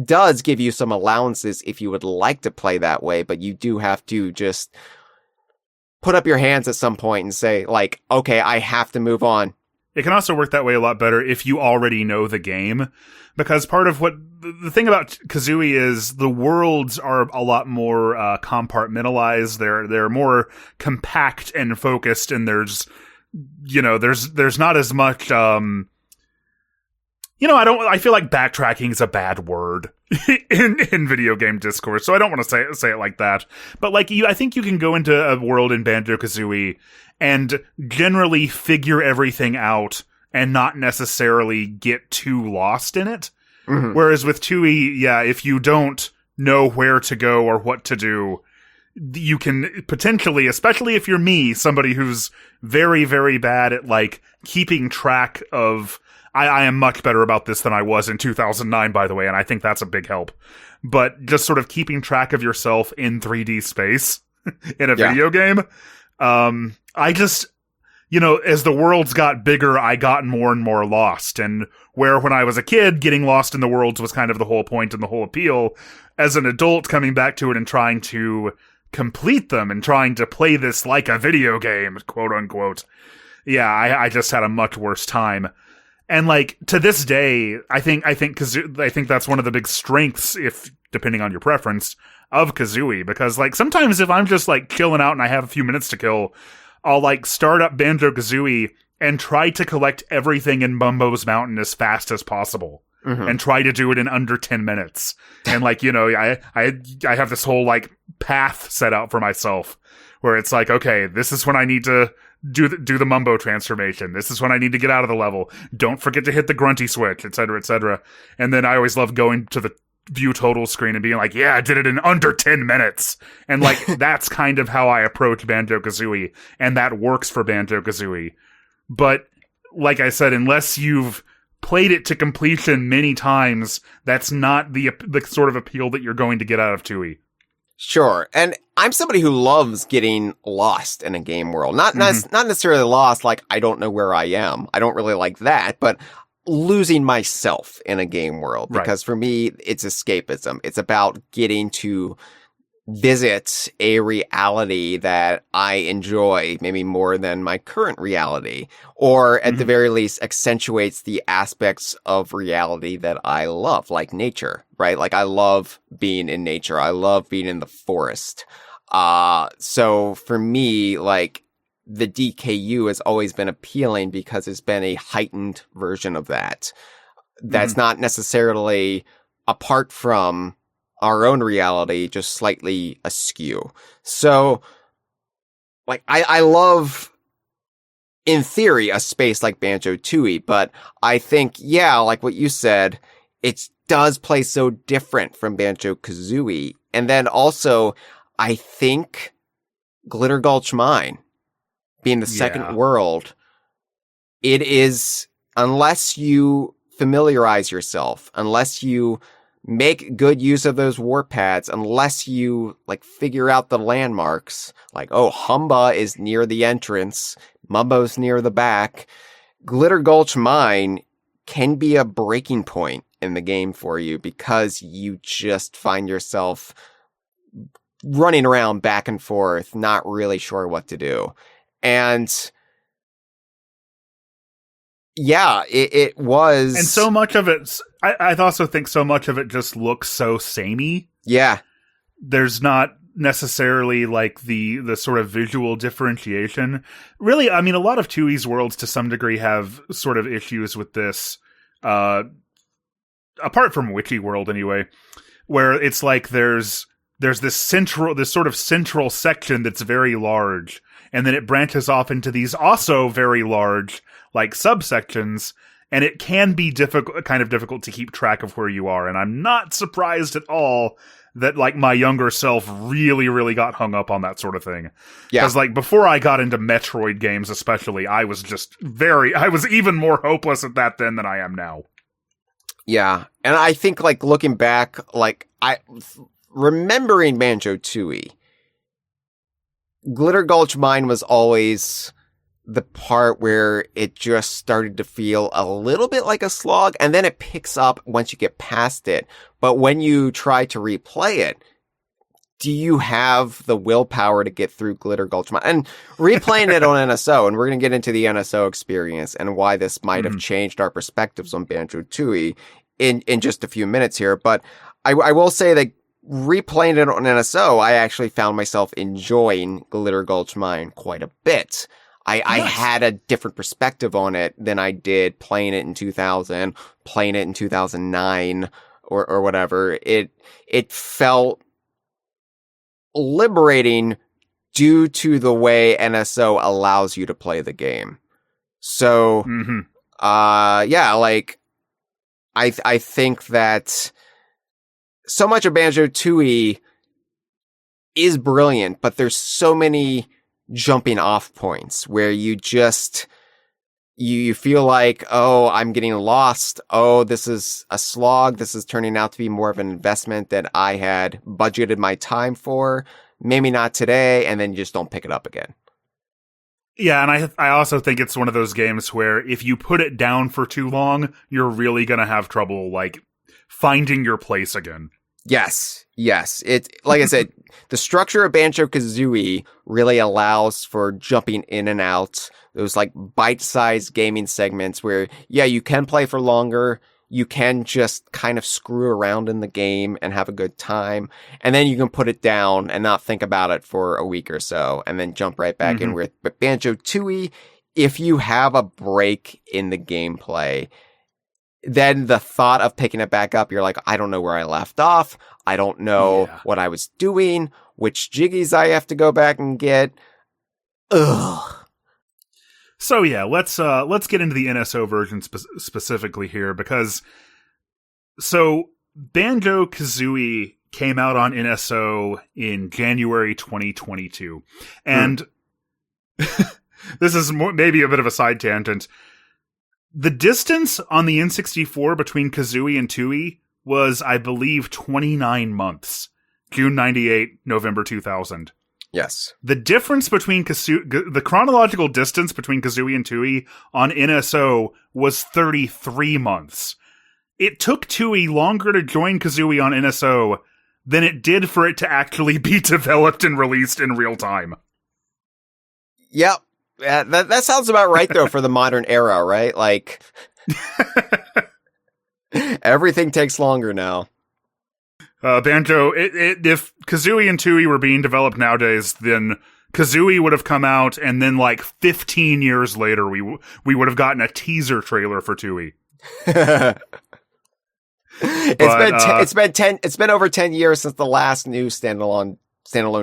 does give you some allowances if you would like to play that way, but you do have to just put up your hands at some point and say, like, okay, I have to move on. It can also work that way a lot better if you already know the game, because part of what the thing about Kazooie is the worlds are a lot more compartmentalized. They're more compact and focused, and there's not as much I feel like backtracking is a bad word in video game discourse, so I don't want to say it like that. But like I think you can go into a world in Banjo-Kazooie and generally figure everything out and not necessarily get too lost in it. Mm-hmm. Whereas with Tooie, if you don't know where to go or what to do, you can potentially, especially if you're me, somebody who's very, very bad at like keeping track of. I am much better about this than I was in 2009, by the way, and I think that's a big help. But just sort of keeping track of yourself in 3D space in a video game. I just, as the worlds got bigger, I got more and more lost. And where when I was a kid, getting lost in the worlds was kind of the whole point and the whole appeal. As an adult, coming back to it and trying to complete them and trying to play this like a video game, quote unquote. Yeah, I just had a much worse time. And like to this day, I think that's one of the big strengths, if depending on your preference, of Kazooie, because like sometimes if I'm just like chilling out and I have a few minutes to kill, I'll like start up Banjo-Kazooie and try to collect everything in Mumbo's Mountain as fast as possible. Mm-hmm. And try to do it in under 10 minutes. And like, I have this whole like path set out for myself where it's like, okay, this is when I need to do the Mumbo transformation. This is when I need to get out of the level. Don't forget to hit the grunty switch, etc., etc. And then I always love going to the view total screen and being like, yeah, I did it in under 10 minutes. And like, that's kind of how I approach Banjo-Kazooie. And that works for Banjo-Kazooie. But like I said, unless you've played it to completion many times, that's not the sort of appeal that you're going to get out of Tooie. Sure. And I'm somebody who loves getting lost in a game world. Not necessarily lost, like I don't know where I am. I don't really like that, but losing myself in a game world. Because for me, it's escapism. It's about getting to visit a reality that I enjoy maybe more than my current reality, or at the very least accentuates the aspects of reality that I love, like nature, right? Like I love being in nature. I love being in the forest. So for me, like the DKU has always been appealing because it's been a heightened version of that. That's not necessarily apart from our own reality, just slightly askew. So, like, I love, in theory, a space like Banjo-Tooie, but I think, like what you said, it does play so different from Banjo-Kazooie. And then also, I think Glitter Gulch Mine, being the second world, it is, unless you familiarize yourself, unless you make good use of those warp pads, unless you like figure out the landmarks, like, oh, Humba is near the entrance, Mumbo's near the back. Glitter Gulch Mine can be a breaking point in the game for you because you just find yourself running around back and forth, not really sure what to do. And it was. And so much of it, I also think so much of it just looks so samey. Yeah. There's not necessarily like the sort of visual differentiation. Really, I mean, a lot of Tooie's worlds to some degree have sort of issues with this, apart from Witchy World anyway, where it's like there's this sort of central section that's very large, and then it branches off into these also very large like subsections, and it can be kind of difficult to keep track of where you are. And I'm not surprised at all that like my younger self really, really got hung up on that sort of thing. Yeah. Because like before I got into Metroid games, especially, I was even more hopeless at that then than I am now. Yeah. And I think like looking back, like remembering Banjo-Tooie, Glitter Gulch Mine was always the part where it just started to feel a little bit like a slog, and then it picks up once you get past it. But when you try to replay it, do you have the willpower to get through Glitter Gulch Mine? And replaying it on NSO, and we're going to get into the NSO experience and why this might have changed our perspectives on Banjo-Tooie in just a few minutes here. But I will say that replaying it on NSO, I actually found myself enjoying Glitter Gulch Mine quite a bit. I Nice. had a different perspective on it than I did playing it in 2000, playing it in 2009 or whatever. It felt liberating due to the way NSO allows you to play the game. So, yeah, like, I think that so much of Banjo-Tooie is brilliant, but there's so many jumping off points where you just, you feel like, oh, I'm getting lost. Oh, this is a slog. This is turning out to be more of an investment that I had budgeted my time for. Maybe not today. And then you just don't pick it up again. Yeah, and I also think it's one of those games where if you put it down for too long, you're really going to have trouble, like, finding your place again. Yes. It, like I said, the structure of Banjo-Kazooie really allows for jumping in and out, those like bite-sized gaming segments where, yeah, you can play for longer, you can just kind of screw around in the game and have a good time, and then you can put it down and not think about it for a week or so, and then jump right back in with. But Banjo-Tooie, if you have a break in the gameplay, then the thought of picking it back up, you're like, I don't know where I left off. I don't know what I was doing, which jiggies I have to go back and get. Ugh. So yeah, let's get into the NSO version specifically here, because so Banjo-Kazooie came out on NSO in January 2022, and this is maybe a bit of a side tangent. The distance on the N64 between Kazooie and Tooie was, I believe, 29 months. June 98, November 2000. Yes. The difference between the chronological distance between Kazooie and Tooie on NSO was 33 months. It took Tooie longer to join Kazooie on NSO than it did for it to actually be developed and released in real time. Yep. Yeah, that sounds about right, though, for the modern era, right? Like, everything takes longer now. Banjo, if Kazooie and Tooie were being developed nowadays, then Kazooie would have come out, and then like 15 years later, we would have gotten a teaser trailer for Tooie. It's been over 10 years since the last new standalone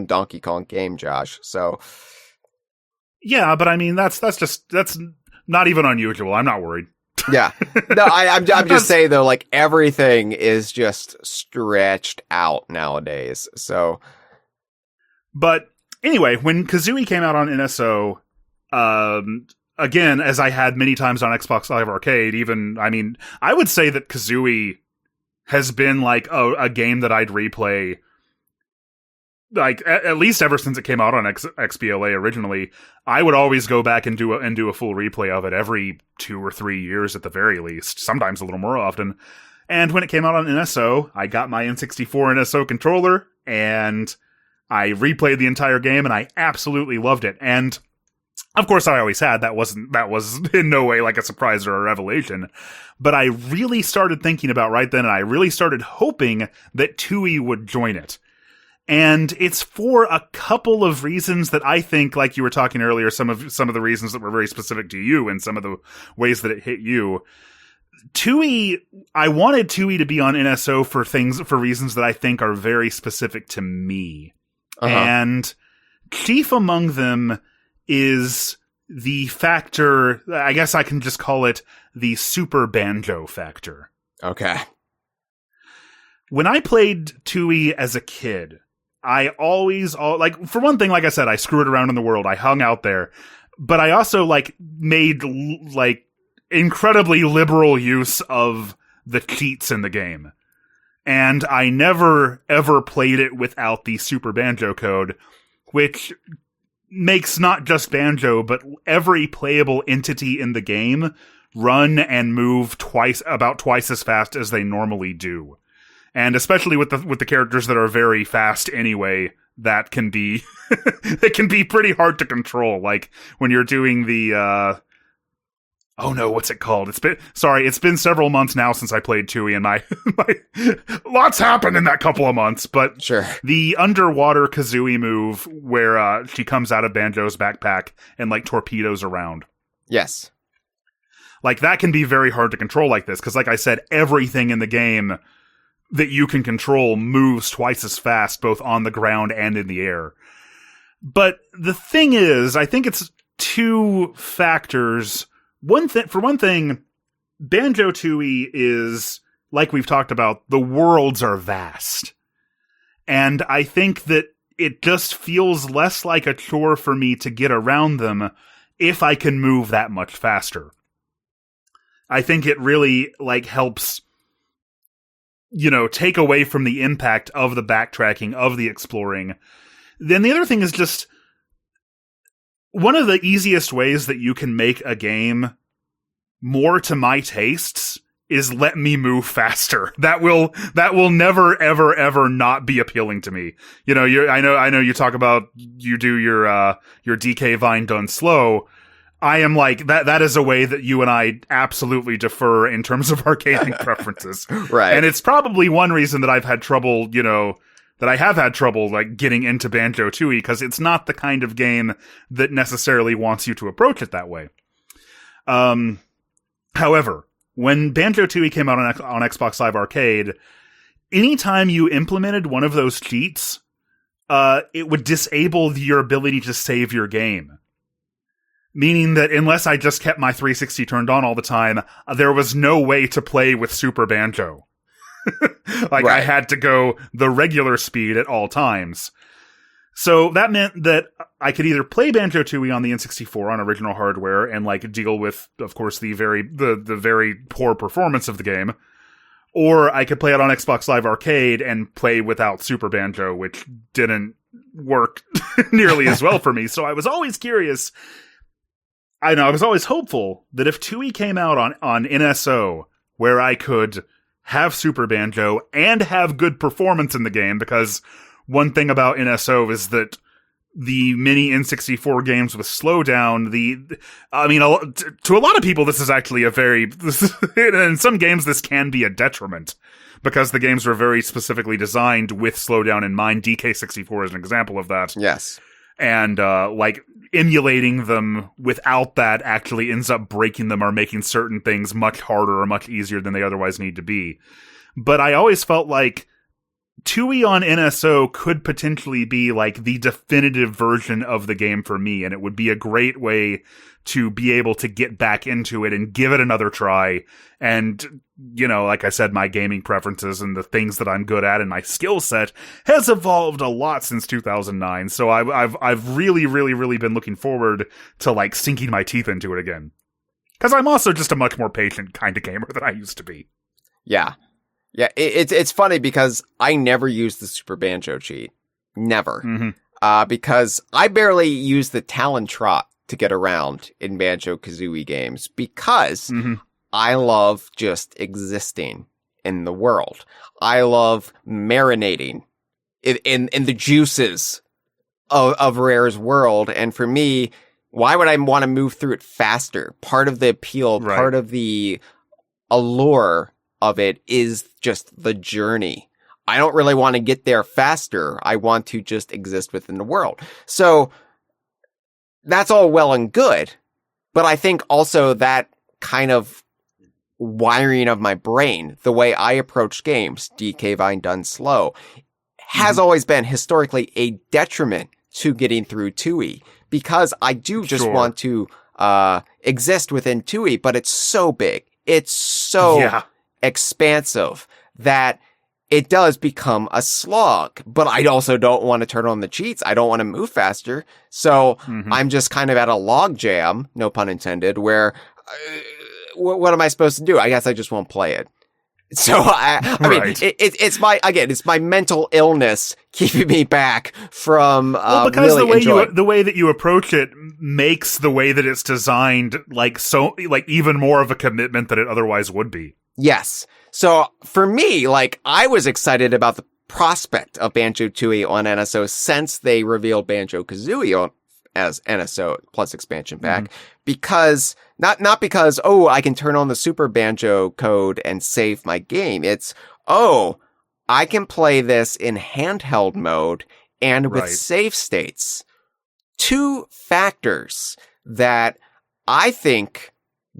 Donkey Kong game, Josh. So. Yeah, but I mean, that's not even unusual. I'm not worried. Yeah. No, I'm just saying, though, like, everything is just stretched out nowadays. So. But anyway, when Kazooie came out on NSO, again, as I had many times on Xbox Live Arcade, I would say that Kazooie has been like a game that I'd replay, like, at least ever since it came out on XBLA originally. I would always go back and do a full replay of it every 2 or 3 years at the very least, sometimes a little more often. And when it came out on NSO, I got my N64 NSO controller, and I replayed the entire game, and I absolutely loved it. And of course, I always had. That was in no way like a surprise or a revelation. But I really started thinking about right then, and I really started hoping that Tooie would join it. And it's for a couple of reasons that I think, like you were talking earlier, some of the reasons that were very specific to you and some of the ways that it hit you. Tooie, I wanted Tooie to be on NSO for reasons that I think are very specific to me. Uh-huh. And chief among them is the factor, I guess I can just call it the Super Banjo factor. Okay. When I played Tooie as a kid, I always, like, for one thing, like I said, I screwed around in the world. I hung out there. But I also, like, made, like, incredibly liberal use of the cheats in the game. And I never, ever played it without the Super Banjo code, which makes not just Banjo, but every playable entity in the game run and move about twice as fast as they normally do. And especially with the characters that are very fast anyway, that can be it can be pretty hard to control. Like when you're doing the oh no, what's it called? It's been several months now since I played Tooie, and my lots happened in that couple of months, but Sure. the underwater Kazooie move where she comes out of Banjo's backpack and like torpedoes around. Yes. Like that can be very hard to control like this, because like I said, everything in the game that you can control moves twice as fast, both on the ground and in the air. But the thing is, I think it's two factors. For one thing, Banjo-Tooie is, like we've talked about, the worlds are vast. And I think that it just feels less like a chore for me to get around them if I can move that much faster. I think it really, like, helps, you know, take away from the impact of the backtracking, of the exploring. Then the other thing is just, one of the easiest ways that you can make a game more to my tastes is let me move faster. That will never, ever, ever not be appealing to me. You know, I know you talk about, you do your DK Vine done slow. I am like, that is a way that you and I absolutely differ in terms of our gaming preferences. Right. And it's probably one reason that I've had trouble, like getting into Banjo-Tooie, because it's not the kind of game that necessarily wants you to approach it that way. However, when Banjo-Tooie came out on Xbox Live Arcade, anytime you implemented one of those cheats, it would disable your ability to save your game. Meaning that unless I just kept my 360 turned on all the time, there was no way to play with Super Banjo. Like, right. I had to go the regular speed at all times. So that meant that I could either play Banjo-Tooie on the N64 on original hardware and, like, deal with, of course, the very poor performance of the game, or I could play it on Xbox Live Arcade and play without Super Banjo, which didn't work nearly as well for me. So I was always curious. I was always hopeful that if Tooie came out on NSO, where I could have Super Banjo and have good performance in the game, because one thing about NSO is that the mini N64 games with slowdown, to a lot of people, this is actually in some games this can be a detriment, because the games were very specifically designed with slowdown in mind. DK64 is an example of that. Yes. And, emulating them without that actually ends up breaking them or making certain things much harder or much easier than they otherwise need to be. But I always felt like Tooie on NSO could potentially be like the definitive version of the game for me, and it would be a great way to be able to get back into it and give it another try. And, like I said, my gaming preferences and the things that I'm good at and my skill set has evolved a lot since 2009. So I've really, really, really been looking forward to, like, sinking my teeth into it again. Because I'm also just a much more patient kind of gamer than I used to be. Yeah. Yeah, it's funny because I never used the Super Banjo cheat. Never. Mm-hmm. Because I barely use the Talon Trot to get around in Banjo-Kazooie games, because I love just existing in the world. I love marinating in the juices of Rare's world. And for me, why would I want to move through it faster? Part of the appeal, right. Part of the allure of it is just the journey. I don't really want to get there faster. I want to just exist within the world. So that's all well and good. But I think also that kind of wiring of my brain, the way I approach games, DK Vine done slow, has always been historically a detriment to getting through Tooie, because I do just want to exist within Tooie, but it's so big. It's so expansive that it does become a slog. But I also don't want to turn on the cheats. I don't want to move faster. So I'm just kind of at a log jam, no pun intended, where what am I supposed to do? I guess I just won't play it. So I mean, it's my mental illness keeping me back from because really the way that you approach it makes the way that it's designed like even more of a commitment than it otherwise would be. Yes. So for me, like, I was excited about the prospect of Banjo-Tooie on NSO since they revealed Banjo-Kazooie on as NSO plus expansion pack, because not because, oh, I can turn on the Super Banjo code and save my game. It's, oh, I can play this in handheld mode and with save states. Two factors that I think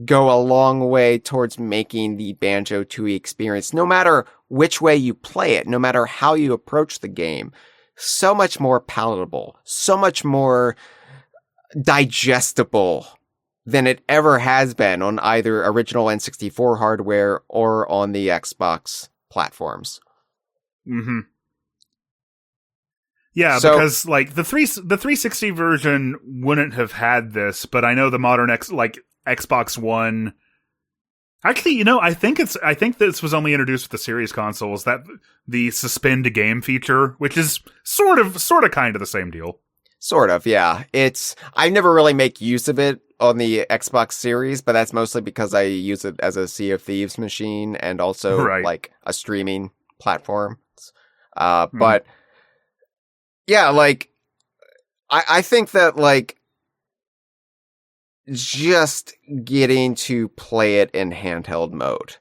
go a long way towards making the Banjo-Tooie experience, no matter which way you play it, no matter how you approach the game, so much more palatable, so much more digestible than it ever has been on either original N64 hardware or on the Xbox platforms. Mm-hmm. Yeah, so, because like the 360 version wouldn't have had this, but I know the modern Xbox One. Actually, I think this was only introduced with the series consoles, that the suspend game feature, which is sort of kind of the same deal. Sort of, yeah. I never really make use of it on the Xbox Series, but that's mostly because I use it as a Sea of Thieves machine and also like a streaming platform. But yeah, like I think that like just getting to play it in handheld mode.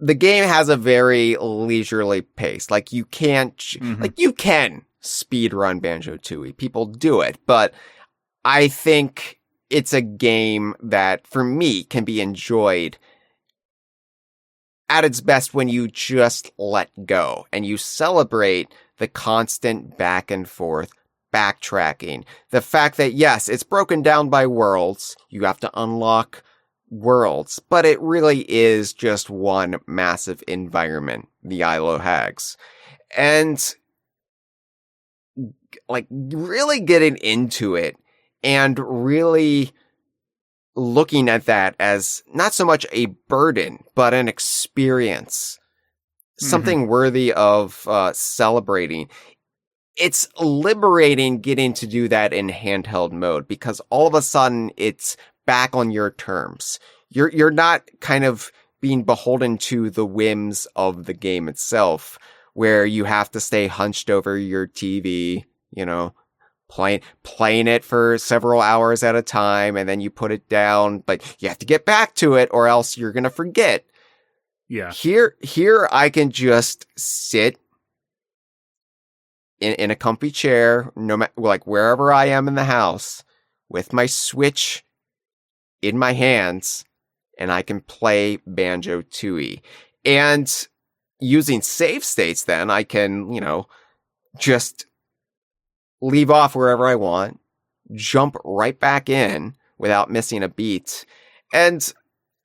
The game has a very leisurely pace. Like you can't, like you can speedrun Banjo-Tooie. People do it, but I think it's a game that for me can be enjoyed at its best when you just let go and you celebrate the constant back and forth backtracking. The fact that, yes, it's broken down by worlds. You have to unlock worlds, but it really is just one massive environment, the Isle of Hags. And like really getting into it and really looking at that as not so much a burden, but an experience, something worthy of celebrating. It's liberating getting to do that in handheld mode because all of a sudden it's back on your terms. You're not kind of being beholden to the whims of the game itself, where you have to stay hunched over your TV, playing it for several hours at a time, and then you put it down, but you have to get back to it or else you're going to forget. Yeah. Here I can just sit in a comfy chair, no matter like wherever I am in the house, with my Switch in my hands, and I can play Banjo-Tooie. And using save states, then I can, just leave off wherever I want, jump right back in without missing a beat. And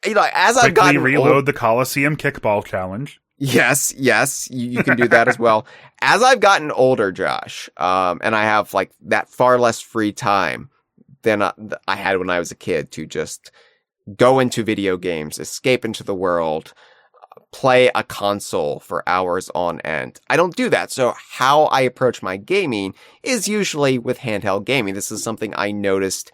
as I've gotten reload the Coliseum kickball challenge. Yes, you can do that as well. As I've gotten older, Josh, and I have like that far less free time than I had when I was a kid to just go into video games, escape into the world, play a console for hours on end. I don't do that. So how I approach my gaming is usually with handheld gaming. This is something I noticed,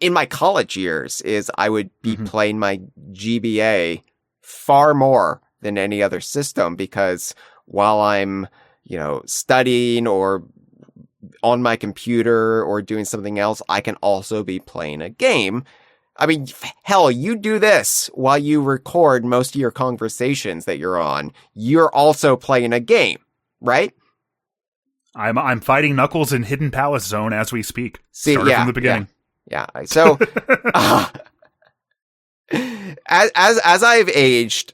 in my college years, is I would be playing my GBA far more than any other system, because while I'm, studying or on my computer or doing something else, I can also be playing a game. I mean, hell, you do this while you record most of your conversations that you're on. You're also playing a game, right? I'm fighting Knuckles in Hidden Palace Zone as we speak. See, Started from the beginning. Yeah. So, as I've aged,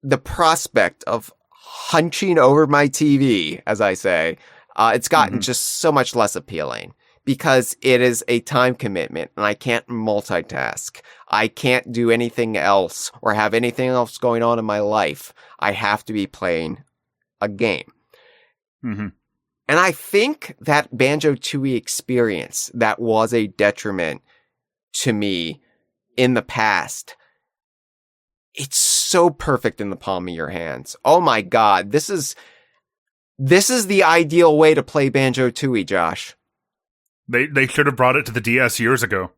the prospect of hunching over my TV, as I say, it's gotten just so much less appealing because it is a time commitment and I can't multitask. I can't do anything else or have anything else going on in my life. I have to be playing a game. And I think that Banjo-Tooie experience that was a detriment to me in the past, it's so perfect in the palm of your hands. Oh my God. This is the ideal way to play Banjo-Tooie, Josh. They should have brought it to the DS years ago.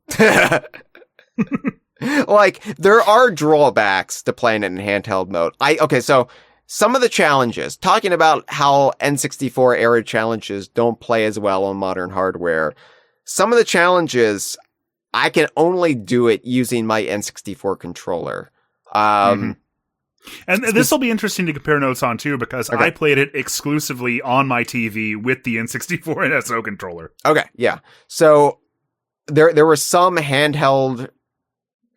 Like, there are drawbacks to playing it in handheld mode. So some of the challenges, talking about how N64 era challenges don't play as well on modern hardware. some of the challenges, I can only do it using my N64 controller. And this will be interesting to compare notes on, too, because I played it exclusively on my TV with the N64 and SO controller. Okay, yeah. So there were some handheld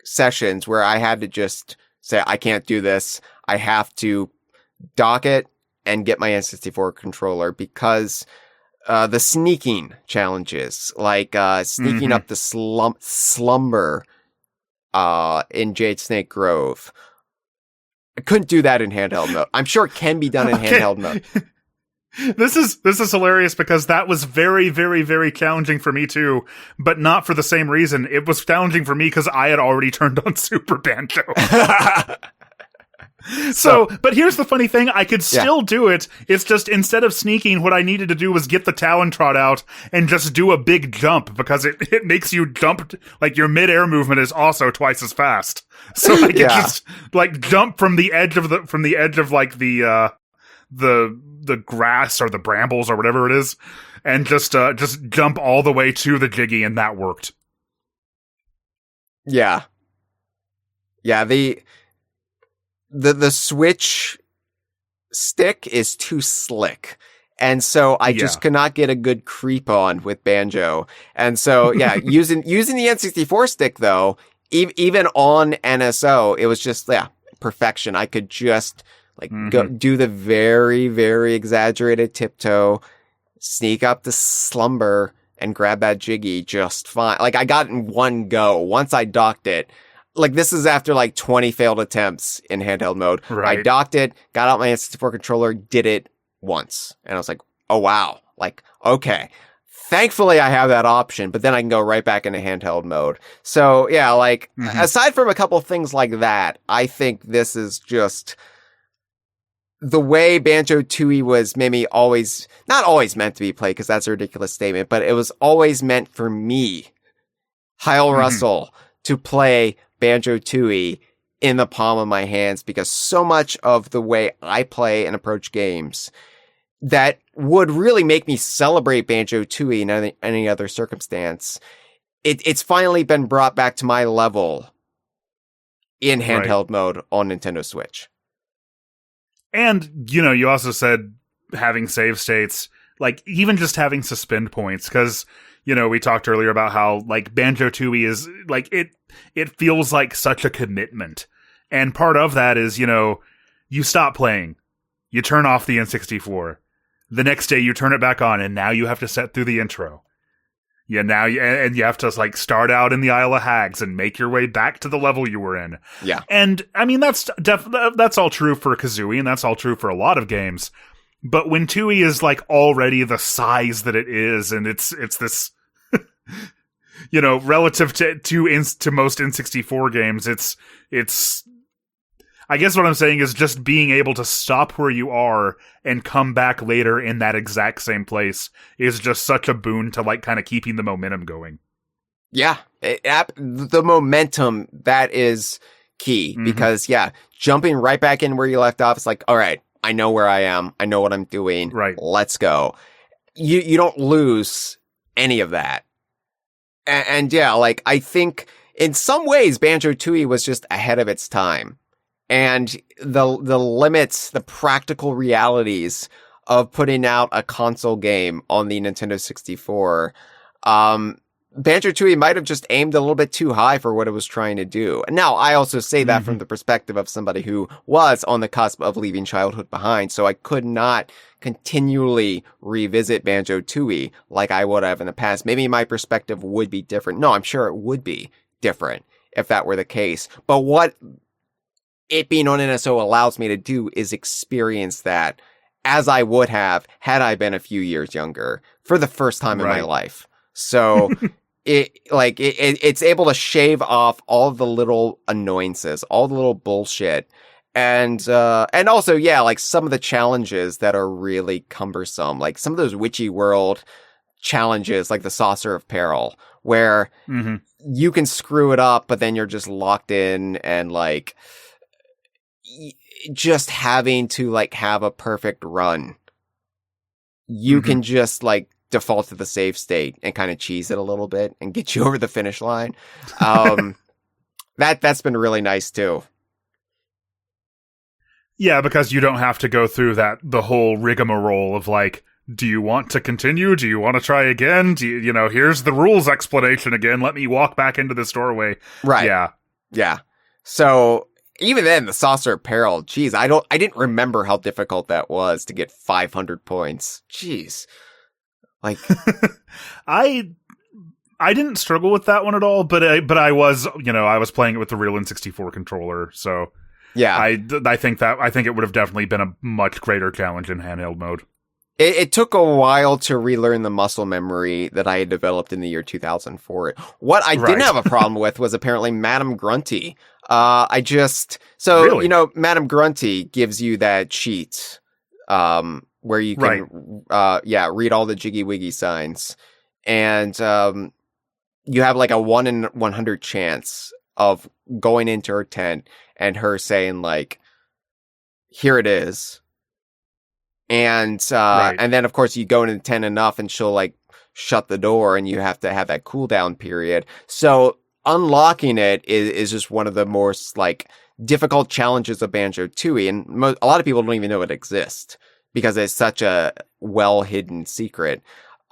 sessions where I had to just say, I can't do this. I have to dock it and get my N64 controller because the sneaking challenges, like sneaking up the slumber in Jade Snake Grove, I couldn't do that in handheld mode. I'm sure it can be done in handheld mode. This is hilarious because that was very, very, very challenging for me too, but not for the same reason. It was challenging for me because I had already turned on Super Banjo. But here's the funny thing, I could still do it. It's just instead of sneaking, what I needed to do was get the Talon Trot out and just do a big jump because it makes you jump, like your mid-air movement is also twice as fast. So I could just like jump from the edge of like the grass or the brambles or whatever it is, and just jump all the way to the Jiggy, and that worked. Yeah. Yeah, the Switch stick is too slick. And so I just could not get a good creep on with Banjo. And so, using the N64 stick, though, even on NSO, it was just, perfection. I could just, go do the very, very exaggerated tiptoe, sneak up to slumber, and grab that Jiggy just fine. Like, I got it in one go. Once I docked it, like, this is after, 20 failed attempts in handheld mode. Right. I docked it, got out my N64 controller, did it once. And I was like, oh, wow. Like, okay. Thankfully, I have that option, but then I can go right back into handheld mode. So, aside from a couple of things like that, I think this is just the way Banjo-Tooie was maybe not always meant to be played, because that's a ridiculous statement, but it was always meant for me, Hyle Russell, to play Banjo-Tooie in the palm of my hands, because so much of the way I play and approach games that would really make me celebrate Banjo-Tooie in any other circumstance, it's finally been brought back to my level in handheld mode on Nintendo Switch. And, you also said having save states, even just having suspend points, because, we talked earlier about how, Banjo-Tooie is, it feels like such a commitment. And part of that is, you stop playing, you turn off the N64, the next day you turn it back on, and now you have to set through the intro. Yeah, now you have to start out in the Isle of Hags and make your way back to the level you were in. Yeah. And I mean, that's all true for Kazooie, and that's all true for a lot of games. But when Tooie is already the size that it is, and it's this, relative to most N64 games, it's. I guess what I'm saying is just being able to stop where you are and come back later in that exact same place is just such a boon to kind of keeping the momentum going. Yeah, the momentum, that is key, because jumping right back in where you left off, it's all right, I know where I am, I know what I'm doing, right? Let's go. You don't lose any of that. And I think in some ways Banjo-Tooie was just ahead of its time. And the limits, the practical realities of putting out a console game on the Nintendo 64, Banjo-Tooie might have just aimed a little bit too high for what it was trying to do. Now, I also say that from the perspective of somebody who was on the cusp of leaving childhood behind, so I could not continually revisit Banjo-Tooie like I would have in the past. Maybe my perspective would be different. No, I'm sure it would be different if that were the case. But what it being on NSO allows me to do is experience that as I would have had I been a few years younger for the first time in my life. So it's able to shave off all the little annoyances, all the little bullshit. And also, some of the challenges that are really cumbersome, like some of those Witchy World challenges, like the Saucer of Peril, where you can screw it up, but then you're just locked in and just having to have a perfect run. You can just default to the save state and kind of cheese it a little bit and get you over the finish line. That's been really nice too. Yeah, because you don't have to go through the whole rigmarole of like, do you want to continue? Do you want to try again? Here's the rules explanation again. Let me walk back into this doorway. Right. Yeah. Yeah. So even then, the Saucer of Peril, geez, I didn't remember how difficult that was to get 500 points. Jeez. Like, I didn't struggle with that one at all, but I was playing it with the real N64 controller, so yeah, I think it would have definitely been a much greater challenge in handheld mode. It took a while to relearn the muscle memory that I had developed in the year 2004. What I didn't have a problem with was apparently Madame Grunty. Really? Madame Grunty gives you that cheat, where you can, read all the Jiggy Wiggy signs. And, you have like a 1 in 100 chance of going into her tent and her saying like, here it is. And then of course you go into the tent enough and she'll like shut the door and you have to have that cooldown period. So unlocking it is just one of the most like difficult challenges of Banjo-Tooie. And a lot of people don't even know it exists because it's such a well hidden secret.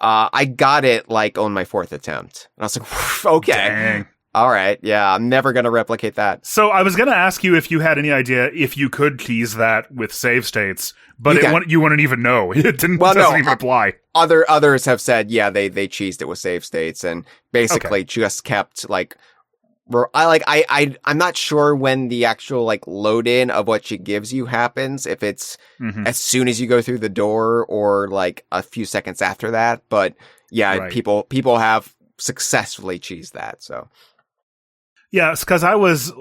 I got it like on my 4th attempt. And I was like, okay. Dang. All right. Yeah, I'm never going to replicate that. So I was going to ask you if you had any idea if you could tease that with save states, but you wouldn't even know. It doesn't even apply. Others have said, yeah, they cheesed it with save states and basically just kept like, I'm not sure when the actual like load in of what she gives you happens, if it's as soon as you go through the door or like a few seconds after that. But yeah, people have successfully cheesed that. So. Yeah, because I was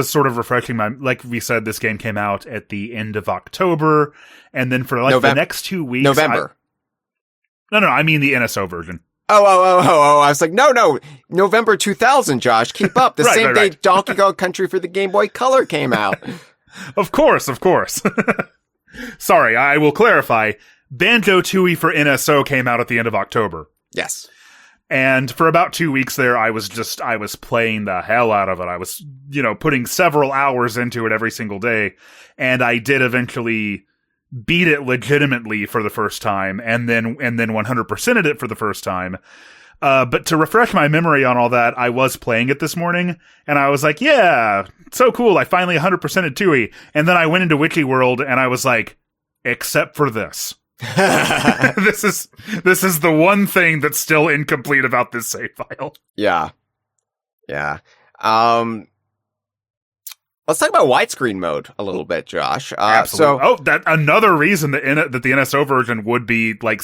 sort of refreshing like we said, this game came out at the end of October, and then for like the next 2 weeks... November. I mean the NSO version. Oh, I was like, no, November 2000, Josh, keep up. The same day Donkey Kong Country for the Game Boy Color came out. Of course. Sorry, I will clarify. Banjo-Tooie for NSO came out at the end of October. Yes. And for about 2 weeks there, I was playing the hell out of it. I was, putting several hours into it every single day. And I did eventually beat it legitimately for the first time and then 100%ed it for the first time. But to refresh my memory on all that, I was playing it this morning and I was like, yeah, so cool. I finally 100%ed Tooie. And then I went into Wiki World and I was like, except for this. This is the one thing that's still incomplete about this save file. Yeah. Let's talk about widescreen mode a little bit, Josh. Absolutely. That another reason that the NSO version would be like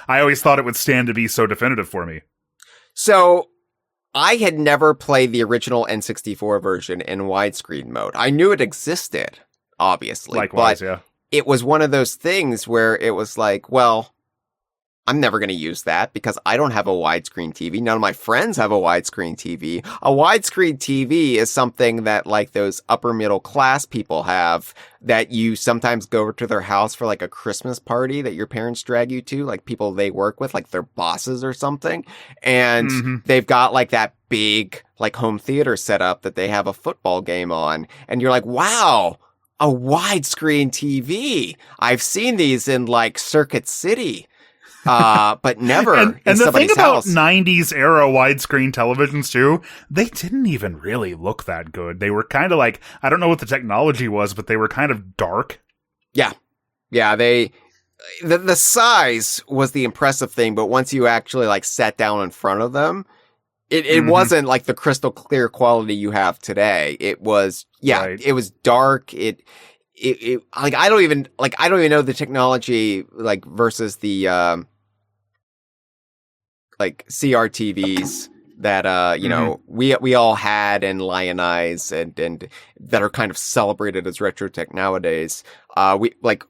I always thought it would stand to be so definitive for me. So I had never played the original N64 version in widescreen mode. I knew it existed, obviously. Likewise, yeah. It was one of those things where it was like, well, I'm never going to use that because I don't have a widescreen TV. None of my friends have a widescreen TV. A widescreen TV is something that like those upper middle class people have that you sometimes go over to their house for like a Christmas party that your parents drag you to, like people they work with, like their bosses or something. And they've got like that big like home theater set up that they have a football game on. And you're like, wow. A widescreen TV. I've seen these in like Circuit City, but never in and the somebody's thing about house. 90s era widescreen televisions too, they didn't even really look that good. They were kind of like, I don't know what the technology was, but they were kind of dark. Yeah. The size was the impressive thing, but once you actually like sat down in front of them, it wasn't like the crystal clear quality you have today. It was, it was dark. It like, I don't even know the technology, like versus the, like CRTVs that, we all had and lionize and that are kind of celebrated as retro tech nowadays. We like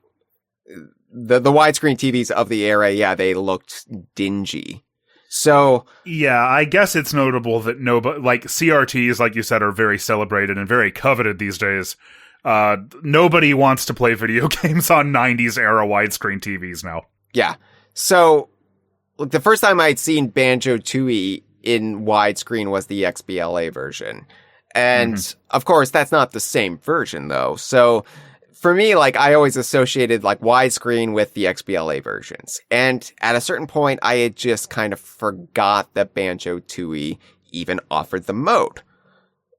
the widescreen TVs of the era. They looked dingy. So yeah, I guess it's notable that like CRTs, like you said, are very celebrated and very coveted these days. Nobody wants to play video games on 90s era widescreen TVs now. Yeah. So look, the first time I'd seen Banjo-Tooie in widescreen was the XBLA version. And of course, that's not the same version though. So for me, like, I always associated like widescreen with the XBLA versions. And at a certain point, I had just kind of forgot that Banjo-Tooie even offered the mode.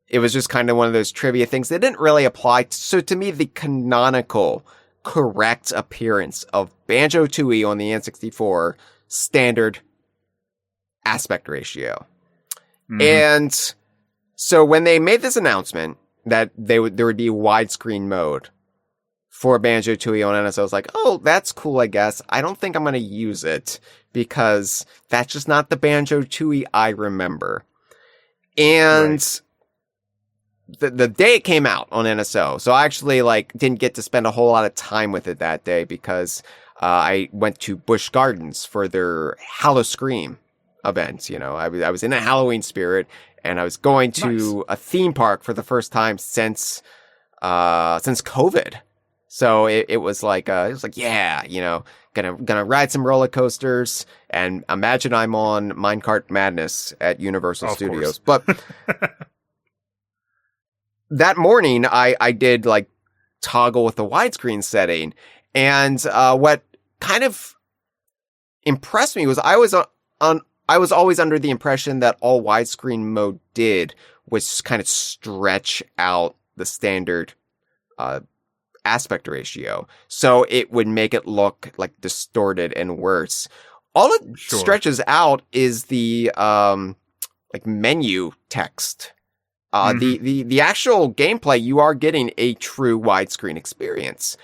It was just kind of one of those trivia things that didn't really apply. So to me, the canonical correct appearance of Banjo-Tooie on the N64 standard aspect ratio. And so when they made this announcement that there would be widescreen mode for Banjo-Tooie on NSO, I was like, oh, that's cool, I guess. I don't think I'm going to use it because that's just not the Banjo-Tooie I remember. And the day it came out on NSO, so I actually like didn't get to spend a whole lot of time with it that day because I went to Busch Gardens for their Hallowscream event. You know, I was in a Halloween spirit, and I was going to a theme park for the first time since COVID. So it was like yeah, you know, gonna ride some roller coasters and imagine I'm on Minecart Madness at Universal Studios. But that morning I did like toggle with the widescreen setting, and what kind of impressed me was I was always under the impression that all widescreen mode did was kind of stretch out the standard aspect ratio, so it would make it look like distorted and worse. All it stretches out is the like menu text. The actual gameplay, you are getting a true widescreen experience.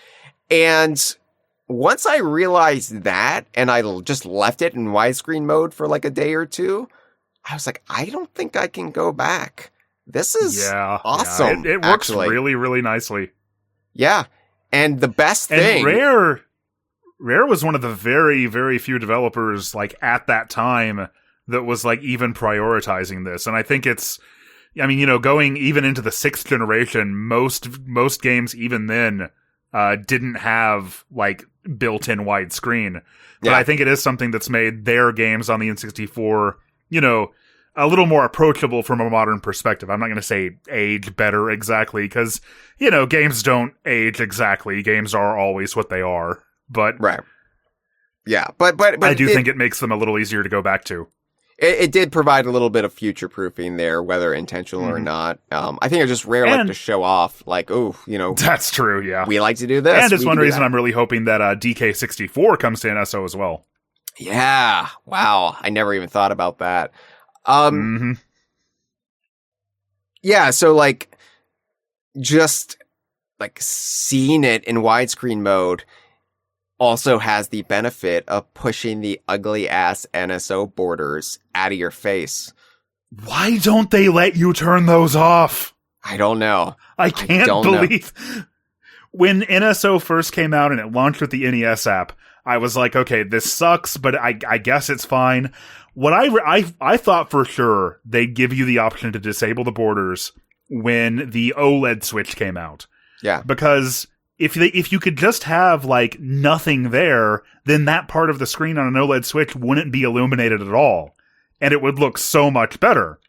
And once I realized that, and I just left it in widescreen mode for like a day or two, I was like, I don't think I can go back. This is awesome. It works really, really nicely. Yeah. And the best thing... And Rare was one of the very, very few developers like at that time that was like even prioritizing this. And I think it's... I mean, you know, going even into the 6th generation, most games even then didn't have like built-in widescreen. But I think it is something that's made their games on the N64, you know, a little more approachable from a modern perspective. I'm not going to say age better exactly, because, you know, games don't age exactly. Games are always what they are. But yeah, but I do think it makes them a little easier to go back to. It did provide a little bit of future-proofing there, whether intentional or not. I think it's just Rare like to show off, like, oh, you know. That's true, yeah. We like to do this. And it's one reason I'm really hoping that DK64 comes to NSO as well. Yeah. Wow. I never even thought about that. Yeah, so, like, just, like, seeing it in widescreen mode also has the benefit of pushing the ugly-ass NSO borders out of your face. Why don't they let you turn those off? I don't know. I can't believe... When NSO first came out and it launched with the NES app, I was like, okay, this sucks, but I guess it's fine. What I thought for sure they'd give you the option to disable the borders when the OLED Switch came out. Yeah. Because... If you could just have, like, nothing there, then that part of the screen on an OLED Switch wouldn't be illuminated at all. And it would look so much better.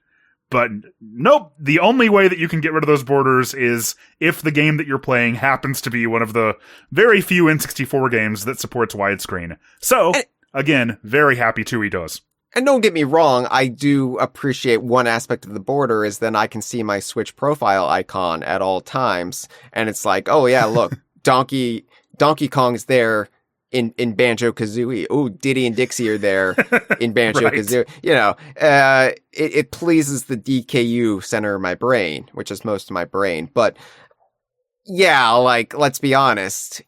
But nope, the only way that you can get rid of those borders is if the game that you're playing happens to be one of the very few N64 games that supports widescreen. So, again, very happy Tooie does. And don't get me wrong, I do appreciate one aspect of the border is then I can see my Switch profile icon at all times. And it's like, oh yeah, look, Donkey Kong's there in Banjo-Kazooie. Ooh, Diddy and Dixie are there in Banjo-Kazooie. You know, it pleases the DKU center of my brain, which is most of my brain. But yeah, like, let's be honest,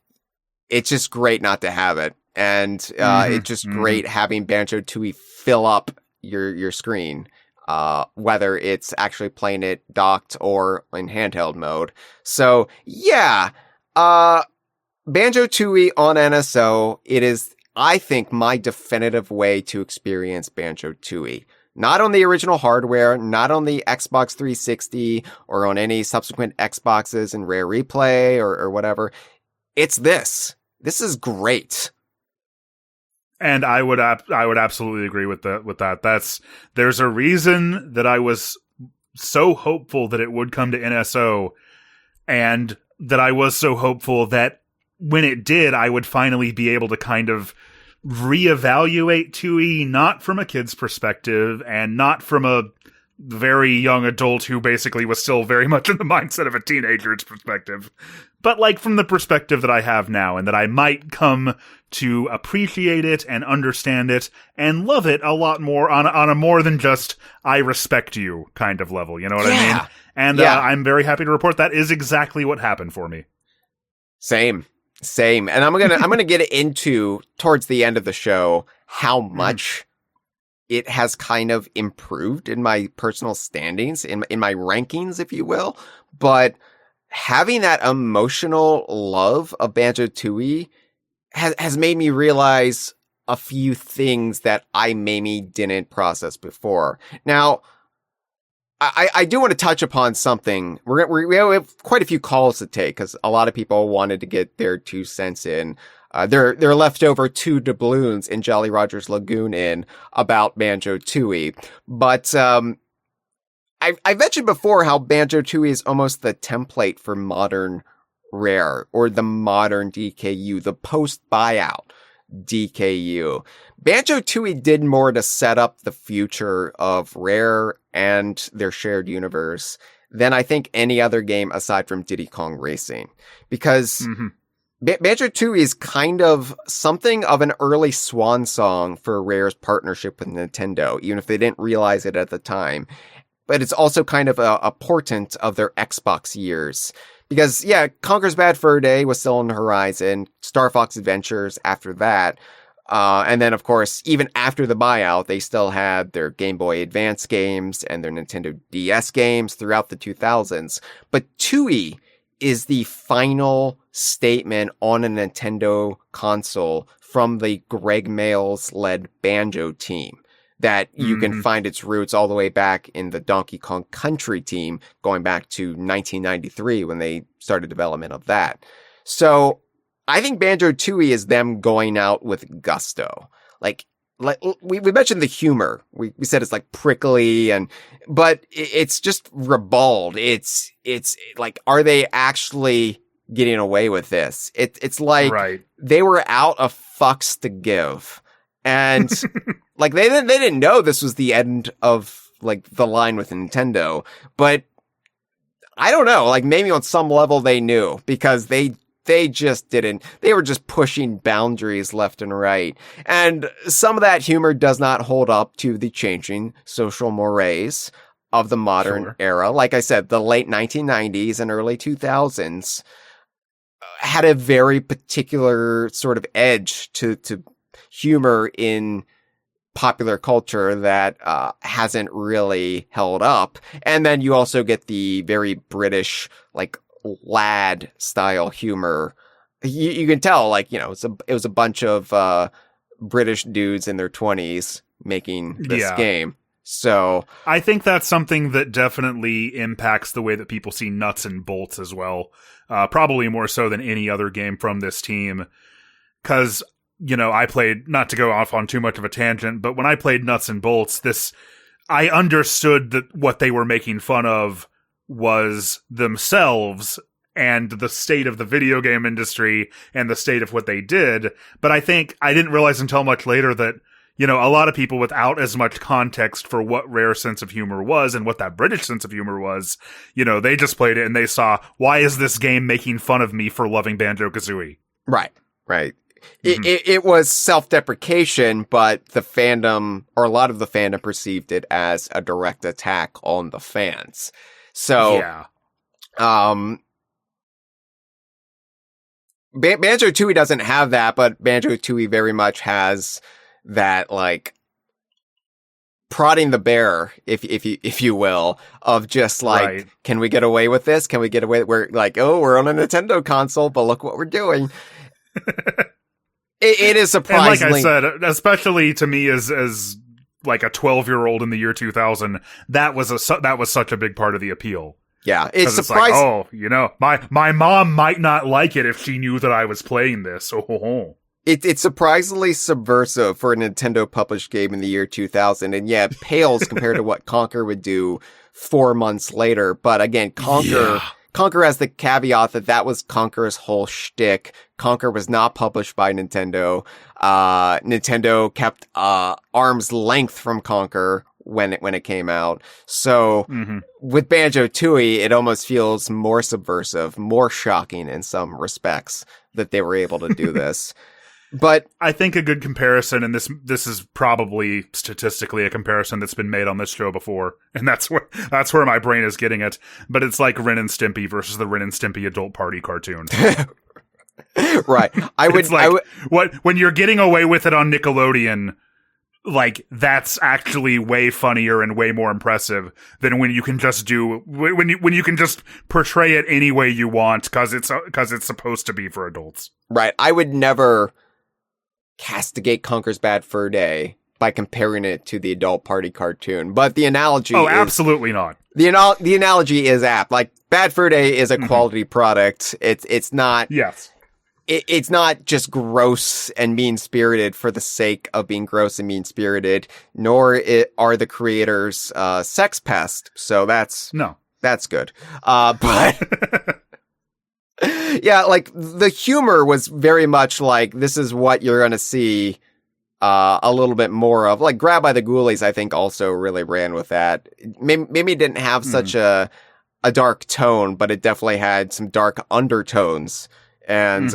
it's just great not to have it. And it's just great having Banjo-Tooie fill up your screen, whether it's actually playing it docked or in handheld mode. So, yeah, Banjo-Tooie on NSO, it is, I think, my definitive way to experience Banjo-Tooie. Not on the original hardware, not on the Xbox 360, or on any subsequent Xboxes and Rare Replay, or whatever. It's this. This is great. And I would absolutely agree with that. There's a reason that I was so hopeful that it would come to NSO, and that I was so hopeful that when it did, I would finally be able to kind of reevaluate Tooie, not from a kid's perspective and not from a very young adult who basically was still very much in the mindset of a teenager's perspective, but like from the perspective that I have now, and that I might come to appreciate it and understand it and love it a lot more on a more than just I respect you kind of level. You know what I mean? And I'm very happy to report that is exactly what happened for me. Same. And I'm gonna get into towards the end of the show how much it has kind of improved in my personal standings, in my rankings, if you will. But having that emotional love of Banjo-Tooie has made me realize a few things that I maybe didn't process before. Now, I do want to touch upon something. We have quite a few calls to take because a lot of people wanted to get their 2 cents in. Their leftover 2 doubloons in Jolly Roger's Lagoon in about Banjo-Tooie. But I mentioned before how Banjo-Tooie is almost the template for modern Rare, or the modern DKU, the post-buyout DKU. Banjo-Tooie did more to set up the future of Rare and their shared universe than I think any other game aside from Diddy Kong Racing. Because Banjo-Tooie is kind of something of an early swan song for Rare's partnership with Nintendo, even if they didn't realize it at the time. But it's also kind of a portent of their Xbox years. Because, Conker's Bad Fur Day was still on the horizon, Star Fox Adventures after that. And then, of course, even after the buyout, they still had their Game Boy Advance games and their Nintendo DS games throughout the 2000s. But Tooie is the final statement on a Nintendo console from the Greg Mayles-led Banjo team that you can find its roots all the way back in the Donkey Kong Country team, going back to 1993 when they started development of that. So I think Banjo-Tooie is them going out with gusto. Like we mentioned the humor. We said it's like prickly but it's just ribald. It's like, are they actually getting away with this? It's like they were out of fucks to give. And like they didn't know this was the end of like the line with Nintendo, but I don't know, like maybe on some level they knew, because they just didn't. They were just pushing boundaries left and right. And some of that humor does not hold up to the changing social mores of the modern era. Like I said, the late 1990s and early 2000s had a very particular sort of edge to humor in popular culture that hasn't really held up. And then you also get the very British, like, lad style humor. You can tell, like, you know, it was a bunch of British dudes in their 20s making this game. So I think that's something that definitely impacts the way that people see Nuts and Bolts as well. Probably more so than any other game from this team. Because, you know, I played, not to go off on too much of a tangent, but when I played Nuts and Bolts, I understood that what they were making fun of was themselves and the state of the video game industry and the state of what they did. But I think I didn't realize until much later that, you know, a lot of people without as much context for what Rare sense of humor was and what that British sense of humor was, you know, they just played it and they saw, why is this game making fun of me for loving Banjo-Kazooie? Right. It was self-deprecation, but the fandom, or a lot of the fandom, perceived it as a direct attack on the fans. So, Banjo-Tooie doesn't have that, but Banjo-Tooie very much has that, like, prodding the bear, if you will, of just like, can we get away with this? Can we get away? We're like, oh, we're on a Nintendo console, but look what we're doing. It is surprisingly, and like I said, especially to me as like a 12-year-old in the year 2000, that was such a big part of the appeal. Yeah, it's surprising. Like, oh, you know, my mom might not like it if she knew that I was playing this. Oh. It's surprisingly subversive for a Nintendo published game in the year 2000. And yeah, it pales compared to what Conker would do 4 months later. But again, Conker has the caveat that was Conker's whole shtick. Conker was not published by Nintendo. Nintendo kept arm's length from Conker when it came out. So with Banjo-Tooie, it almost feels more subversive, more shocking in some respects that they were able to do this. But I think a good comparison, and this is probably statistically a comparison that's been made on this show before, and that's where my brain is getting it. But it's like Ren and Stimpy versus the Ren and Stimpy adult party cartoon. Right. When you're getting away with it on Nickelodeon, like that's actually way funnier and way more impressive than when you can just when you can just portray it any way you want because it's supposed to be for adults. Right. I would never castigate Conker's Bad Fur Day by comparing it to the adult party cartoon, but the analogy absolutely not. The analogy is apt. Like Bad Fur Day is a quality product. It's not it's not just gross and mean-spirited for the sake of being gross and mean-spirited, nor are the creators sex pest. So that's good. But yeah, like the humor was very much like this is what you're going to see a little bit more of. Like Grab by the Ghoulies, I think also really ran with that. Maybe it didn't have such a dark tone, but it definitely had some dark undertones. And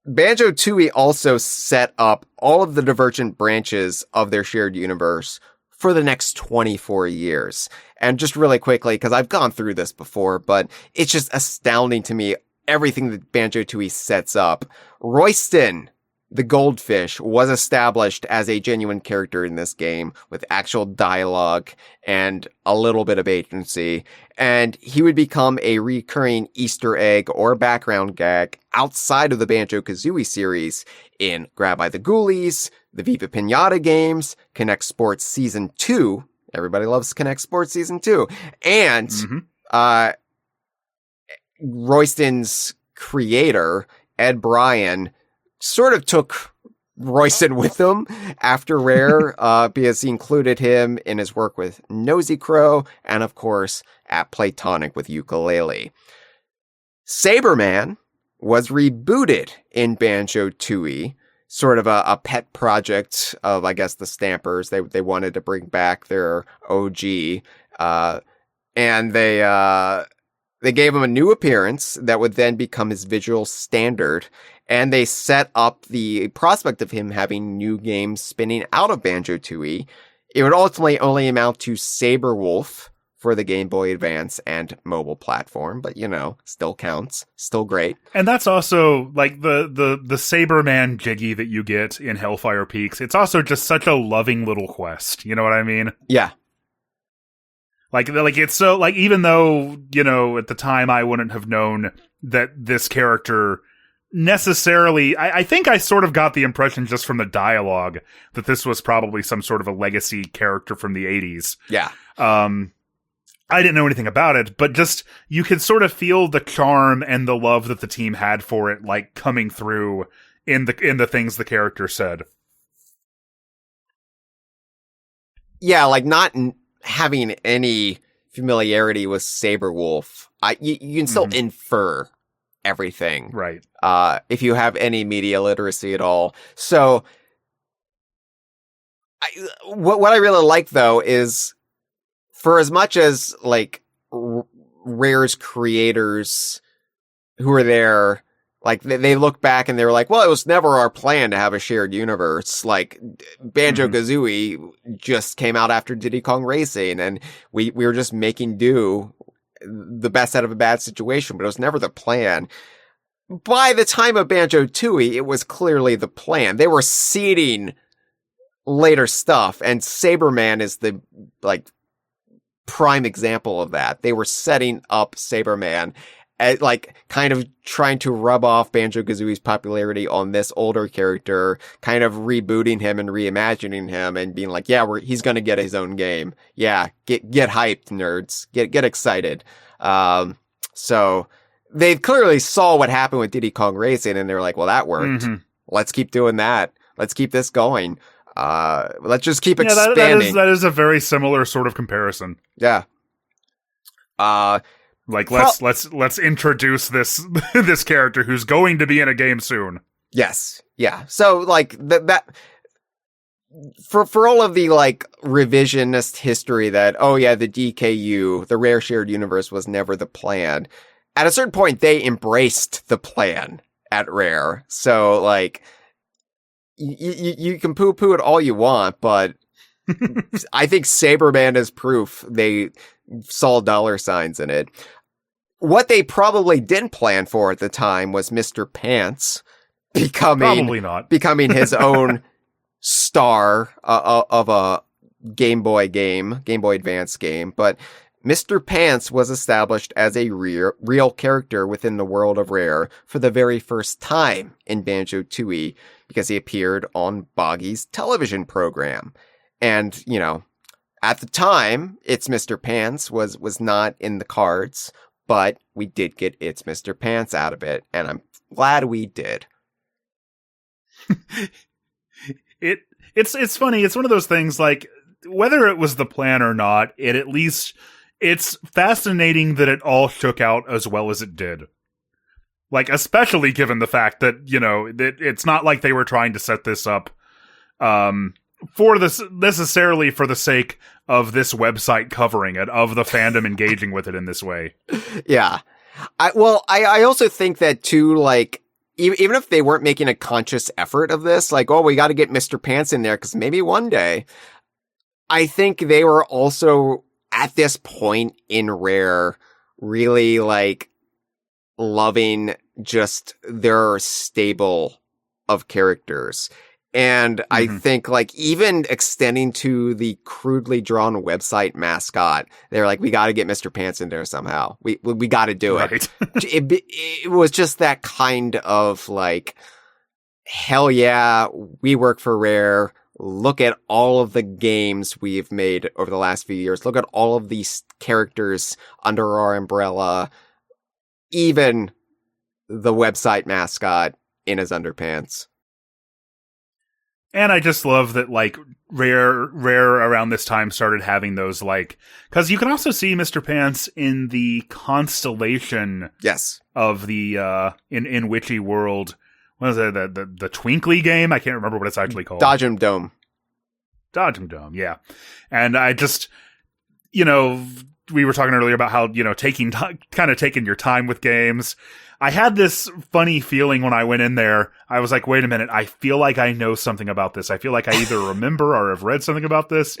Banjo-Tooie also set up all of the divergent branches of their shared universe for the next 24 years. And just really quickly, because I've gone through this before, but it's just astounding to me, everything that Banjo-Tooie sets up. Royston, the goldfish, was established as a genuine character in this game with actual dialogue and a little bit of agency. And he would become a recurring Easter egg or background gag outside of the Banjo-Kazooie series in Grab by the Ghoulies, the Viva Pinata games, Connect Sports Season 2. Everybody loves Connect Sports Season 2. And Royston's creator, Ed Bryan, sort of took Royston with him after Rare, because he included him in his work with Nosy Crow and, of course, at Playtonic with Yooka-Laylee. Saberman was rebooted in Banjo-Tooie, sort of a pet project of, I guess, the Stampers. They wanted to bring back their OG, and they gave him a new appearance that would then become his visual standard. And they set up the prospect of him having new games spinning out of Banjo-Tooie. It would ultimately only amount to Saberwolf for the Game Boy Advance and mobile platform, but still counts, still great. And that's also like the Saberman Jiggy that you get in Hellfire Peaks. It's also just such a loving little quest. You know what I mean? Yeah. Like it's so like even though at the time I wouldn't have known that this character necessarily, I think I sort of got the impression just from the dialogue that this was probably some sort of a legacy character from the 80s. Yeah. I didn't know anything about it, but just you could sort of feel the charm and the love that the team had for it, like coming through in the things the character said. Yeah, like not having any familiarity with Saberwolf, you can still infer everything, right? If you have any media literacy at all. So, what I really like though is, for as much as like Rare's creators who were there, like they look back and they were like, well, it was never our plan to have a shared universe. Like Banjo-Kazooie just came out after Diddy Kong Racing, and we were just making do, the best out of a bad situation, but it was never the plan. By the time of Banjo-Tooie, it was clearly the plan. They were seeding later stuff, and Saberman is the prime example of that. They were setting up Saberman at, kind of trying to rub off Banjo-Kazooie's popularity on this older character, kind of rebooting him and reimagining him and being like, yeah, he's going to get his own game. Yeah, get hyped, nerds. Get excited. So they clearly saw what happened with Diddy Kong Racing, and they were like, well, that worked. let's keep doing that. Let's keep this going. Let's just keep expanding. That is a very similar sort of comparison. Yeah. Let's introduce this this character who's going to be in a game soon. Yes. Yeah. So like that for all of the like revisionist history that, oh yeah, the DKU, the Rare Shared Universe, was never the plan. At a certain point, they embraced the plan at Rare. So like, you can poo-poo it all you want, but I think Saberman is proof they saw dollar signs in it. What they probably didn't plan for at the time was Mr. Pants becoming his own star of a Game Boy Advance game. But Mr. Pants was established as a real character within the world of Rare for the very first time in Banjo-Tooie, because he appeared on Boggy's television program. And, you know, at the time, It's Mr. Pants was not in the cards, but we did get It's Mr. Pants out of it, and I'm glad we did. It's funny. It's one of those things, like, whether it was the plan or not, it's fascinating that it all shook out as well as it did. Like, especially given the fact that, you know, that it's not like they were trying to set this up necessarily for the sake of this website covering it, of the fandom engaging with it in this way. Yeah. I also think that too, like, even if they weren't making a conscious effort of this, like, oh, we got to get Mr. Pants in there because maybe one day, I think they were also at this point in Rare really like loving just their stable of characters. And I think like even extending to the crudely drawn website mascot, they're like, we got to get Mr. Pants in there somehow. We got to do it. Right. It was just that kind of like, hell yeah, we work for Rare. Look at all of the games we've made over the last few years. Look at all of these characters under our umbrella. Even the website mascot in his underpants. And I just love that, like, Rare around this time started having those, like, because you can also see Mr. Pants in the constellation. Yes. Of the, in Witchy World. What is it? The Twinkly game? I can't remember what it's actually called. Dodge 'em Dome, yeah. And I just, you know, we were talking earlier about how, you know, taking your time with games. I had this funny feeling when I went in there. I was like, wait a minute, I feel like I know something about this. I feel like I either remember or have read something about this.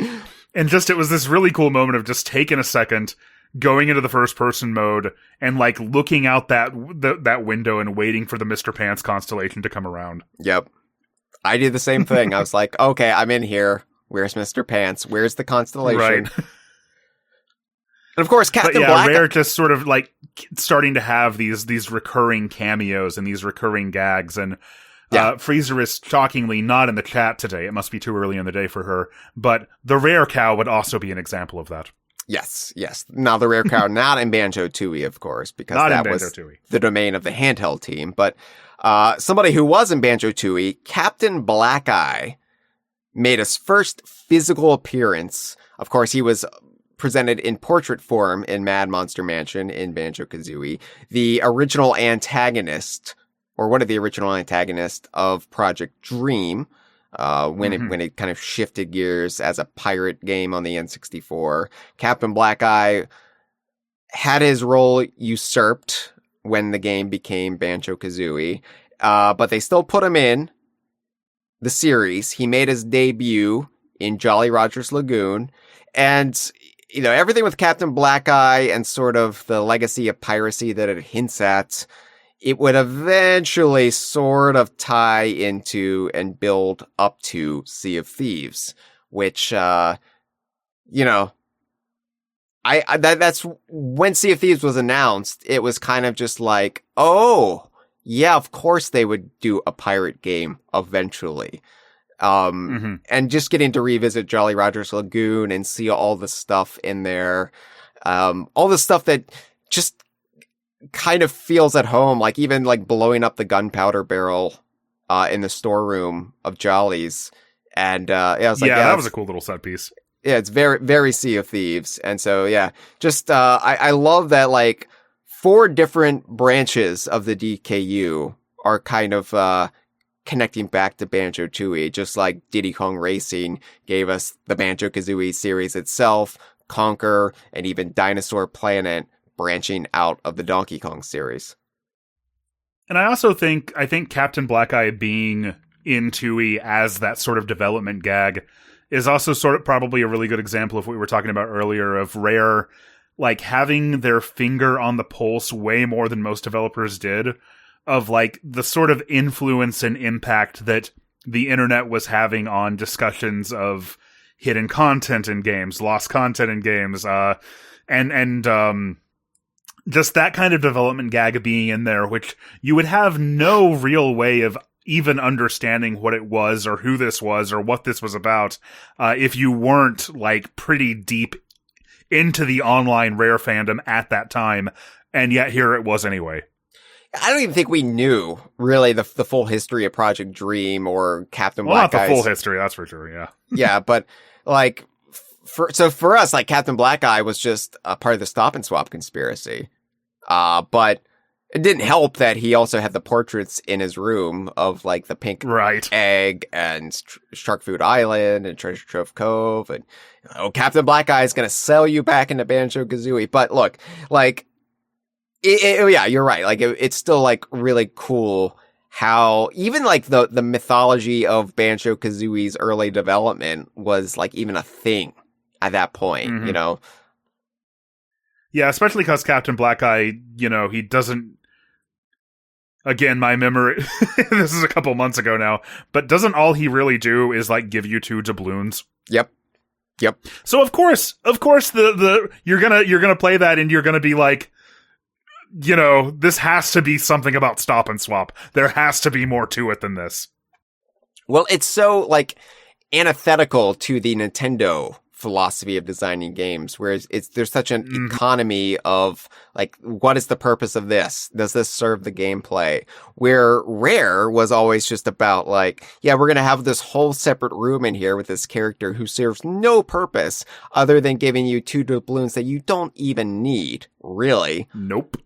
And just, it was this really cool moment of just taking a second, going into the first person mode, and like looking out that window and waiting for the Mr. Pants constellation to come around. Yep. I did the same thing. I was like, okay, I'm in here. Where's Mr. Pants? Where's the constellation? Right. And of course, Captain Black. Rare just sort of like starting to have these recurring cameos and these recurring gags. And Freezer is shockingly not in the chat today. It must be too early in the day for her. But the Rare Cow would also be an example of that. Yes. Now the Rare Cow, not in Banjo-Tooie, of course, because that was the domain of the Handheld team. But somebody who was in Banjo-Tooie, Captain Blackeye, made his first physical appearance. Of course, he was presented in portrait form in Mad Monster Mansion in Banjo-Kazooie, the original antagonist, or one of the original antagonists of Project Dream, when it kind of shifted gears as a pirate game on the N64. Captain Blackeye had his role usurped when the game became Banjo-Kazooie, but they still put him in the series. He made his debut in Jolly Roger's Lagoon, and you know, everything with Captain Blackeye and sort of the legacy of piracy that it hints at, it would eventually sort of tie into and build up to Sea of Thieves, which, you know, that's when Sea of Thieves was announced. It was kind of just like, oh, yeah, of course they would do a pirate game eventually. And just getting to revisit Jolly Roger's Lagoon and see all the stuff in there, all the stuff that just kind of feels at home, like even like blowing up the gunpowder barrel, in the storeroom of Jolly's. And I was like, yeah, that was a cool little set piece. Yeah, it's very, very Sea of Thieves. And so, yeah, just I love that, like, 4 different branches of the DKU are kind of connecting back to Banjo-Tooie, just like Diddy Kong Racing gave us the Banjo-Kazooie series itself, Conquer, and even Dinosaur Planet branching out of the Donkey Kong series. And I also think Captain Black-Eye being in Tooie as that sort of development gag is also sort of probably a really good example of what we were talking about earlier of Rare, like, having their finger on the pulse way more than most developers did, of, like, the sort of influence and impact that the internet was having on discussions of hidden content in games, lost content in games, and just that kind of development gag being in there, which you would have no real way of even understanding what it was or who this was or what this was about if you weren't, like, pretty deep into the online Rare fandom at that time, and yet here it was anyway. I don't even think we knew, really, the full history of Project Dream or Captain Well, Black not Eye's. the full history, that's for sure, yeah. Yeah, but, like, for us, like, Captain Black Eye was just a part of the Stop and Swap conspiracy. But it didn't help that he also had the portraits in his room of, like, the pink egg and Shark Food Island and Treasure Trove Cove. And, Captain Black Eye is going to sell you back into Banjo-Kazooie. But look, like, yeah, you're right. Like, it's still, like, really cool how even, like, the mythology of Banjo-Kazooie's early development was, like, even a thing at that point, Mm-hmm. Yeah, especially because Captain Black-Eye, he doesn't... Again, my memory... this is a couple months ago now, but doesn't all he really do is, like, give you 2 doubloons? Yep. So of course, the you're gonna play that and you're gonna be like, this has to be something about Stop and Swap. There has to be more to it than this. Well, it's so, like, antithetical to the Nintendo philosophy of designing games, whereas there's such an economy of, like, what is the purpose of this? Does this serve the gameplay? Where Rare was always just about, like, yeah, we're going to have this whole separate room in here with this character who serves no purpose other than giving you 2 doubloons that you don't even need, really. Nope.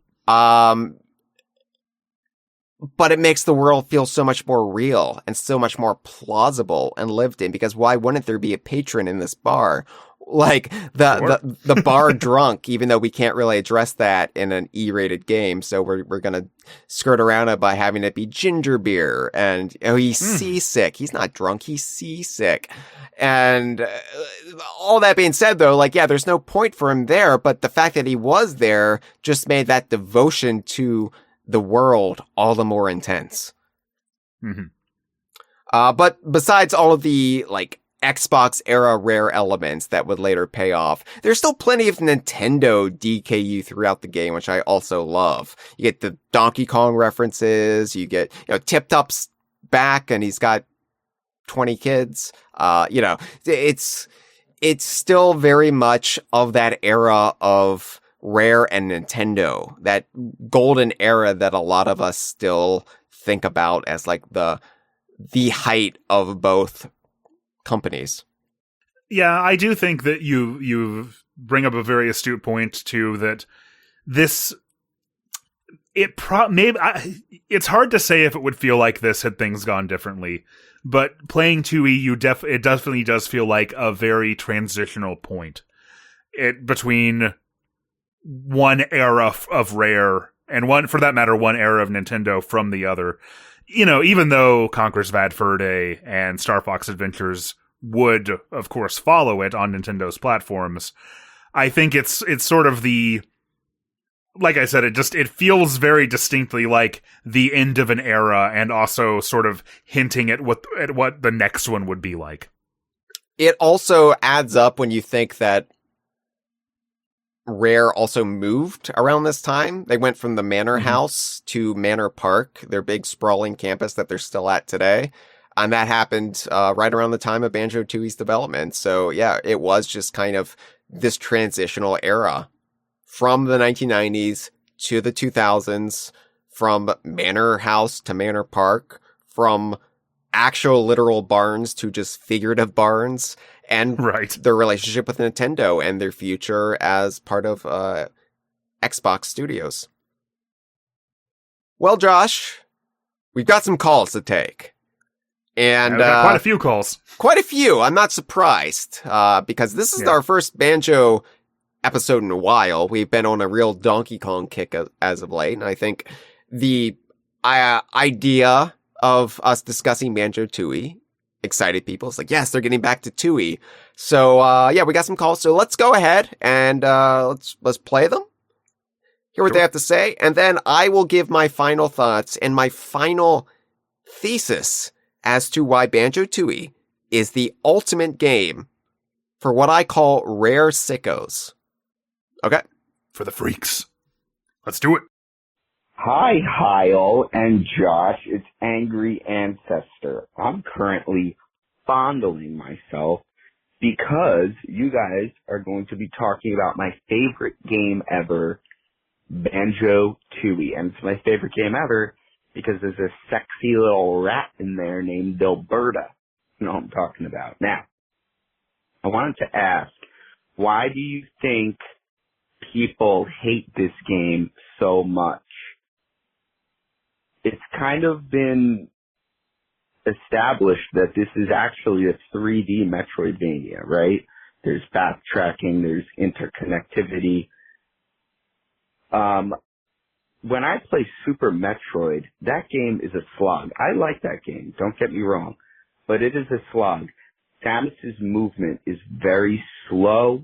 But it makes the world feel so much more real and so much more plausible and lived in, because why wouldn't there be a patron in this bar? Like, the bar drunk, even though we can't really address that in an E-rated game, so we're gonna skirt around it by having it be ginger beer, and he's seasick. He's not drunk, he's seasick. And all that being said, though, like, yeah, there's no point for him there, but the fact that he was there just made that devotion to the world all the more intense. But besides all of the, like, Xbox era Rare elements that would later pay off, there's still plenty of Nintendo DKU throughout the game, which I also love. You get the Donkey Kong references, you get, Tip Top's back and he's got 20 kids. It's still very much of that era of Rare and Nintendo, that golden era that a lot of us still think about as, like, the height of both companies. Yeah, I do think that you bring up a very astute point too, that this it's hard to say if it would feel like this had things gone differently, but playing 2E, it definitely does feel like a very transitional point between one era of Rare and one era of Nintendo from the other. Even though Conker's Bad Fur Day and Star Fox Adventures would, of course, follow it on Nintendo's platforms, I think it's sort of like I said, it feels very distinctly like the end of an era, and also sort of hinting at what the next one would be like. It also adds up when you think that Rare also moved around this time. They went from the Manor House to Manor Park, their big sprawling campus that they're still at today. And that happened right around the time of Banjo-Tooie's development. So yeah, it was just kind of this transitional era from the 1990s to the 2000s, from Manor House to Manor Park, from actual literal barns to just figurative barns, and their relationship with Nintendo and their future as part of Xbox Studios. Well, Josh, we've got some calls to take. And we've got quite a few calls. Quite a few. I'm not surprised, because this is our first Banjo episode in a while. We've been on a real Donkey Kong kick as of late, and I think the idea of us discussing Banjo-Tooie excited people. It's like, yes, they're getting back to Tooie. So, we got some calls. So let's go ahead and let's play them. Hear what they have to say, and then I will give my final thoughts and my final thesis as to why Banjo-Tooie is the ultimate game for what I call rare sickos. Okay? For the freaks. Let's do it. Hi, Hyle and Josh. It's Angry Ancestor. I'm currently fondling myself because you guys are going to be talking about my favorite game ever, Banjo-Tooie. And it's my favorite game ever because there's a sexy little rat in there named Alberta. You know what I'm talking about. Now, I wanted to ask, why do you think people hate this game so much? It's kind of been established that this is actually a 3D Metroidvania, right? There's backtracking, there's interconnectivity. When I play Super Metroid, that game is a slog. I like that game, don't get me wrong, but it is a slog. Samus's movement is very slow.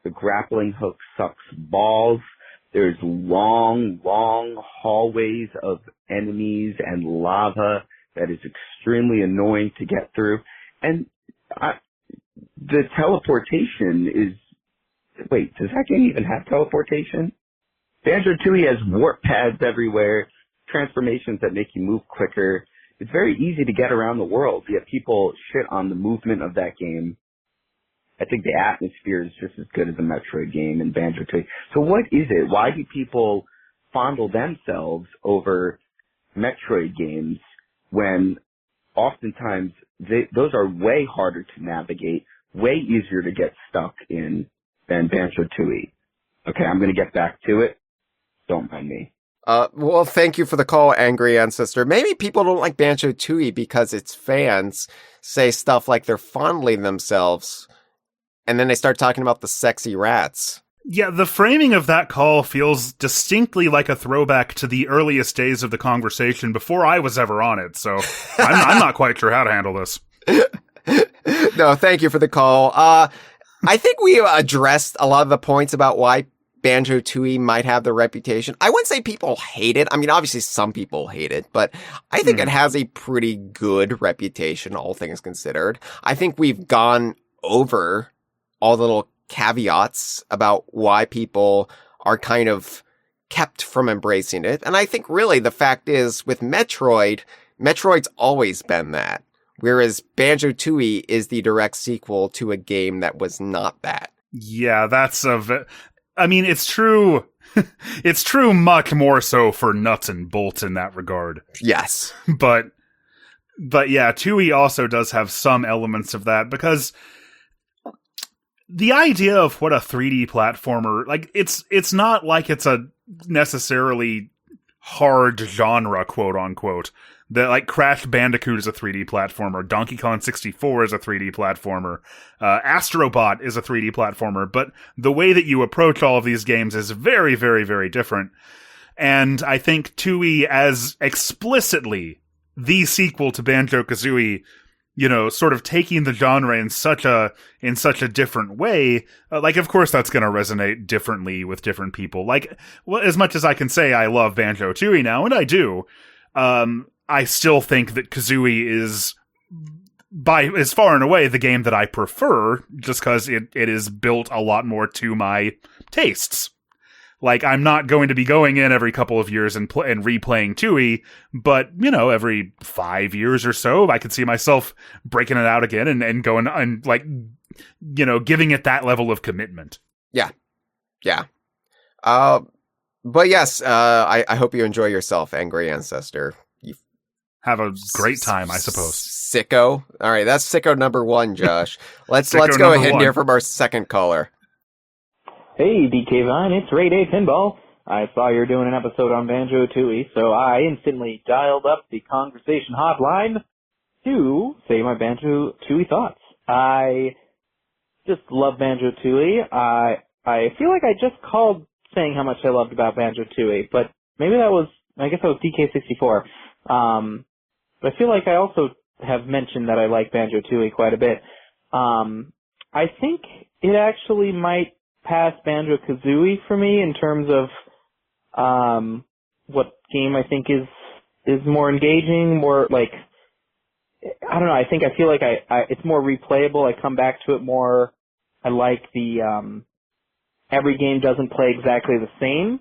The grappling hook sucks balls. There's long hallways of enemies and lava that is extremely annoying to get through. And the teleportation is... Wait, does that game even have teleportation? Banjo-Tooie has warp pads everywhere, transformations that make you move quicker. It's very easy to get around the world, yet people shit on the movement of that game. I think the atmosphere is just as good as a Metroid game in Banjo-Tooie. So what is it? Why do people fondle themselves over Metroid games when oftentimes those are way harder to navigate, way easier to get stuck in than Banjo-Tooie? Okay, I'm going to get back to it. Don't mind me. Well, thank you for the call, Angry Ancestor. Maybe people don't like Banjo-Tooie because its fans say stuff like they're fondling themselves, and then they start talking about the sexy rats. Yeah, the framing of that call feels distinctly like a throwback to the earliest days of the Kongversation before I was ever on it, so I'm not quite sure how to handle this. No, thank you for the call. I think we addressed a lot of the points about why Banjo-Tooie might have the reputation. I wouldn't say people hate it. I mean, obviously some people hate it, but I think it has a pretty good reputation, all things considered. I think we've gone over all the little caveats about why people are kind of kept from embracing it. And I think really the fact is with Metroid's always been that. Whereas Banjo-Tooie is the direct sequel to a game that was not that. Yeah, I mean, it's true. It's true much more so for nuts and bolts in that regard. Yes. But yeah, Tooie also does have some elements of that because the idea of what a 3D platformer, like, it's not like it's a necessarily hard genre, quote unquote. That, like, Crash Bandicoot is a 3D platformer, Donkey Kong 64 is a 3D platformer, Astrobot is a 3D platformer, but the way that you approach all of these games is very, very, very different. And I think Tooie, as explicitly the sequel to Banjo-Kazooie, you know, sort of taking the genre in such a different way, like, of course that's going to resonate differently with different people. Like, well, as much as I can say I love Banjo-Tooie now, and I do, I still think that Kazooie is, is far and away the game that I prefer, just because it is built a lot more to my tastes. Like, I'm not going to be going in every couple of years and replaying Tooie, but, you know, every 5 years or so, I could see myself breaking it out again and going and, like, you know, giving it that level of commitment. Yeah. Yeah. But yes, I hope you enjoy yourself, Angry Ancestor. have a great time, I suppose. Sicko. All right, that's Sicko number 1, Josh. Let's Sicko go ahead number and 1. hear from our second caller. Hey, DK Vine, it's Ray Day Pinball. I saw you're doing an episode on Banjo-Tooie, so I instantly dialed up the Kongversation hotline to say my Banjo-Tooie thoughts. I just love Banjo-Tooie. I feel like I just called saying how much I loved about Banjo-Tooie, but maybe I guess that was DK64. But I feel like I also have mentioned that I like Banjo-Tooie quite a bit. I think it actually might pass Banjo-Kazooie for me in terms of what game I think is more engaging, more like, I don't know, I feel like it's more replayable. I come back to it more. I like the every game doesn't play exactly the same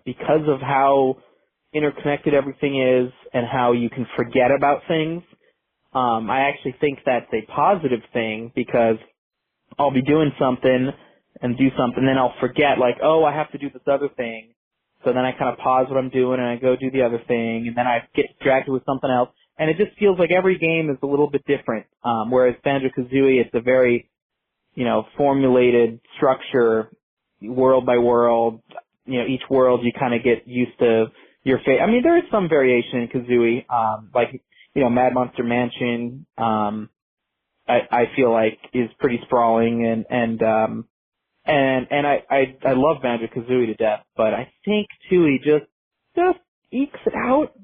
because of how interconnected everything is and how you can forget about things. I actually think that's a positive thing because I'll be doing something and do something, then I'll forget, like, oh, I have to do this other thing. So then I kind of pause what I'm doing and I go do the other thing, and then I get distracted with something else. And it just feels like every game is a little bit different. Whereas Banjo-Kazooie, it's a very, formulated structure, world by world. Each world you kind of get used to your fate. I mean, there is some variation in Kazooie, like, Mad Monster Mansion, I feel like is pretty sprawling and I love Banjo-Kazooie to death, but I think Tooie just ekes it out.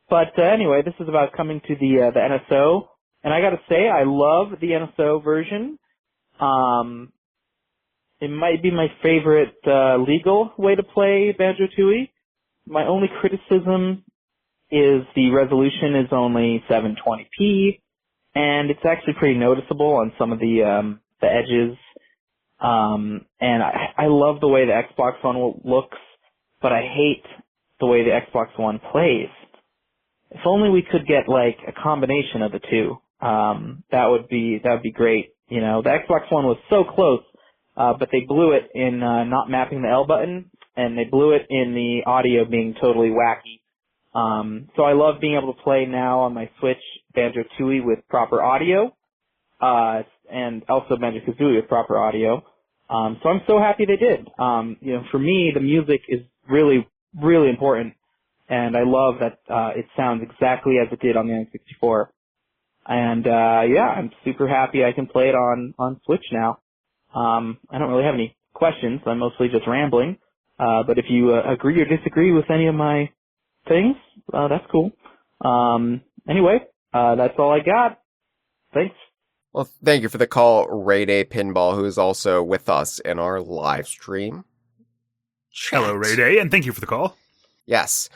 But anyway, this is about coming to the NSO, and I gotta say, I love the NSO version. It might be my favorite legal way to play Banjo-Tooie. My only criticism is the resolution is only 720p, and it's actually pretty noticeable on some of the edges. And I love the way the Xbox One looks, but I hate the way the Xbox One plays. If only we could get like a combination of the two, that would be great. The Xbox One was so close, but they blew it in not mapping the L button, and they blew it in the audio being totally wacky. So I love being able to play now on my Switch Banjo-Tooie with proper audio, and also Banjo-Kazooie with proper audio. So I'm so happy they did. For me, the music is really, really important, and I love that it sounds exactly as it did on the N64. And I'm super happy I can play it on Switch now. I don't really have any questions. I'm mostly just rambling. But if you agree or disagree with any of my things, that's cool. Anyway, that's all I got. Thanks. Well, thank you for the call, Ray Day Pinball, who is also with us in our live stream. Hello, Ray Day, and thank you for the call. Yes.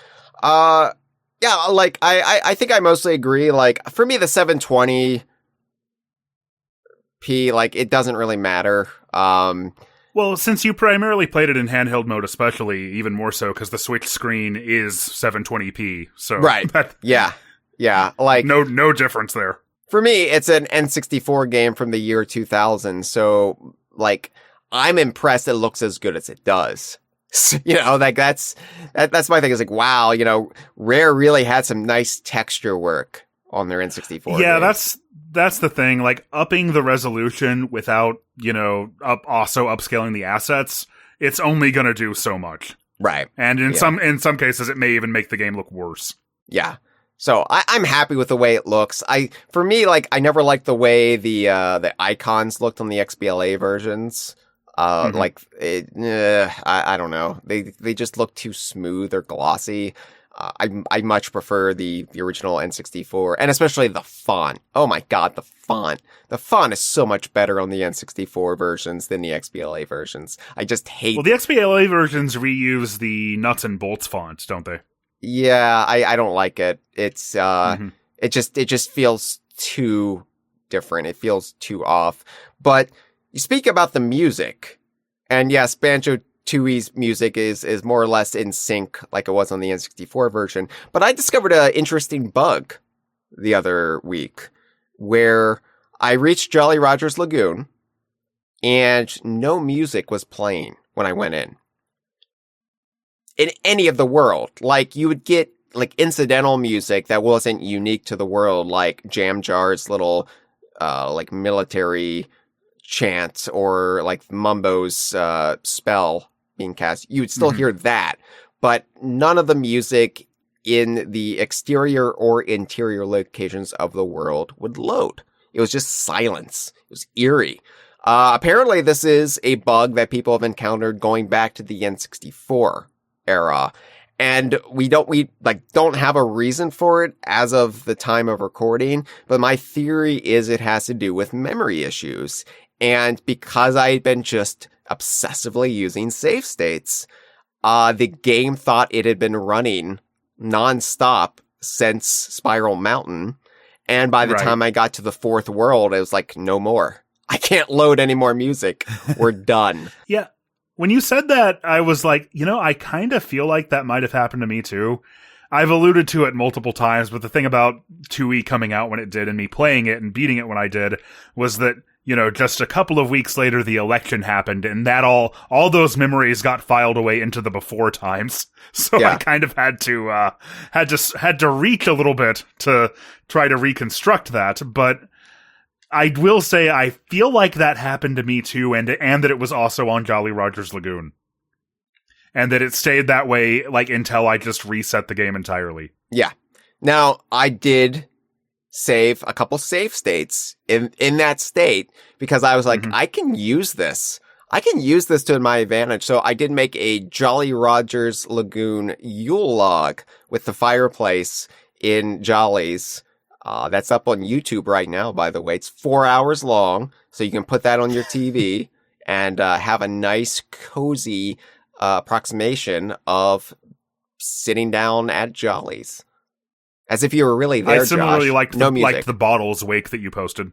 I think I mostly agree. Like, for me, the 720p, like, it doesn't really matter. Well, since you primarily played it in handheld mode, especially, even more so, because the Switch screen is 720p. So right. Yeah. Like, no difference there. For me, it's an N64 game from the year 2000, so, like, I'm impressed it looks as good as it does. Like, that's my thing, is like, wow, Rare really had some nice texture work on their N64 Yeah, games. that's the thing, like, upping the resolution without, also upscaling the assets, it's only gonna do so much. Right. And in some cases, it may even make the game look worse. Yeah. So I'm happy with the way it looks. For me, like, I never liked the way the icons looked on the XBLA versions. I don't know. They just look too smooth or glossy. I much prefer the original N64, and especially the font. Oh my god, the font. The font is so much better on the N64 versions than the XBLA versions. I just hate. Well, the XBLA versions reuse the nuts and bolts font, don't they? Yeah, I don't like it. It's it just feels too different. It feels too off. But you speak about the music, and yes, Banjo-Tooie's music is more or less in sync like it was on the N64 version. But I discovered an interesting bug the other week where I reached Jolly Roger's Lagoon and no music was playing when I went in any of the world. Like, you would get like incidental music that wasn't unique to the world, like Jam Jar's little like military chant or like Mumbo's spell being cast, you would still hear that, but none of the music in the exterior or interior locations of the world would load. It was just silence. It was eerie. Apparently this is a bug that people have encountered going back to the N64 era. And we don't have a reason for it as of the time of recording, but my theory is it has to do with memory issues. And because I had been just obsessively using save states, the game thought it had been running nonstop since Spiral Mountain. And by the time I got to the fourth world, it was like, no more. I can't load any more music. We're done. Yeah. When you said that, I was like, I kind of feel like that might have happened to me too. I've alluded to it multiple times, but the thing about 2E coming out when it did and me playing it and beating it when I did was that, just a couple of weeks later, the election happened and that all those memories got filed away into the before times. So I kind of had to reach a little bit to try to reconstruct that. But I will say I feel like that happened to me too, and that it was also on Jolly Roger's Lagoon. And that it stayed that way until I just reset the game entirely. Yeah. Now, I did save a couple save states in that state because I was like, I can use this. I can use this to my advantage. So I did make a Jolly Roger's Lagoon Yule log with the fireplace in Jolly's. That's up on YouTube right now, by the way. It's 4 hours long, so you can put that on your TV and have a nice, cozy approximation of sitting down at Jolly's. As if you were really there, I similarly Josh. liked the Bottles Wake that you posted.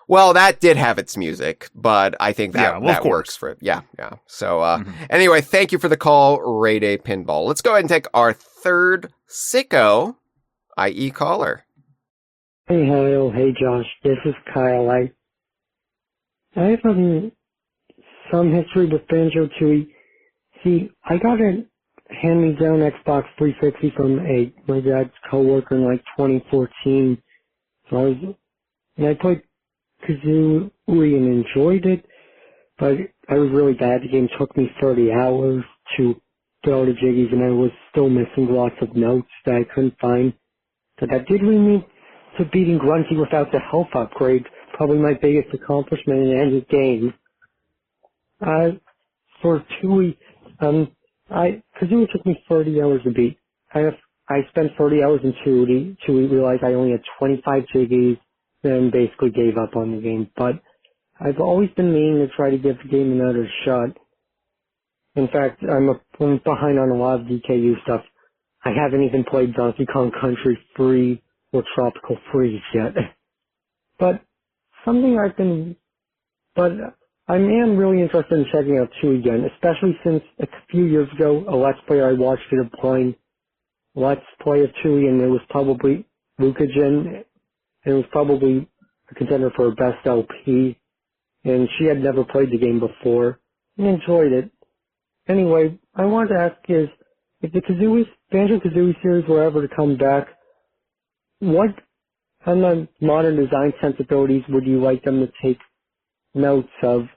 Well, that did have its music, but I think that works for it. Yeah. So, anyway, thank you for the call, Ray Day Pinball. Let's go ahead and take our third sicko, i.e. caller. Hey, Hyle. Hey, Josh. This is Kyle. I have some history with Banjo-Tooie. See, I got a hand-me-down Xbox 360 from my dad's coworker in 2014. So I played Kazooie and enjoyed it, but I was really bad. The game took me 30 hours to get all the jiggies, and I was still missing lots of notes that I couldn't find. So that did lead me to beating Grunty without the health upgrade, probably my biggest accomplishment in any game. For Tooie, Kazooie took me 30 hours to beat. I spent 30 hours in Tooie to realize I only had 25 jiggies, then basically gave up on the game. But I've always been meaning to try to give the game another shot. In fact, I'm behind on a lot of DKU stuff. I haven't even played Donkey Kong Country Free or Tropical Freeze yet. But I am really interested in checking out 2 again, especially since a few years ago, a Let's Play I watched did a blind Let's Play of 2, and it was probably Lukagen, and it was probably a contender for Best LP, and she had never played the game before, and enjoyed it. Anyway, I wanted to ask is, if the Banjo-Kazooie series were ever to come back, what kind of modern design sensibilities would you like them to take notes of?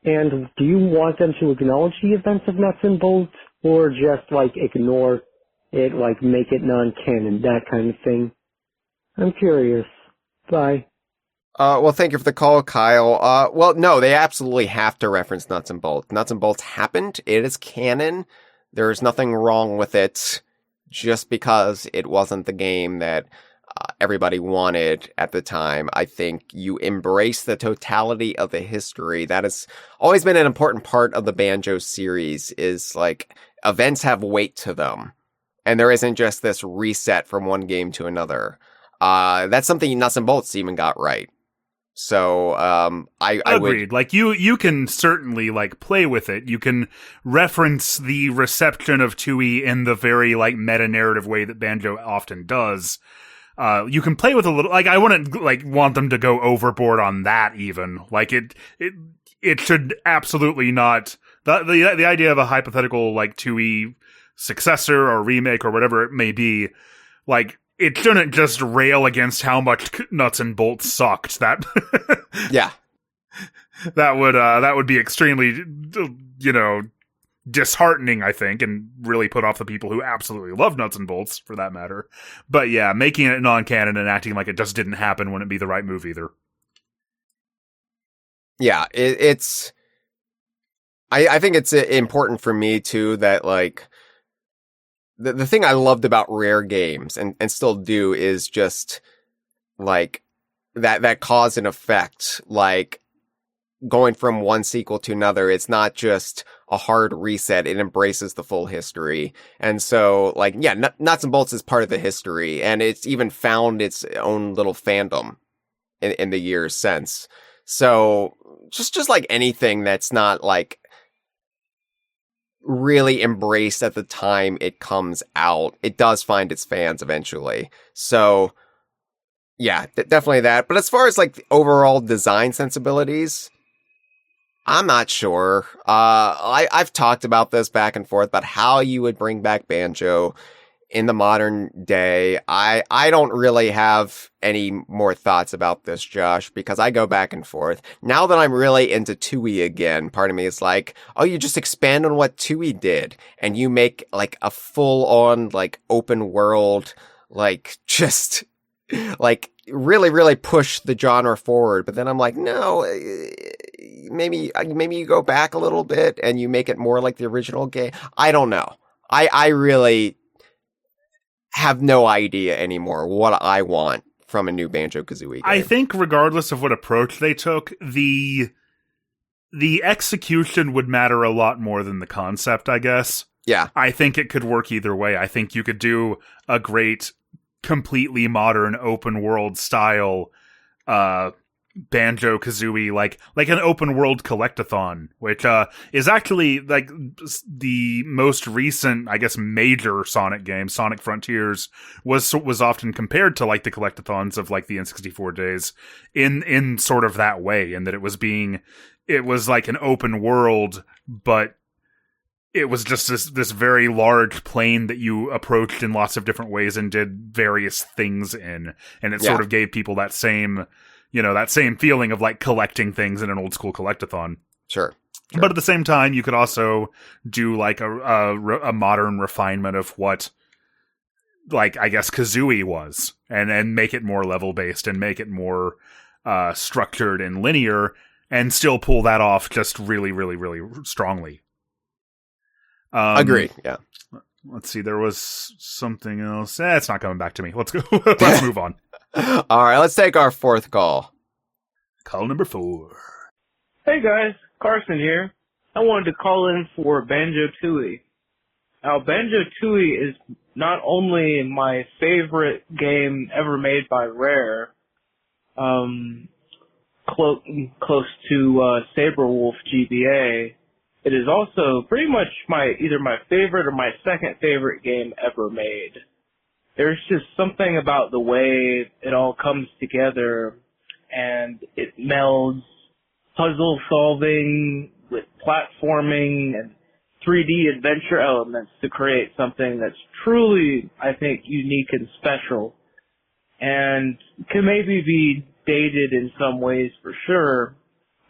And do you want them to acknowledge the events of Nuts and Bolts, or just ignore it, make it non-canon, that kind of thing? I'm curious. Bye. Well, thank you for the call, Kyle. Well, no, they absolutely have to reference Nuts and Bolts. Nuts and Bolts happened. It is canon. There's nothing wrong with it just because it wasn't the game that everybody wanted at the time. I think you embrace the totality of the history. That has always been an important part of the Banjo series, is events have weight to them. And there isn't just this reset from one game to another. That's something Nuts and Bolts even got right. So, I agreed. You can certainly play with it. You can reference the reception of 2E in the very meta narrative way that Banjo often does. You can play with a little, I wouldn't want them to go overboard on that even. It should absolutely not, the idea of a hypothetical 2E successor or remake or whatever it may be, like, it shouldn't just rail against how much nuts and bolts sucked. That Yeah. that would be extremely, disheartening, I think, and really put off the people who absolutely love nuts and bolts, for that matter. But yeah, making it non-canon and acting like it just didn't happen wouldn't be the right move either. Yeah, it's... I think it's important for me, too, that, like, the thing I loved about Rare games, and still do, is just, like, that cause and effect. Like, going from one sequel to another, it's not just a hard reset, it embraces the full history. And so, like, yeah, Nuts and Bolts is part of the history, and it's even found its own little fandom in the years since. So, just like anything that's not, like, really embraced at the time it comes out, it does find its fans eventually. So, yeah, definitely that. But as far as, like, the overall design sensibilities, I'm not sure. I've talked about this back and forth about how you would bring back Banjo in the modern day. I don't really have any more thoughts about this, Josh, because I go back and forth. Now that I'm really into Tooie again, part of me is like, oh, you just expand on what Tooie did, and you make, like, a full-on, like, open world, like, just, like, really, really push the genre forward. But then I'm like, no, maybe you go back a little bit and you make it more like the original game. I don't know. I really have no idea anymore what I want from a new Banjo-Kazooie game. I think regardless of what approach they took, the execution would matter a lot more than the concept, I guess. Yeah. I think it could work either way. I think you could do a great, completely modern, open world style Banjo-Kazooie, like an open world collectathon, which is actually, like, the most recent, I guess, major Sonic game. Sonic Frontiers was often compared to, like, the collectathons of, like, the N64 days in sort of that way, in that it was like an open world, but it was just this very large plane that you approached in lots of different ways and did various things in, and it sort of gave people that same feeling of, like, collecting things in an old school collectathon. Sure. But at the same time, you could also do, like, a modern refinement of what, like, I guess Kazooie was, and make it more level based and make it more structured and linear, and still pull that off just really, really, really strongly. Agree. Yeah. Let's see. There was something else. It's not coming back to me. Let's go. Let's move on. All right, let's take our fourth call. Call number 4. Hey guys, Carson here. I wanted to call in for Banjo-Tooie. Now, Banjo-Tooie is not only my favorite game ever made by Rare, close to Saberwolf GBA, it is also pretty much either my favorite or my second favorite game ever made. There's just something about the way it all comes together, and it melds puzzle solving with platforming and 3D adventure elements to create something that's truly, I think, unique and special, and can maybe be dated in some ways for sure,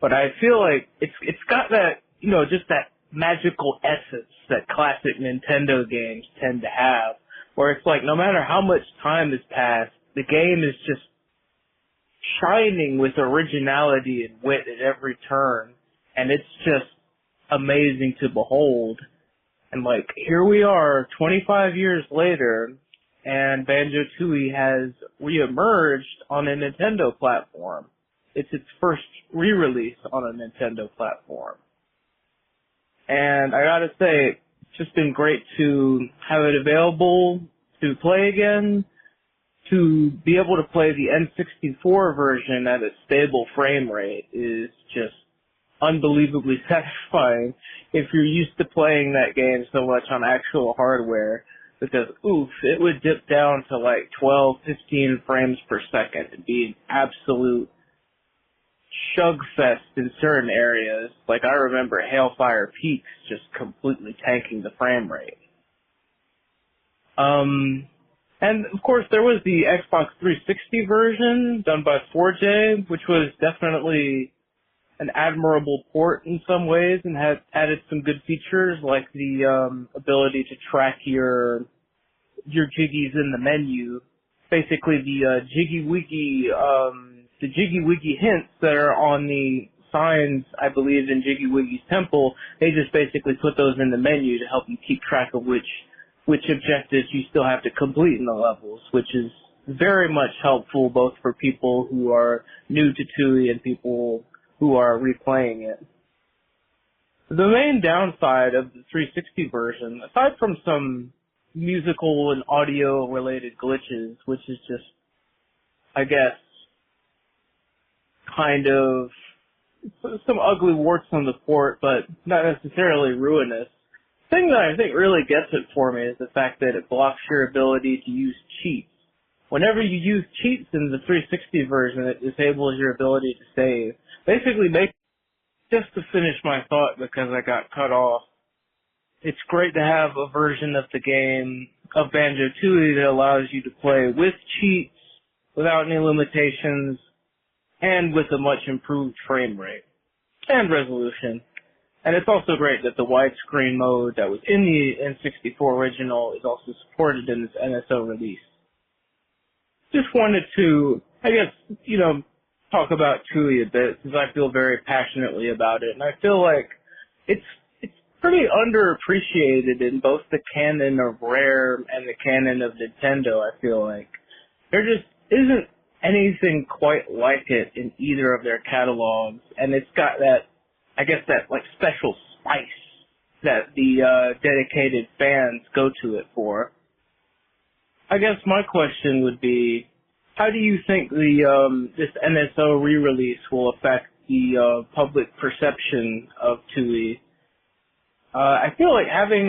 but I feel like it's got that, just that magical essence that classic Nintendo games tend to have, where it's like, no matter how much time has passed, the game is just shining with originality and wit at every turn, and it's just amazing to behold. And, like, here we are 25 years later, and Banjo-Tooie has reemerged on a Nintendo platform. It's its first re-release on a Nintendo platform. And I gotta say, it's just been great to have it available to play again, to be able to play the N64 version at a stable frame rate is just unbelievably satisfying if you're used to playing that game so much on actual hardware, because, it would dip down to like 12, 15 frames per second and be an absolute shugfest in certain areas. Like, I remember Hailfire Peaks just completely tanking the frame rate. And of course, there was the Xbox 360 version done by 4J, which was definitely an admirable port in some ways and had added some good features like the ability to track your jiggies in the menu. Basically, the Jiggy Wiggy hints that are on the signs, I believe, in Jiggy Wiggy's temple, they just basically put those in the menu to help you keep track of which objectives you still have to complete in the levels, which is very much helpful both for people who are new to Tooie and people who are replaying it. The main downside of the 360 version, aside from some musical and audio related glitches, which is just, I guess, kind of some ugly warts on the port, but not necessarily ruinous. The thing that I think really gets it for me is the fact that it blocks your ability to use cheats. Whenever you use cheats in the 360 version, it disables your ability to save. Basically, just to finish my thought because I got cut off, it's great to have a version of the game of Banjo-Tooie that allows you to play with cheats, without any limitations, and with a much improved frame rate and resolution. And it's also great that the widescreen mode that was in the N64 original is also supported in this NSO release. Just wanted to, I guess, talk about Tooie a bit, because I feel very passionately about it. And I feel like it's pretty underappreciated in both the canon of Rare and the canon of Nintendo, I feel like. There just isn't anything quite like it in either of their catalogs, and it's got that, I guess, that like special spice that the dedicated fans go to it for. I guess my question would be, how do you think this NSO re-release will affect the public perception of Tooie? I feel like having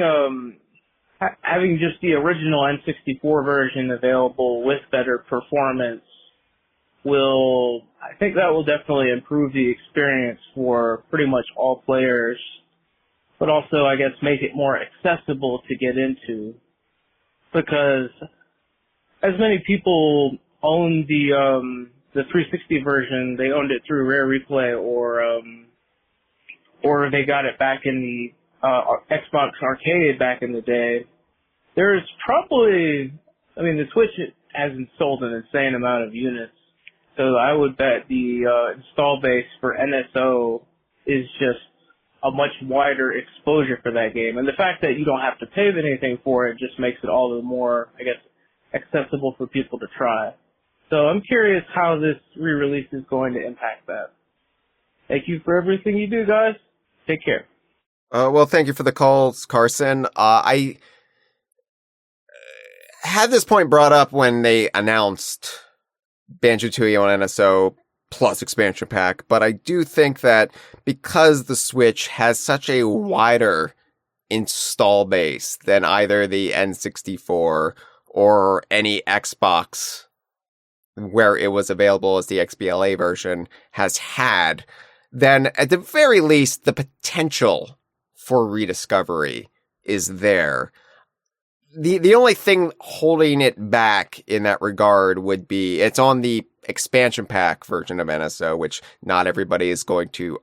just the original N64 version available with better performance I think that will definitely improve the experience for pretty much all players, but also, I guess, make it more accessible to get into, because as many people own the 360 version, they owned it through Rare Replay or they got it back in the Xbox Arcade back in the day. There's probably, the Switch hasn't sold an insane amount of units, so I would bet the install base for NSO is just a much wider exposure for that game. And the fact that you don't have to pay anything for it just makes it all the more, I guess, accessible for people to try. So I'm curious how this re-release is going to impact that. Thank you for everything you do, guys. Take care. Well, thank you for the calls, Carson. I had this point brought up when they announced Banjo-Tooie on NSO plus expansion pack, but I do think that because the Switch has such a wider install base than either the N64 or any Xbox where it was available as the XBLA version has had, then at the very least, the potential for rediscovery is there. The only thing holding it back in that regard would be it's on the expansion pack version of NSO, which not everybody is going to,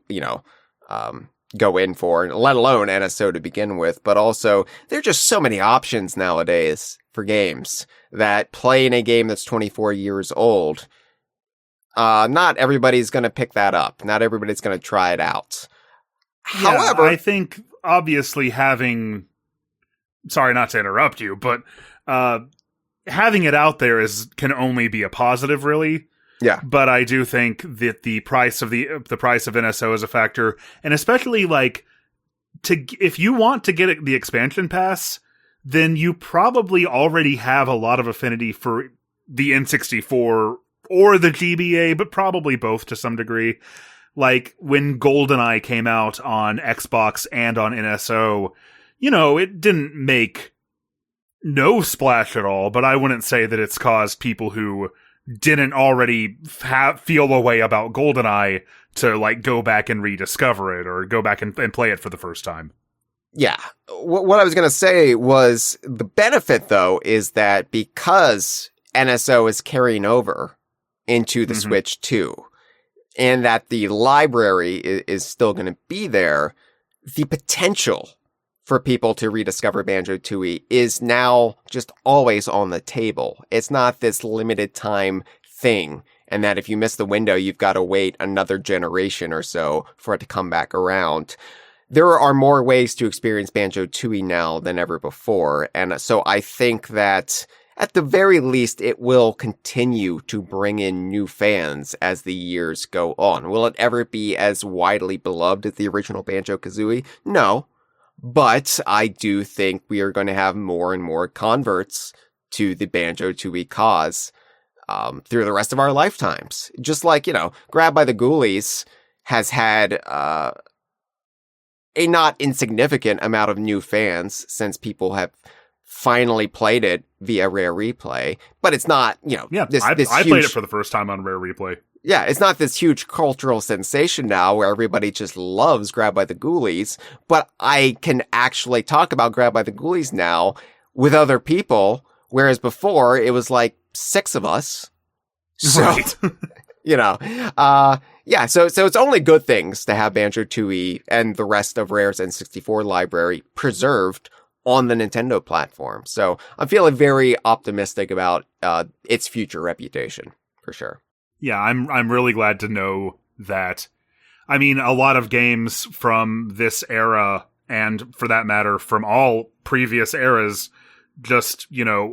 go in for, let alone NSO to begin with. But also, there are just so many options nowadays for games that playing a game that's 24 years old, not everybody's going to pick that up. Not everybody's going to try it out. Yeah, However, I think obviously having, sorry not to interrupt you, but having it out there can only be a positive, really. Yeah. But I do think that the price of NSO is a factor, and especially if you want to get the expansion pass, then you probably already have a lot of affinity for the N64 or the GBA, but probably both to some degree. Like when GoldenEye came out on Xbox and on NSO, it didn't make no splash at all, but I wouldn't say that it's caused people who didn't already feel a way about GoldenEye to go back and rediscover it or go back and play it for the first time. Yeah. What I was going to say was the benefit, though, is that because NSO is carrying over into the Switch too, and that the library is still going to be there, the potential for people to rediscover Banjo-Tooie is now just always on the table. It's not this limited time thing, and that if you miss the window, you've got to wait another generation or so for it to come back around. There are more ways to experience Banjo-Tooie now than ever before, and so I think that at the very least, it will continue to bring in new fans as the years go on. Will it ever be as widely beloved as the original Banjo-Kazooie? No. But I do think we are going to have more and more converts to the Banjo-Tooie cause through the rest of our lifetimes. Just like, Grab by the Ghoulies has had a not insignificant amount of new fans since people have finally played it via Rare Replay, but it's not, I played it for the first time on Rare Replay. Yeah, it's not this huge cultural sensation now where everybody just loves Grab by the Ghoulies, but I can actually talk about Grab by the Ghoulies now with other people, whereas before it was like 6 of us. So, right. So it's only good things to have Banjo-Tooie and the rest of Rare's N64 library preserved on the Nintendo platform. So I'm feeling very optimistic about its future reputation, for sure. Yeah, I'm really glad to know that. I mean, a lot of games from this era, and for that matter, from all previous eras, just,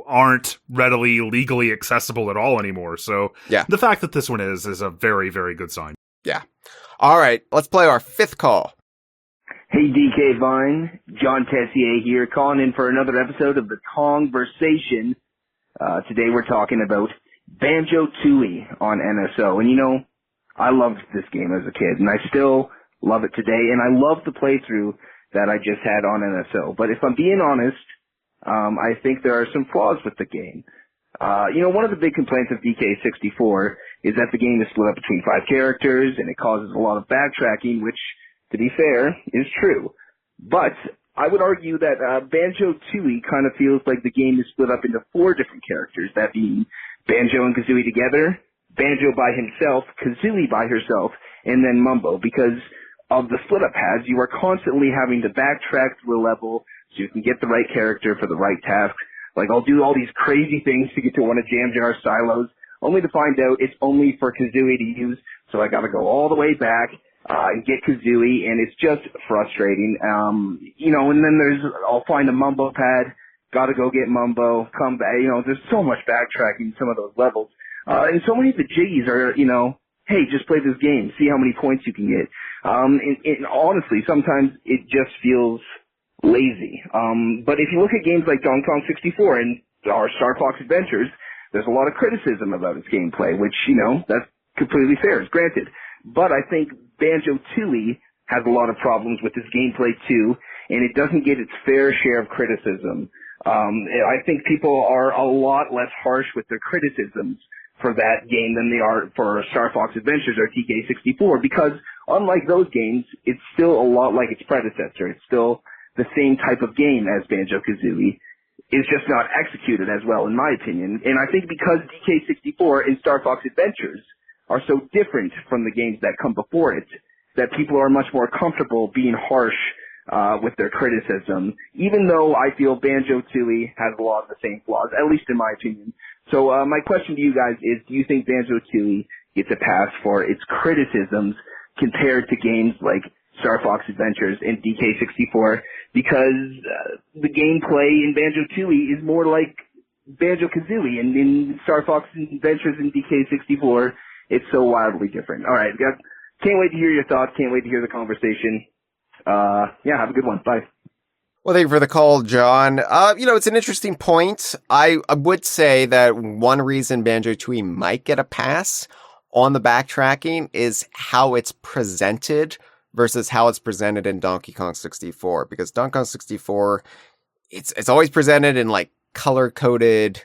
aren't readily legally accessible at all anymore. So yeah, the fact that this one is a very, very good sign. Yeah. All right, let's play our 5th call. Hey, DK Vine, John Tessier here, calling in for another episode of the Kongversation. Today we're talking about Banjo-Tooie on NSO. And I loved this game as a kid, and I still love it today, and I love the playthrough that I just had on NSO. But if I'm being honest, I think there are some flaws with the game. One of the big complaints of DK64 is that the game is split up between 5 characters, and it causes a lot of backtracking, which, to be fair, is true. But I would argue that Banjo-Tooie kind of feels like the game is split up into 4 different characters, that being Banjo and Kazooie together, Banjo by himself, Kazooie by herself, and then Mumbo. Because of the split-up paths, you are constantly having to backtrack through a level so you can get the right character for the right task. Like, I'll do all these crazy things to get to one of Jam Jar's silos, only to find out it's only for Kazooie to use, so I gotta go all the way back and get Kazooie, and it's just frustrating. And then I'll find a Mumbo pad, gotta go get Mumbo, come back, there's so much backtracking in some of those levels. And so many of the jiggies are, hey, just play this game, see how many points you can get. And honestly, sometimes it just feels lazy. But if you look at games like Donkey Kong 64 and our Star Fox Adventures, there's a lot of criticism about its gameplay, which, that's completely fair, it's granted. But I think Banjo-Tooie has a lot of problems with its gameplay too, and it doesn't get its fair share of criticism. I think people are a lot less harsh with their criticisms for that game than they are for Star Fox Adventures or TK64, because unlike those games, it's still a lot like its predecessor. It's still the same type of game as Banjo-Kazooie. It's just not executed as well, in my opinion. And I think because DK64 and Star Fox Adventures are so different from the games that come before it, that people are much more comfortable being harsh with their criticism, even though I feel Banjo-Tooie has a lot of the same flaws, at least in my opinion. So my question to you guys is, do you think Banjo-Tooie gets a pass for its criticisms compared to games like Star Fox Adventures and DK64? Because the gameplay in Banjo-Tooie is more like Banjo-Kazooie, and in Star Fox Adventures and DK64, it's so wildly different. All right, guys, can't wait to hear your thoughts. Can't wait to hear the conversation. Have a good one. Bye. Well, thank you for the call, John. It's an interesting point. I would say that one reason Banjo-Tooie might get a pass on the backtracking is how it's presented versus how it's presented in Donkey Kong 64. Because Donkey Kong 64, it's always presented in like color-coded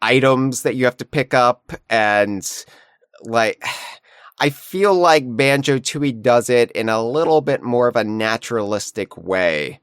items that you have to pick up, and like I feel like Banjo-Tooie does it in a little bit more of a naturalistic way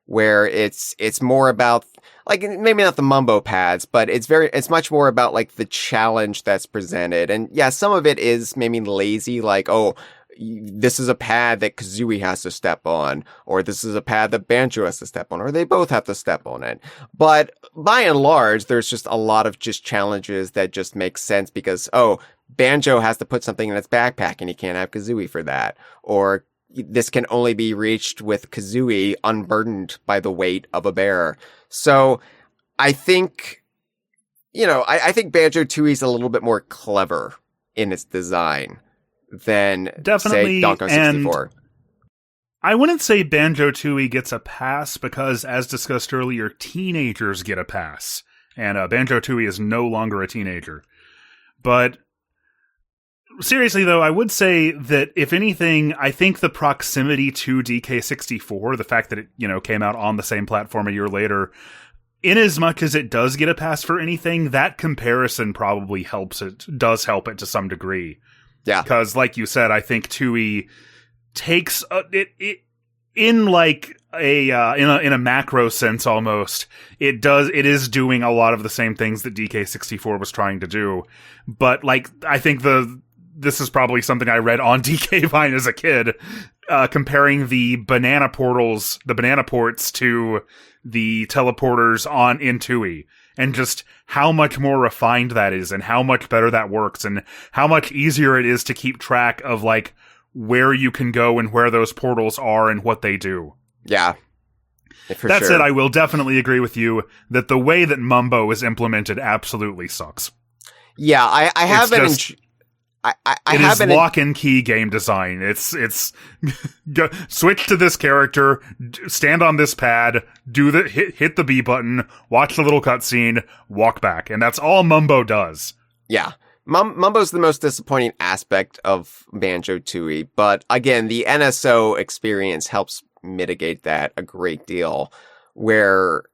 where it's more about, like, maybe not the mumbo pads, but it's much more about, like, the challenge that's presented. And yeah, some of it is maybe lazy, like, oh, this is a pad that Kazooie has to step on, or this is a pad that Banjo has to step on, or they both have to step on it. But by and large, there's just a lot of just challenges that just make sense because, oh, Banjo has to put something in its backpack and he can't have Kazooie for that. Or this can only be reached with Kazooie unburdened by the weight of a bear. So I think, I think Banjo-Tooie is a little bit more clever in its design than, definitely, say, Donkey Kong 64. And I wouldn't say Banjo-Tooie gets a pass because, as discussed earlier, teenagers get a pass. And Banjo-Tooie is no longer a teenager. But seriously, though, I would say that, if anything, I think the proximity to DK64, the fact that it, came out on the same platform a year later, in as much as it does get a pass for anything, that comparison probably does help it to some degree. Yeah. Because, like you said, I think Tooie takes it in like in a macro sense almost. It is doing a lot of the same things that DK64 was trying to do. But, like, I think this is probably something I read on DK Vine as a kid, comparing the banana ports to the teleporters in Tooie, and just how much more refined that is, and how much better that works, and how much easier it is to keep track of, like, where you can go and where those portals are and what they do. Yeah. That said, I will definitely agree with you that the way that Mumbo is implemented absolutely sucks. Yeah, I haven't... It is lock and key game design. It's go, switch to this character, stand on this pad, hit the B button, watch the little cutscene, walk back, and that's all Mumbo does. Yeah. Mumbo's the most disappointing aspect of Banjo-Tooie, but again, the NSO experience helps mitigate that a great deal, where,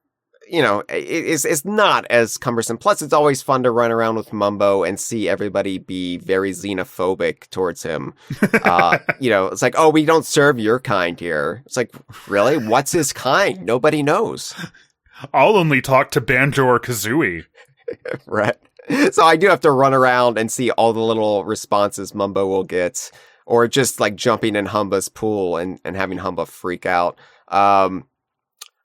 it's not as cumbersome. Plus, it's always fun to run around with Mumbo and see everybody be very xenophobic towards him. It's like, oh, we don't serve your kind here. It's like, really? What's his kind? Nobody knows. I'll only talk to Banjo or Kazooie. Right. So I do have to run around and see all the little responses Mumbo will get, or just, like, jumping in Humba's pool and having Humba freak out.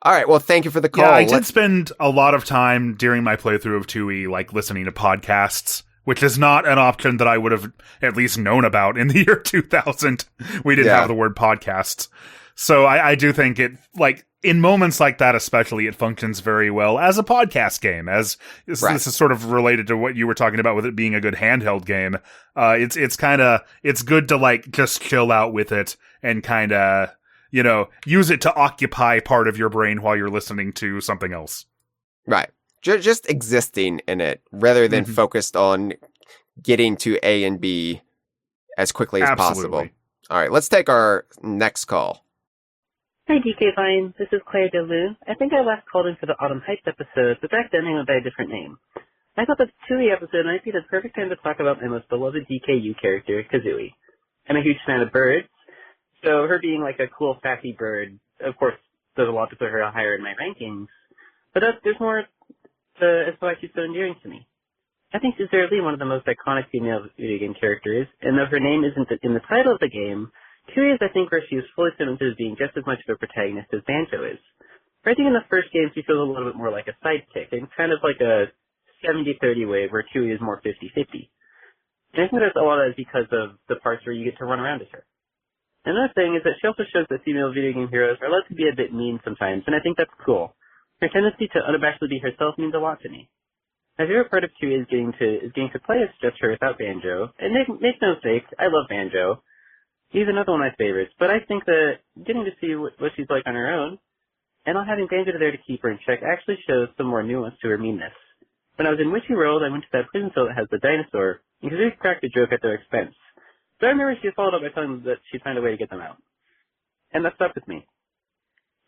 All right, well, thank you for the call. Yeah, I did spend a lot of time during my playthrough of Tooie, like, listening to podcasts, which is not an option that I would have at least known about in the year 2000. We didn't have the word podcasts. So I do think it, like, in moments like that especially, it functions very well as a podcast game. This is sort of related to what you were talking about with it being a good handheld game. It's good to, like, just chill out with it and kind of, use it to occupy part of your brain while you're listening to something else. Right. Just existing in it rather than focused on getting to A and B as quickly as possible. All right, let's take our next call. Hi, DK Vine. This is Claire DeLu. I think I last called in for the Autumn Heights episode, but back then I went by a different name. I thought the Tooie episode might be the perfect time to talk about my most beloved DKU character, Kazooie. I'm a huge fan of birds, so her being like a cool, sassy bird, of course, does a lot to put her higher in my rankings. But there's more as to why she's so endearing to me. I think she's certainly one of the most iconic female video game characters, and though her name isn't in the title of the game, Tooie is, I think, where she is fully cemented as being just as much of a protagonist as Banjo is. I think in the first game she feels a little bit more like a sidekick, and kind of like a 70-30 way where Tooie is more 50-50. And I think that a lot of that is because of the parts where you get to run around as her. Another thing is that she also shows that female video game heroes are allowed to be a bit mean sometimes, and I think that's cool. Her tendency to unabashedly be herself means a lot to me. My favorite part of Tooie is getting to play as just her without Banjo, and make no mistake, I love Banjo. He's another one of my favorites, but I think that getting to see what she's like on her own, and not having Banjo there to keep her in check actually shows some more nuance to her meanness. When I was in Witchy World, I went to that prison cell that has the dinosaur, and Kazooie cracked a joke at their expense. So I remember she followed up by telling them that she'd find a way to get them out. And that stuck with me.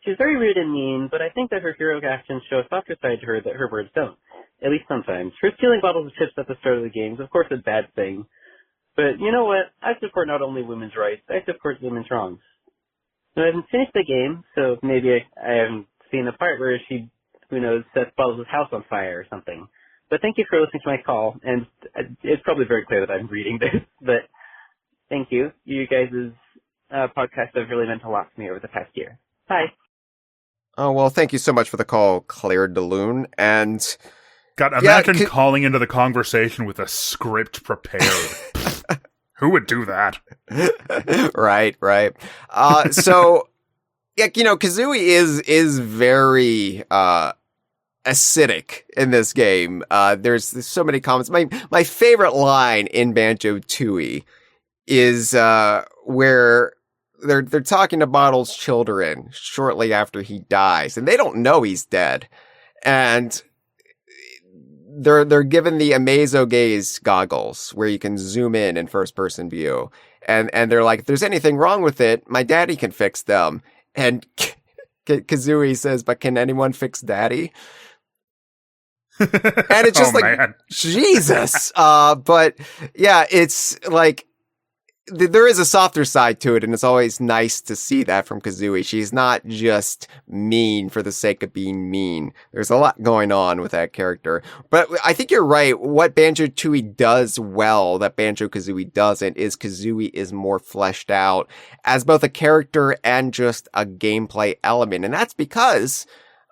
She's very rude and mean, but I think that her heroic actions show a softer side to her that her words don't. At least sometimes. Her stealing bottles of chips at the start of the game is of course a bad thing. But you know what? I support not only women's rights, I support women's wrongs. I haven't finished the game, so maybe I haven't seen the part where she, who knows, sets Bubbles' house on fire or something. But thank you for listening to my call, and it's probably very clear that I'm reading this, but thank you. You guys' podcasts have really meant a lot to me over the past year. Bye. Oh, well, thank you so much for the call, Claire DeLune, and... God, imagine calling into the conversation with a script prepared. Who would do that? Right. So, yeah, Kazooie is very acidic in this game. There's so many comments. My favorite line in Banjo-Tooie is where they're talking to Bottle's children shortly after he dies, and they don't know he's dead, and they're given the Amazo Gaze goggles where you can zoom in first person view. And they're like, if there's anything wrong with it, my daddy can fix them. And Kazooie says, but can anyone fix daddy? And it's just Jesus. But yeah, it's like, there is a softer side to it, and it's always nice to see that from Kazooie. She's not just mean for the sake of being mean. There's a lot going on with that character. But I think you're right. What Banjo-Tooie does well that Banjo-Kazooie doesn't is Kazooie is more fleshed out as both a character and just a gameplay element. And that's because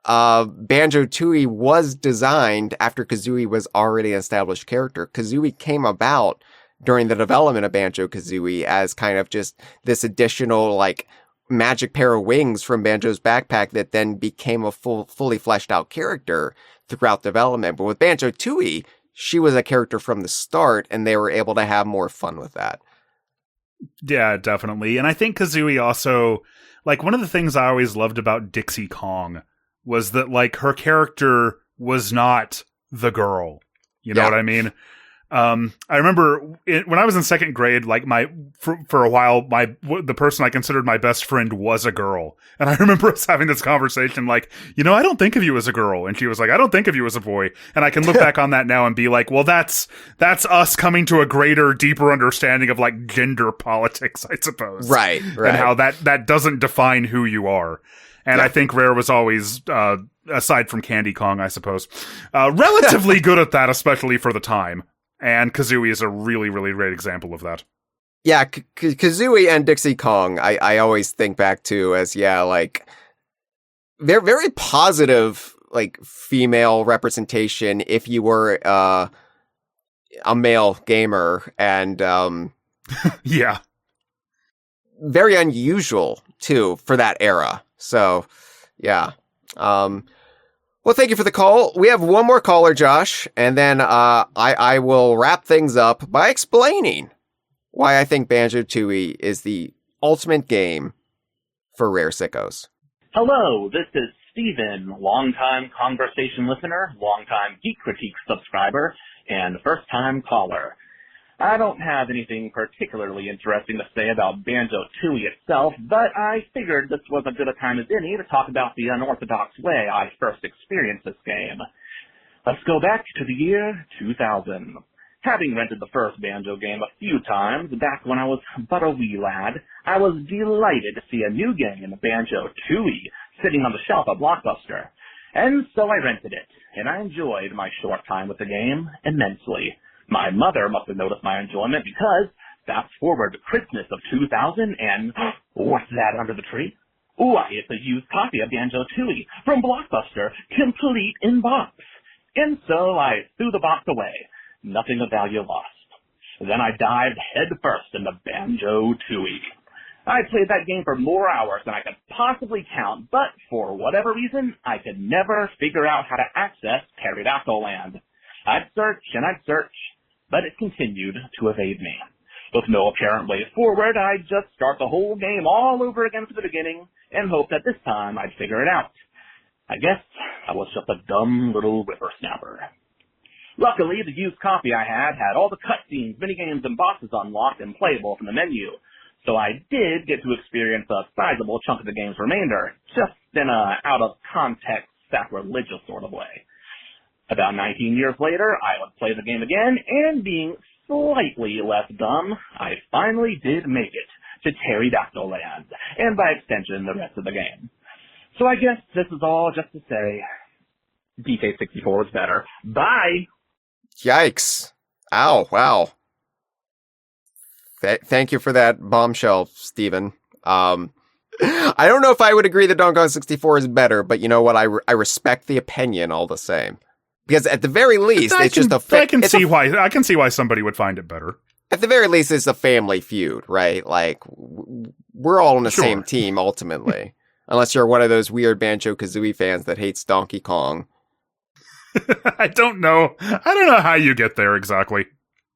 Banjo-Tooie was designed after Kazooie was already an established character. Kazooie came about during the development of Banjo-Kazooie as kind of just this additional, like, magic pair of wings from Banjo's backpack that then became a fully fleshed out character throughout development. But with Banjo-Tooie, she was a character from the start, and they were able to have more fun with that. Yeah, definitely. And I think Kazooie also, like, one of the things I always loved about Dixie Kong was that, like, her character was not the girl. You know what I mean? I remember when I was in second grade, like for a while, the person I considered my best friend was a girl. And I remember us having this conversation like, I don't think of you as a girl. And she was like, I don't think of you as a boy. And I can look back on that now and be like, well, that's us coming to a greater, deeper understanding of like gender politics, I suppose. Right. And how that doesn't define who you are. And I think Rare was always, aside from Candy Kong, I suppose, relatively good at that, especially for the time. And Kazooie is a really, really great example of that. Yeah, Kazooie and Dixie Kong, I always think back to as, like, they're very positive, like, female representation if you were a male gamer. And, yeah. Very unusual, too, for that era. So, yeah. Well, thank you for the call. We have one more caller, Josh, and then I will wrap things up by explaining why I think Banjo-Tooie is the ultimate game for Rare Sickos. Hello, this is Steven, longtime Kongversation listener, longtime Geek Critique subscriber, and first-time caller. I don't have anything particularly interesting to say about Banjo-Tooie itself, but I figured this was as good a time as any to talk about the unorthodox way I first experienced this game. Let's go back to the year 2000. Having rented the first Banjo game a few times back when I was but a wee lad, I was delighted to see a new game, Banjo-Tooie, sitting on the shelf at Blockbuster. And so I rented it, and I enjoyed my short time with the game immensely. My mother must have noticed my enjoyment because, fast forward to Christmas of 2000 and, what's that under the tree? Why, it's a used copy of Banjo-Tooie from Blockbuster, complete in box. And so I threw the box away. Nothing of value lost. Then I dived head first into Banjo-Tooie. I played that game for more hours than I could possibly count, but for whatever reason, I could never figure out how to access Pterodactyl Land. I'd search and I'd search, but it continued to evade me. With no apparent way forward, I'd just start the whole game all over again from the beginning and hope that this time I'd figure it out. I guess I was just a dumb little whippersnapper. Luckily, the used copy I had all the cutscenes, minigames, and bosses unlocked and playable from the menu, so I did get to experience a sizable chunk of the game's remainder, just in a out-of-context, sacrilegious sort of way. About 19 years later, I would play the game again, and being slightly less dumb, I finally did make it to Pterodactyl Land, and by extension, the rest of the game. So I guess this is all just to say DK64 is better. Bye! Yikes. Ow, wow. Thank you for that bombshell, Steven. I don't know if I would agree that Donkey Kong 64 is better, but you know what? I respect the opinion all the same. Because at the very least, I can see why somebody would find it better. At the very least, it's a family feud, right? Like, we're all on the same team, ultimately. Unless you're one of those weird Banjo-Kazooie fans that hates Donkey Kong. I don't know how you get there exactly.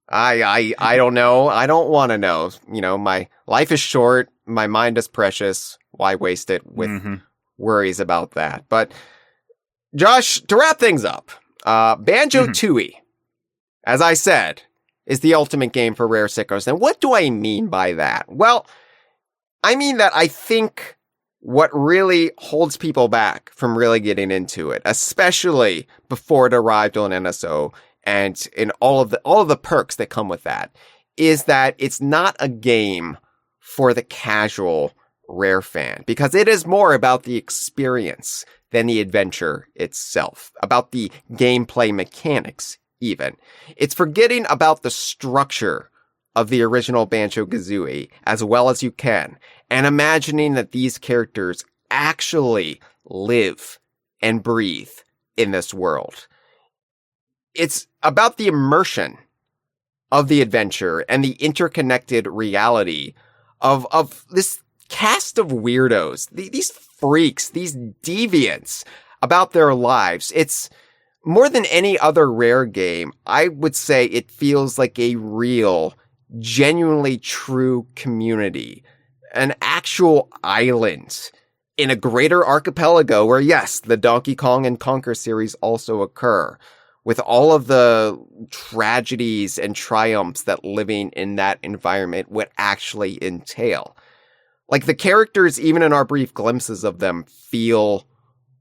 I don't know. I don't want to know. You know, my life is short. My mind is precious. Why waste it with worries about that? But, Josh, to wrap things up, Banjo-Tooie, as I said, is the ultimate game for Rare Sickos. And what do I mean by that? Well, I mean that I think what really holds people back from really getting into it, especially before it arrived on NSO and in all of the perks that come with that, is that it's not a game for the casual Rare fan, because it is more about the experience than the adventure itself, about the gameplay mechanics even. It's forgetting about the structure of the original Banjo-Kazooie as well as you can, and imagining that these characters actually live and breathe in this world. It's about the immersion of the adventure and the interconnected reality of this cast of weirdos, these freaks, these deviants about their lives. It's more than any other Rare game. I would say it feels like a real, genuinely true community, an actual island in a greater archipelago where, yes, the Donkey Kong and Conquer series also occur, with all of the tragedies and triumphs that living in that environment would actually entail. Like, the characters, even in our brief glimpses of them, feel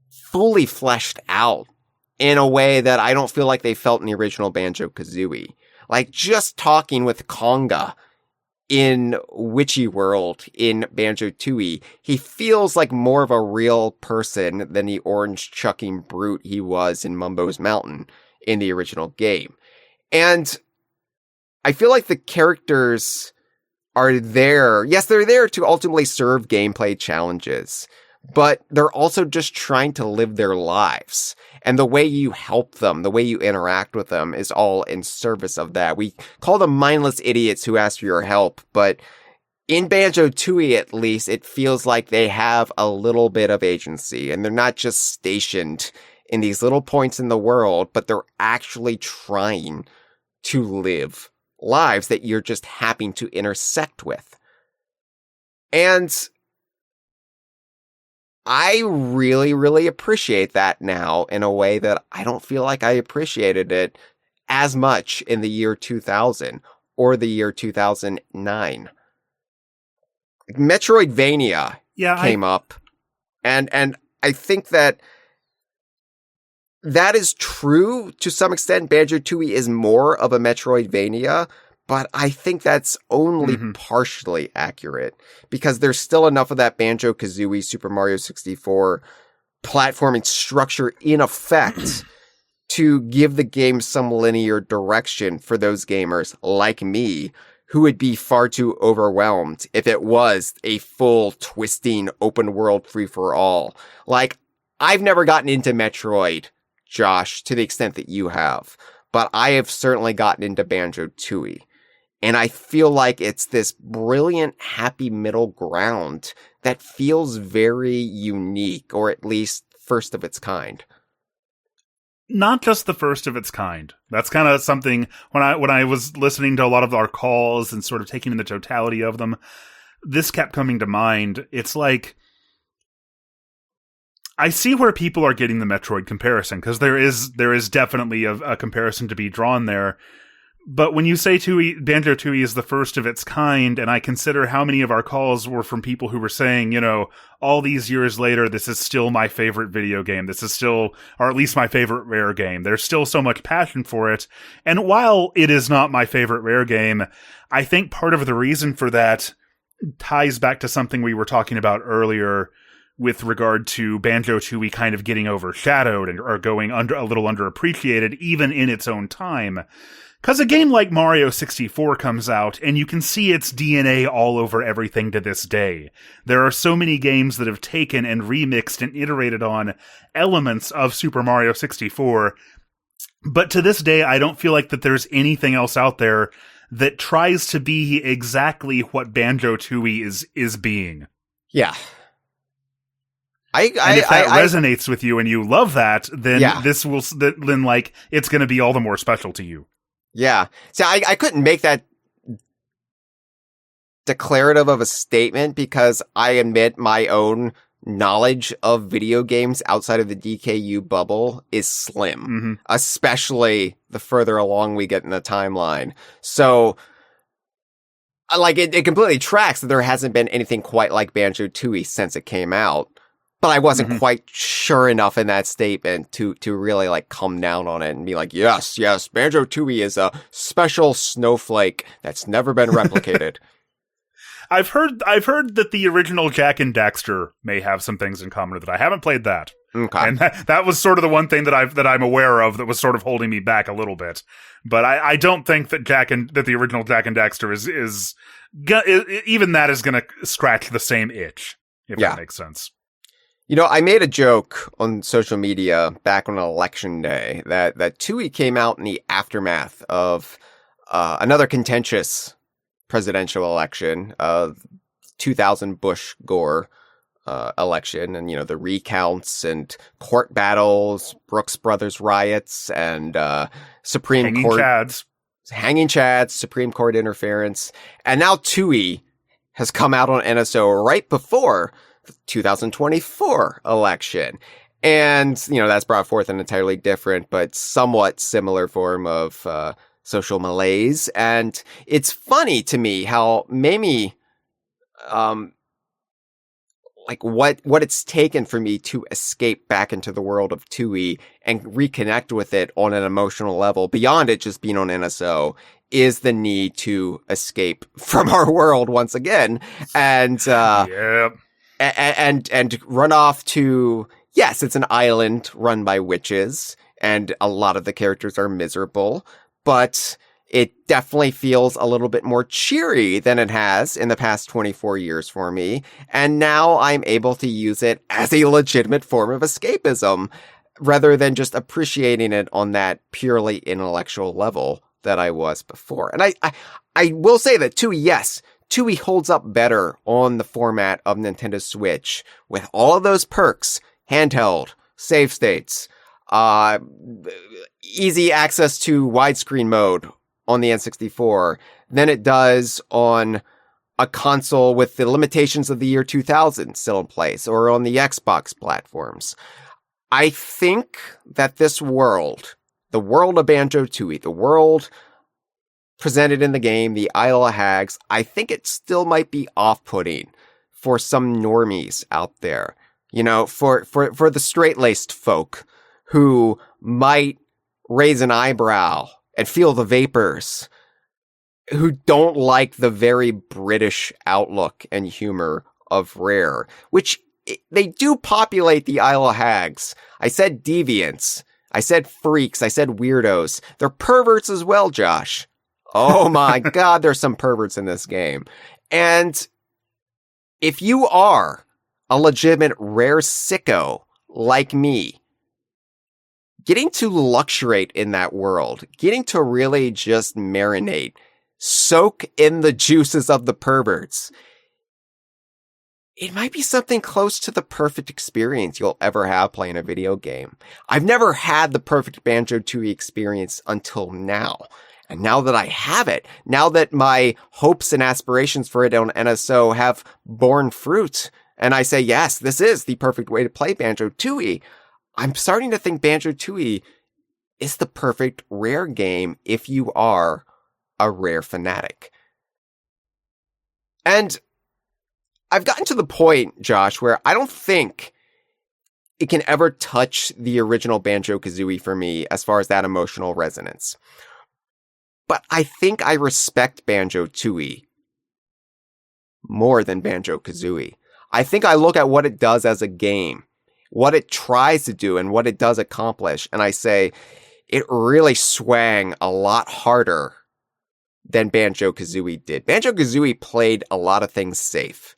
fully fleshed out in a way that I don't feel like they felt in the original Banjo-Kazooie. Like, just talking with Konga in Witchy World in Banjo-Tooie, he feels like more of a real person than the orange-chucking brute he was in Mumbo's Mountain in the original game. And I feel like the characters are there. Yes, they're there to ultimately serve gameplay challenges, but they're also just trying to live their lives. And the way you help them, the way you interact with them is all in service of that. We call them mindless idiots who ask for your help, but in Banjo-Tooie, at least, it feels like they have a little bit of agency, and they're not just stationed in these little points in the world, but they're actually trying to live lives that you're just having to intersect with. And I really, really appreciate that now in a way that I don't feel like I appreciated it as much in the year 2000 or the year 2009. Metroidvania came up, and I think that is true to some extent. Banjo-Tooie is more of a Metroidvania, but I think that's only partially accurate, because there's still enough of that Banjo-Kazooie Super Mario 64 platforming structure in effect to give the game some linear direction for those gamers like me who would be far too overwhelmed if it was a full twisting open world free-for-all. Like, I've never gotten into Metroid, Josh, to the extent that you have, but I have certainly gotten into Banjo-Tooie. And I feel like it's this brilliant, happy middle ground that feels very unique, or at least first of its kind. Not just the first of its kind. That's kind of something, when I was listening to a lot of our calls and sort of taking in the totality of them, this kept coming to mind. It's like, I see where people are getting the Metroid comparison, because there is definitely a comparison to be drawn there. But when you say Banjo-Tooie is the first of its kind, and I consider how many of our calls were from people who were saying, you know, all these years later, this is still my favorite video game. This is still, or at least my favorite Rare game. There's still so much passion for it. And while it is not my favorite Rare game, I think part of the reason for that ties back to something we were talking about earlier with regard to Banjo-Tooie kind of getting overshadowed or going a little underappreciated, even in its own time. Because a game like Mario 64 comes out, and you can see its DNA all over everything to this day. There are so many games that have taken and remixed and iterated on elements of Super Mario 64, but to this day, I don't feel like that there's anything else out there that tries to be exactly what Banjo-Tooie is being. Yeah. And if that resonates with you and you love that, then then like it's going to be all the more special to you. Yeah. See, I couldn't make that declarative of a statement because I admit my own knowledge of video games outside of the DKU bubble is slim, especially the further along we get in the timeline. So, like, it completely tracks that there hasn't been anything quite like Banjo-Tooie since it came out. But I wasn't quite sure enough in that statement to really like come down on it and be like, yes, Banjo-Tooie is a special snowflake that's never been replicated. I've heard that the original Jak and Daxter may have some things in common with it. I haven't played that. Okay. And that was sort of the one thing that I'm aware of that was sort of holding me back a little bit. But I don't think that the original Jak and Daxter is even that is going to scratch the same itch, if that makes sense. You know, I made a joke on social media back on election day that Tooie came out in the aftermath of another contentious presidential election of 2000 Bush-Gore election, and, you know, the recounts and court battles, Brooks Brothers riots, and Supreme Court... Hanging chads, Supreme Court interference. And now Tooie has come out on NSO right before 2024 election. And, you know, that's brought forth an entirely different but somewhat similar form of social malaise. And it's funny to me how maybe like what it's taken for me to escape back into the world of Tooie and reconnect with it on an emotional level beyond it just being on NSO is the need to escape from our world once again and and run off to, yes, it's an island run by witches, and a lot of the characters are miserable, but it definitely feels a little bit more cheery than it has in the past 24 years for me, and now I'm able to use it as a legitimate form of escapism, rather than just appreciating it on that purely intellectual level that I was before. And I will say that too, yes, Tooie holds up better on the format of Nintendo Switch with all of those perks, handheld, save states, easy access to widescreen mode on the N64 than it does on a console with the limitations of the year 2000 still in place or on the Xbox platforms. I think that this world, the world of Banjo-Tooie, the world presented in the game, the Isle of Hags, I think it still might be off-putting for some normies out there. You know, for the straight-laced folk who might raise an eyebrow and feel the vapors, who don't like the very British outlook and humor of Rare, which they do populate the Isle of Hags. I said deviants. I said freaks. I said weirdos. They're perverts as well, Josh. Oh my God, there's some perverts in this game. And if you are a legitimate Rare sicko like me, getting to luxuriate in that world, getting to really just marinate, soak in the juices of the perverts, it might be something close to the perfect experience you'll ever have playing a video game. I've never had the perfect Banjo-Tooie experience until now. And now that I have it, now that my hopes and aspirations for it on NSO have borne fruit, and I say, yes, this is the perfect way to play Banjo-Tooie, I'm starting to think Banjo-Tooie is the perfect Rare game if you are a Rare fanatic. And I've gotten to the point, Josh, where I don't think it can ever touch the original Banjo-Kazooie for me as far as that emotional resonance. But I think I respect Banjo-Tooie more than Banjo-Kazooie. I think I look at what it does as a game, what it tries to do, and what it does accomplish, and I say, it really swang a lot harder than Banjo-Kazooie did. Banjo-Kazooie played a lot of things safe.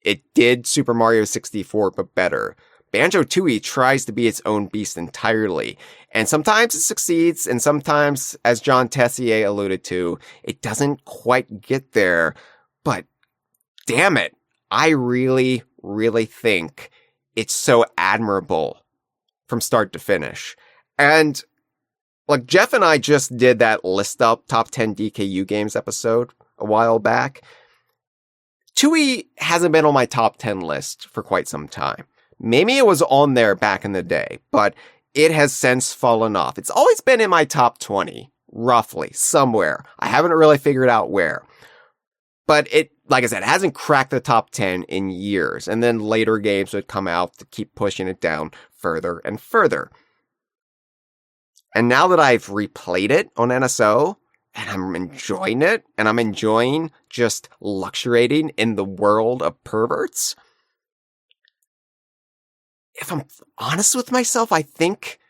It did Super Mario 64, but better. Banjo-Tooie tries to be its own beast entirely, and sometimes it succeeds, and sometimes, as John Tessier alluded to, it doesn't quite get there, but damn it, I really, really think it's so admirable from start to finish. And, like, Jeff and I just did that list up top 10 DKU games episode a while back. Tooie hasn't been on my top 10 list for quite some time. Maybe it was on there back in the day, but it has since fallen off. It's always been in my top 20, roughly, somewhere. I haven't really figured out where. But it, like I said, it hasn't cracked the top 10 in years. And then later games would come out to keep pushing it down further and further. And now that I've replayed it on NSO, and I'm enjoying it, and I'm enjoying just luxuriating in the world of perverts, if I'm honest with myself, I think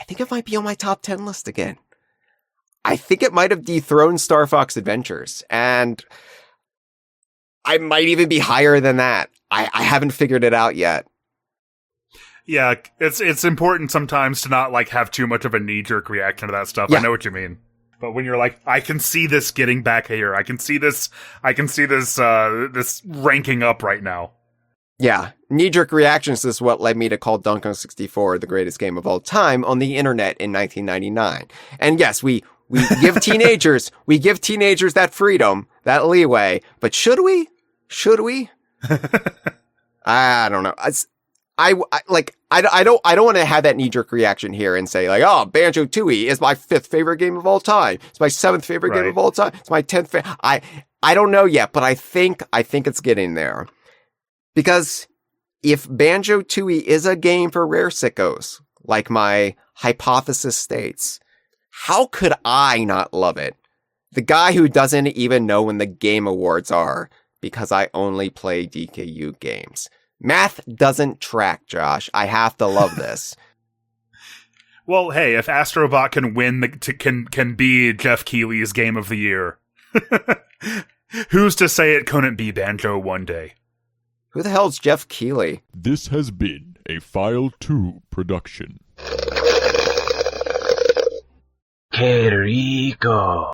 it might be on my top 10 list again. I think it might have dethroned Star Fox Adventures, and I might even be higher than that. I haven't figured it out yet. Yeah, it's important sometimes to not like have too much of a knee-jerk reaction to that stuff. Yeah. I know what you mean. But when you're like, I can see this getting back here. I can see this ranking up right now. Yeah, knee-jerk reactions is what led me to call Donkey 64 the greatest game of all time on the internet in 1999. And yes, we give teenagers that freedom, that leeway. But should we? I don't know. I don't want to have that knee-jerk reaction here and say like, oh, Banjo-Tooie is my 5th favorite game of all time. It's my 7th favorite game of all time. It's my 10th favorite. I don't know yet, but I think it's getting there. Because if Banjo-Tooie is a game for rare sickos, like my hypothesis states, how could I not love it? The guy who doesn't even know when the Game Awards are, because I only play DKU games. Math doesn't track, Josh. I have to love this. Well, hey, if Astrobot can win, can be Jeff Keighley's Game of the Year, who's to say it couldn't be Banjo one day? Who the hell's Jeff Keighley? This has been a File 2 production. Que rico.